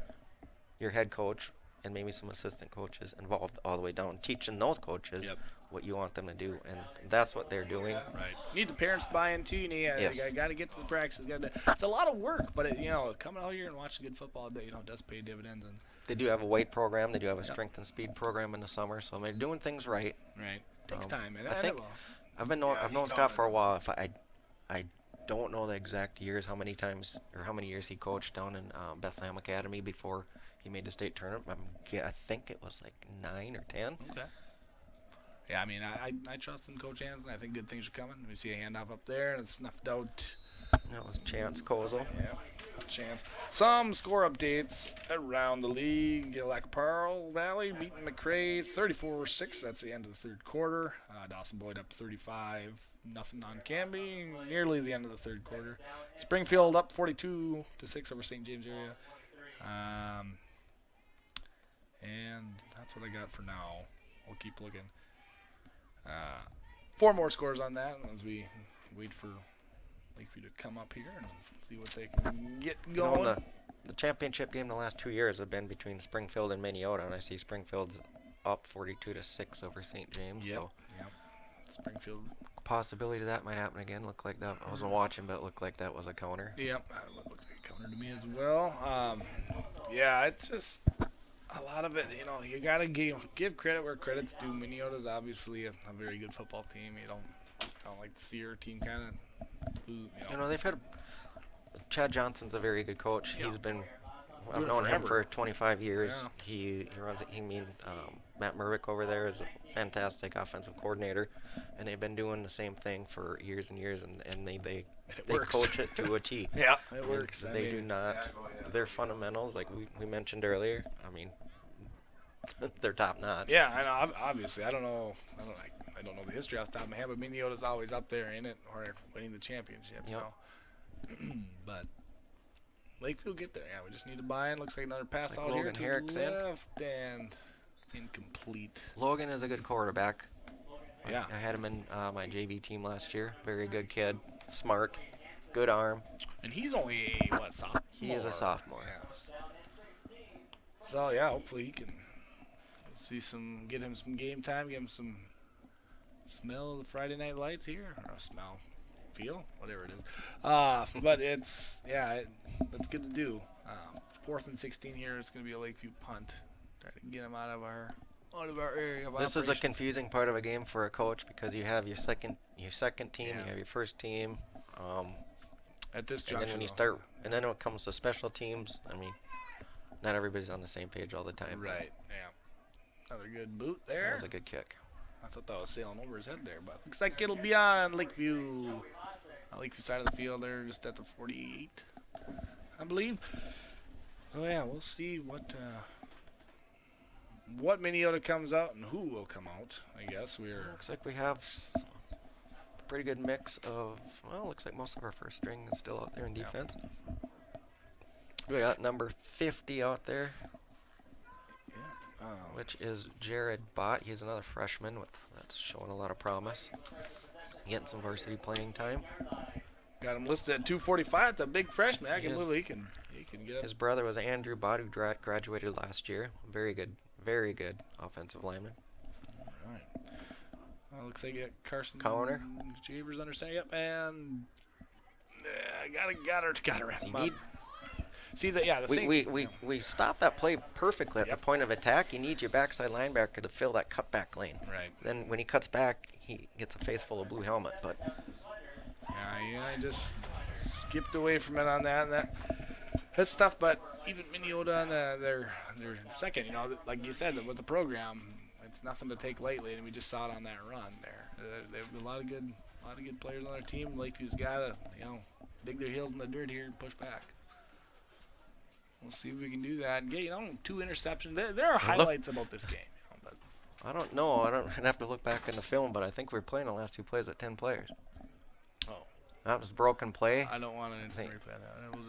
your head coach and maybe some assistant coaches involved all the way down, teaching those coaches what you want them to do, and that's what they're doing.
Right. You need the parents to buy in too. You got to get to the practices. It's a lot of work, but coming out here and watching good football, does pay dividends. And
they do have a weight program. They do have a strength and speed program in the summer, so they're doing things right.
Right. Takes time. And
I think I've known Scott for a while. I don't know the exact years, how many years he coached down in Bethlehem Academy before he made the state tournament. I think it was like 9 or 10.
Okay. Yeah, I trust in Coach Hansen. I think good things are coming. We see a handoff up there, and it's snuffed out.
That was Chance Kozel.
Yeah, Chance. Some score updates around the league. Lac Pearl Valley beating McRae 34-6. That's the end of the 3rd quarter. Dawson Boyd up 35-0 on Canby. Nearly the end of the 3rd quarter. Springfield up 42-6 over St. James area. And that's what I got for now. We'll keep looking. 4 more scores on that as we wait for Lakeview to come up here and see what they can get going.
The championship game the last 2 years have been between Springfield and Minneota, and I see Springfield's up 42-6 over St. James.
Yep.
So
Yep. Springfield.
possibility that might happen again. Looked like that. I wasn't watching, but it looked like that was a counter.
Yep. That looked like a counter to me as well. Yeah, it's just a lot of it. You know, you gotta give credit where credit's due. Minneota's obviously a very good football team. I don't like to see your team kind of lose.
You know, they've had Chad Johnson's a very good coach.
Yeah.
He's been. I've
Doing it
known him
forever.
for 25 years.
Yeah.
He runs it. Matt Murwick over there is a fantastic offensive coordinator, and they've been doing the same thing for years and years, and they
works.
coach it to a T.
Yeah, it
I mean,
works.
They do not. Their fundamentals, like we mentioned earlier. I mean, they're top notch.
Yeah, I know. Obviously, I don't know the history off the top of my head, but Minneota's always up there in it or winning the championship. You know, but Lakeview will get there. Yeah, we just need to buy in. Looks like another pass
Like
out here
Logan
to
Herrick's
the
in.
left and incomplete.
Logan is a good quarterback.
Yeah.
I had him in my JV team last year. Very good kid, smart, good arm.
And he's only sophomore?
He is a sophomore.
Yes. So yeah, hopefully he can get him some game time, give him some smell of the Friday Night Lights here, or feel, whatever it is. But it's that's good to do. 4th and 16 here. It's going to be a Lakeview punt. Try to get him out of our area of
This is a
operation.
confusing part of a game for a coach because you have your second team, you have your first team.
At this
and
juncture,
then when you
though.
start, and then when it comes to special teams, I mean, not everybody's on the same page all the time.
Right. Yeah. Another good boot there.
That was a good kick.
I thought that was sailing over his head there, but looks like it'll be on Lakeview side of the field there, just at the 48, I believe. So yeah, we'll see what Minneota comes out and who will come out. I guess
Looks like we have a pretty good mix of. Well, looks like most of our first string is still out there in defense. We got number 50 out there. Which is Jared Bott. He's another freshman that's showing a lot of promise. Getting some varsity playing time.
Got him listed at 245. It's a big freshman. I can
Yes.
believe he can get up.
His brother was Andrew Bott, who graduated last year. Very good offensive lineman.
All right. Looks like you got Carson
Counter.
Javers under center. Yep, and got her. See that? Yeah, the thing.
We stopped that play perfectly at the point of attack. You need your backside linebacker to fill that cutback lane.
Right.
Then when he cuts back, he gets a face full of blue helmet. But
I just skipped away from it on that. That's tough, but even Minneota on their second, like you said, with the program, it's nothing to take lightly, and we just saw it on that run there. They have a lot of good players on their team. Lakeview's got to, dig their heels in the dirt here and push back. We'll see if we can do that and get 2 interceptions. There are highlights about this game, but
I don't know. I'd have to look back in the film, but I think we were playing the last 2 plays with 10 players.
Oh.
That was broken play.
I don't want to instant replay that. It was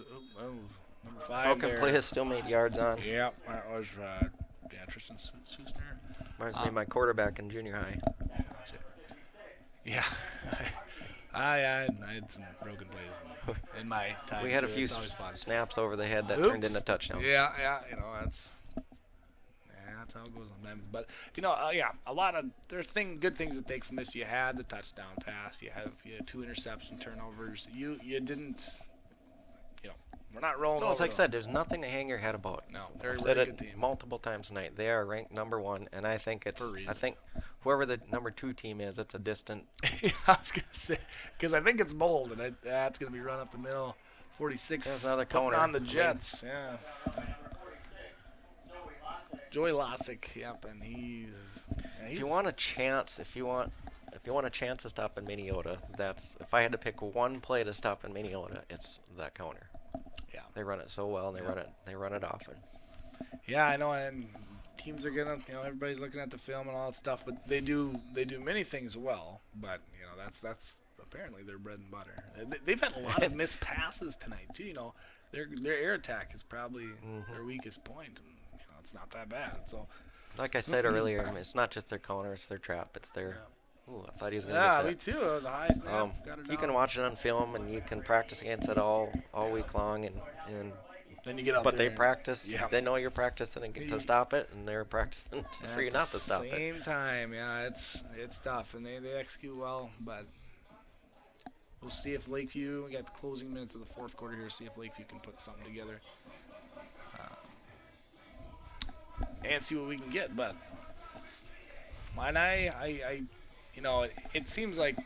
number 5
Broken
there.
play has still made yards on.
Yeah, that was Tristan Susner.
Reminds me of my quarterback in junior high.
Yeah. I had some broken plays in my time.
We had a
too.
few
It's always fun.
snaps over the head that turned into touchdowns.
Yeah, that's how it goes sometimes. But a lot of there's good things to take from this. You had the touchdown pass. You had 2 interception turnovers. You didn't. We're not rolling.
No, it's
over
like I said, there's nothing to hang your head about.
No, they're
I've
a
said
really
it
good team.
multiple times tonight. They are ranked number 1, and I think
For
I think whoever the number 2 team is, it's a distant.
I was gonna say because I think it's bold, and that's gonna be run up the middle. 46.
There's another
putting
counter.
on the Jets. Yeah. Joey Losick. Yep, and he's.
If you want a chance, if you want a chance to stop in Minneota, if I had to pick one play to stop in Minneota, it's that counter.
Yeah.
They run it so well, and they run it often.
Yeah, I know, and teams are gonna, everybody's looking at the film and all that stuff, but they do many things well. But that's apparently their bread and butter. They've had a lot of missed passes tonight too. Their air attack is probably their weakest point, and it's not that bad. So,
like I said earlier, it's not just their counter; it's their trap. It's their. Ooh, I thought he was gonna
yeah,
get
me
that.
too. It was a high snap. Got it
You can
down.
watch it on film, and you can practice against it all week long, and
Then you get out
But
there
they practice.
Yeah.
They know you're practicing to stop it, and they're practicing for you not to stop it.
At the same time, yeah, it's tough, and they execute well, but we'll see if Lakeview, we got the closing minutes of the fourth quarter here, see if Lakeview can put something together and see what we can get. But mine, it seems like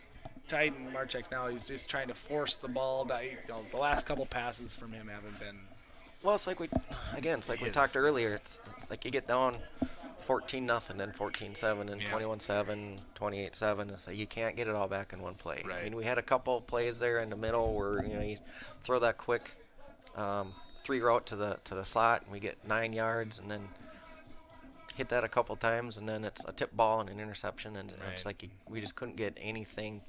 Titan Marchek now, he's just trying to force the ball. The last couple passes from him haven't been.
Well, it's like we talked earlier. It's like you get down 14-0, then 14-7, and 21-7, 28-7. It's like you can't get it all back in one play.
Right.
I mean, we had a couple plays there in the middle where you throw that quick 3 route to the slot, and we get 9 yards, and then hit that a couple times, and then it's a tip ball and an interception, and it's like we just couldn't get anything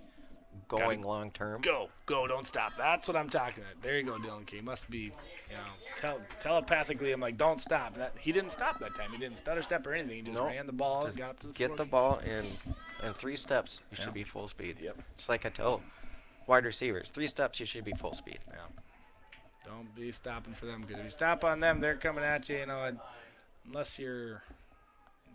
going long term.
Go, don't stop. That's what I'm talking about. There you go, Dylan Key. Must be, telepathically, I'm like, don't stop. He didn't stop that time. He didn't stutter step or anything. He just ran the ball.
Just
got up to the
get the ball in 3 steps. You should be full speed. Yep. It's like I tell wide receivers, 3 steps, you should be full speed.
Yeah. Don't be stopping for them, because if you stop on them, they're coming at you. Unless you're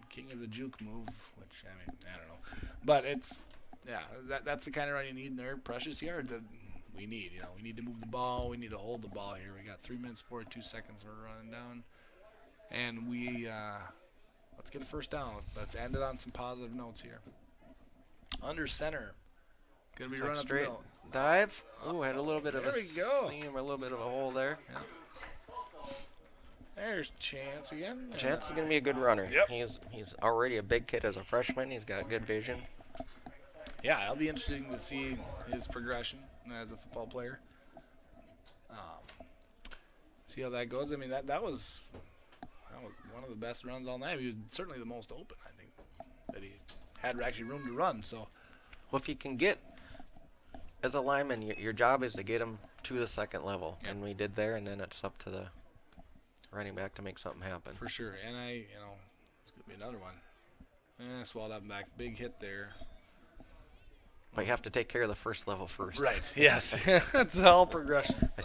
king of the juke move, which I don't know, but it's. Yeah, that's the kind of run you need in their precious yard that we need. We need to move the ball. We need to hold the ball here. We got 3 minutes, 42 seconds. We're running down, and let's get a first down. Let's end it on some positive notes here. Under center, gonna be running
straight
up the middle.
Dive. Oh, had a little bit of a
seam,
a little bit of a hole there.
Yeah. There's Chance again.
Chance is gonna be a good runner.
Yep.
He's already a big kid as a freshman. He's got good vision.
Yeah, it'll be interesting to see his progression as a football player. See how that goes. I mean, that was one of the best runs all night. He was certainly the most open, I think, that he had actually room to run. So,
well, if you can get, as a lineman, your job is to get him to the second level, and we did there, and then it's up to the running back to make something happen.
For sure, and it's gonna be another one. Swallowed up and back, big hit there.
But you have to take care of the first level first.
Right. Yes. It's all progression.
So.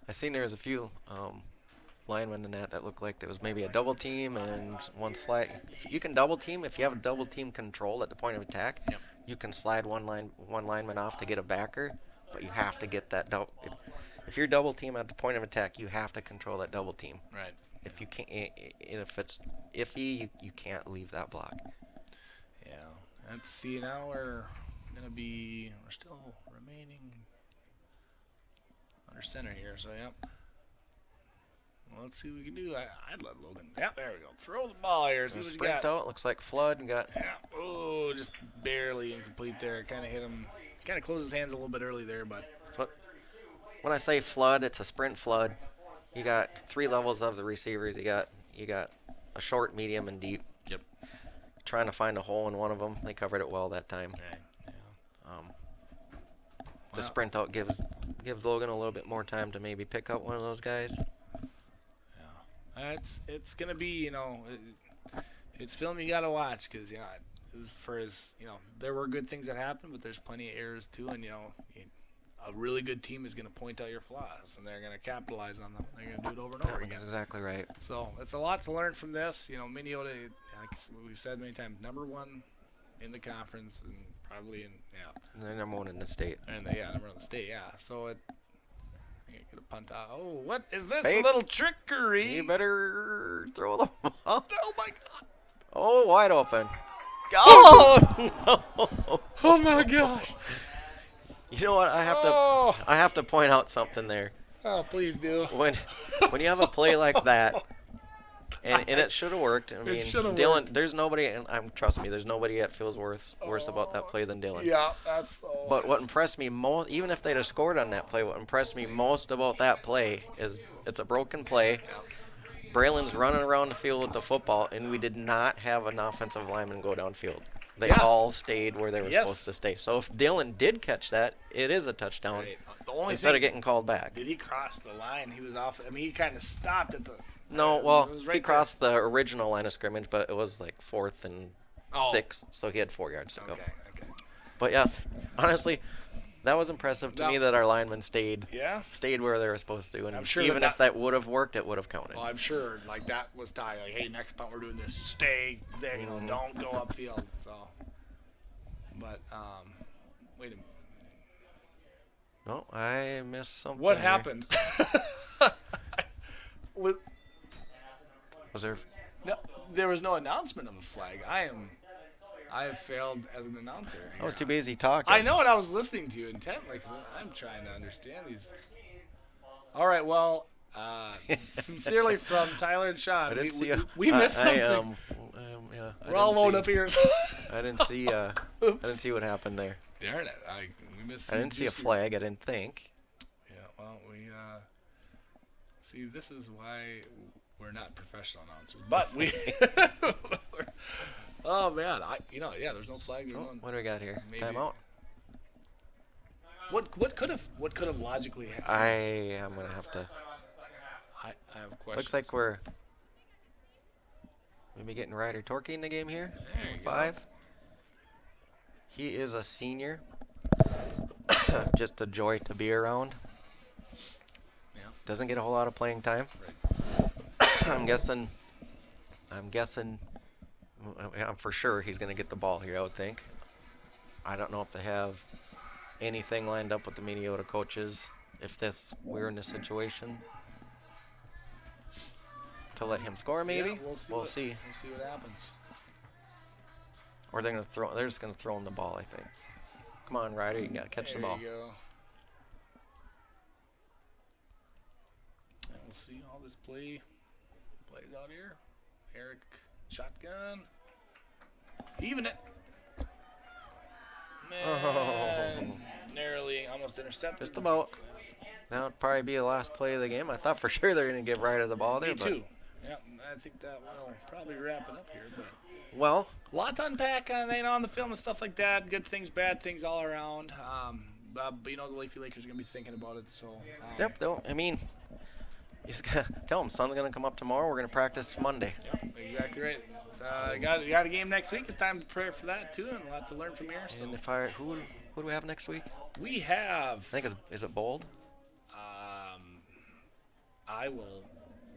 I seen there was a few linemen in that looked like there was maybe a double team and one slide. You can double team if you have a double team control at the point of attack.
Yep.
You can slide one lineman off to get a backer, but you have to get that double. If you're double team at the point of attack, you have to control that double team.
Right.
If you can't, if it's iffy, you can't leave that block.
Yeah. Let's see. Now we're still remaining under center here, so yep. Well, let's see what we can do. I'd let Logan. Yep, there we go. Throw the ball here. See what you got.
Sprint out. Looks like Flood and got.
Yeah. Oh, just barely incomplete there. Kind of hit him. Kind of closed his hands a little bit early there, but.
When I say flood, it's a sprint flood. You got 3 levels of the receivers. You got a short, medium, and deep.
Yep.
Trying to find a hole in one of them. They covered it well that time.
Right.
The sprint out gives Logan a little bit more time to maybe pick up one of those guys.
Yeah, it's gonna be it's film you gotta watch, because there were good things that happened, but there's plenty of errors too, and a really good team is gonna point out your flaws, and they're gonna capitalize on them. They're gonna do it over and over again.
That's exactly right.
So it's a lot to learn from this. Minneota, like we've said many times, #1 in the conference, and probably
they're #1 in the state.
And #1 in the state, yeah. So I get a punt out. Oh, what is this?
Fake.
A little trickery.
You better throw the ball.
Oh my God.
Oh, wide open. Oh no.
Oh my gosh.
You know what? I have to point out something there.
Oh, please do.
When you have a play like that, and it should have worked. I mean, Dylan,
worked.
there's nobody, and trust me, there's nobody that feels worse about that play than Dylan.
Yeah, that's so.
But what impressed me most, even if they'd have scored on that play, what impressed me most about that play is it's a broken play. Braylon's running around the field with the football, and we did not have an offensive lineman go downfield. They all stayed where they were supposed to stay. So if Dylan did catch that, it is a touchdown.
Right. The only
instead of getting called back.
Did he cross the line? He was off. I mean, he kind of stopped at the.
No, well,
right
he crossed the original line of scrimmage, but it was like 4th and 6, so he had 4 yards to go.
Okay.
But yeah, honestly, That was impressive to me that our linemen stayed where they were supposed to, and
I'm sure
even if that would have worked, it would have counted.
Well, I'm sure like that was tied. Like, hey, next punt we're doing this. Stay there, you know, don't go upfield. So, but wait a minute.
No, I missed something.
What
here.
happened?
Was there?
No, there was no announcement of a flag. I have failed as an announcer.
I was too busy talking.
I know, and I was listening to you intently because I'm trying to understand these. All right, well, sincerely from Tyler and Sean,
I didn't
we missed something. We're all loaded up here.
I didn't see. I didn't see what happened there.
Darn it! We missed.
I didn't see a flag. I didn't think.
Yeah, well, we see. This is why we're not professional announcers, but we. Oh man, there's no flag.
What do we got here?
Maybe.
Timeout.
What could have logically happened?
I'm gonna have to.
I have a question.
Looks like we're maybe getting Ryder Torkey in the game here.
There you
5. He is a senior. Just a joy to be around.
Yeah.
Doesn't get a whole lot of playing time.
Right.
I'm guessing. For sure he's going to get the ball here, I would think. I don't know if they have anything lined up with the Minneota coaches if we're in this situation to let him score, maybe.
Yeah, we'll see. We'll see what happens.
Or they're just going to throw him the ball, I think. Come on, Ryder, you got to catch the ball.
There you go. And we'll see how this plays out here. Eric shotgun. Even it. Man, narrowly almost intercepted.
Just about. Now it'll probably be the last play of the game. I thought for sure they're going to give Ryder the ball there.
Me too. Yeah, I think that will probably wrap it up here. But
well,
a lot to unpack on the film and stuff like that. Good things, bad things all around. But the Lakeview Lakers are going to be thinking about it. So.
Yep. I mean, you just gotta tell them sun's going to come up tomorrow. We're going to practice Monday.
Yep, exactly right. Got a game next week. It's time to prepare for that too, and a lot to learn from here. So.
And who do we have next week?
We have.
I think is it Bold?
I will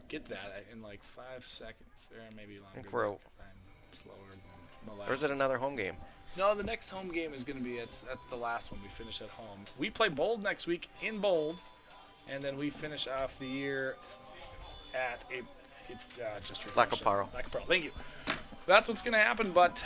get that in like 5 seconds, or maybe longer.
I think we're.
I'm slower than molasses.
Or is it another home game?
No, the next home game is going to be that's the last one. We finish at home. We play Bold next week in Bold, and then we finish off the year at
Lakaparo.
Thank you. That's what's going to happen, but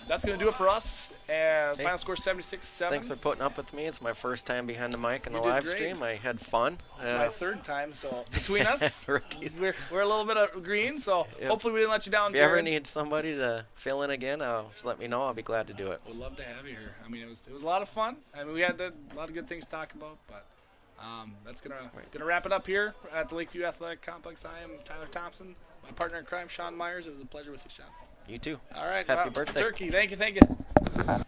that's going to do it for us. Final score 76-7.
Thanks for putting up with me. It's my first time behind the mic in the
You did
live
great.
stream. I had fun.
It's my third time, so between us,
Rookies.
we're a little bit of green, so hopefully we didn't let you down,
If you ever
Jared.
need somebody to fill in again, just let me know. I'll be glad to do it.
We'd love to have you here. I mean, it was a lot of fun. I mean, we had a lot of good things to talk about, but that's gonna wrap it up here at the Lakeview Athletic Complex. I am Tyler Thompson. My partner in crime, Sean Myers. It was a pleasure with you, Sean.
You too.
All right.
Happy birthday.
Turkey. Thank you.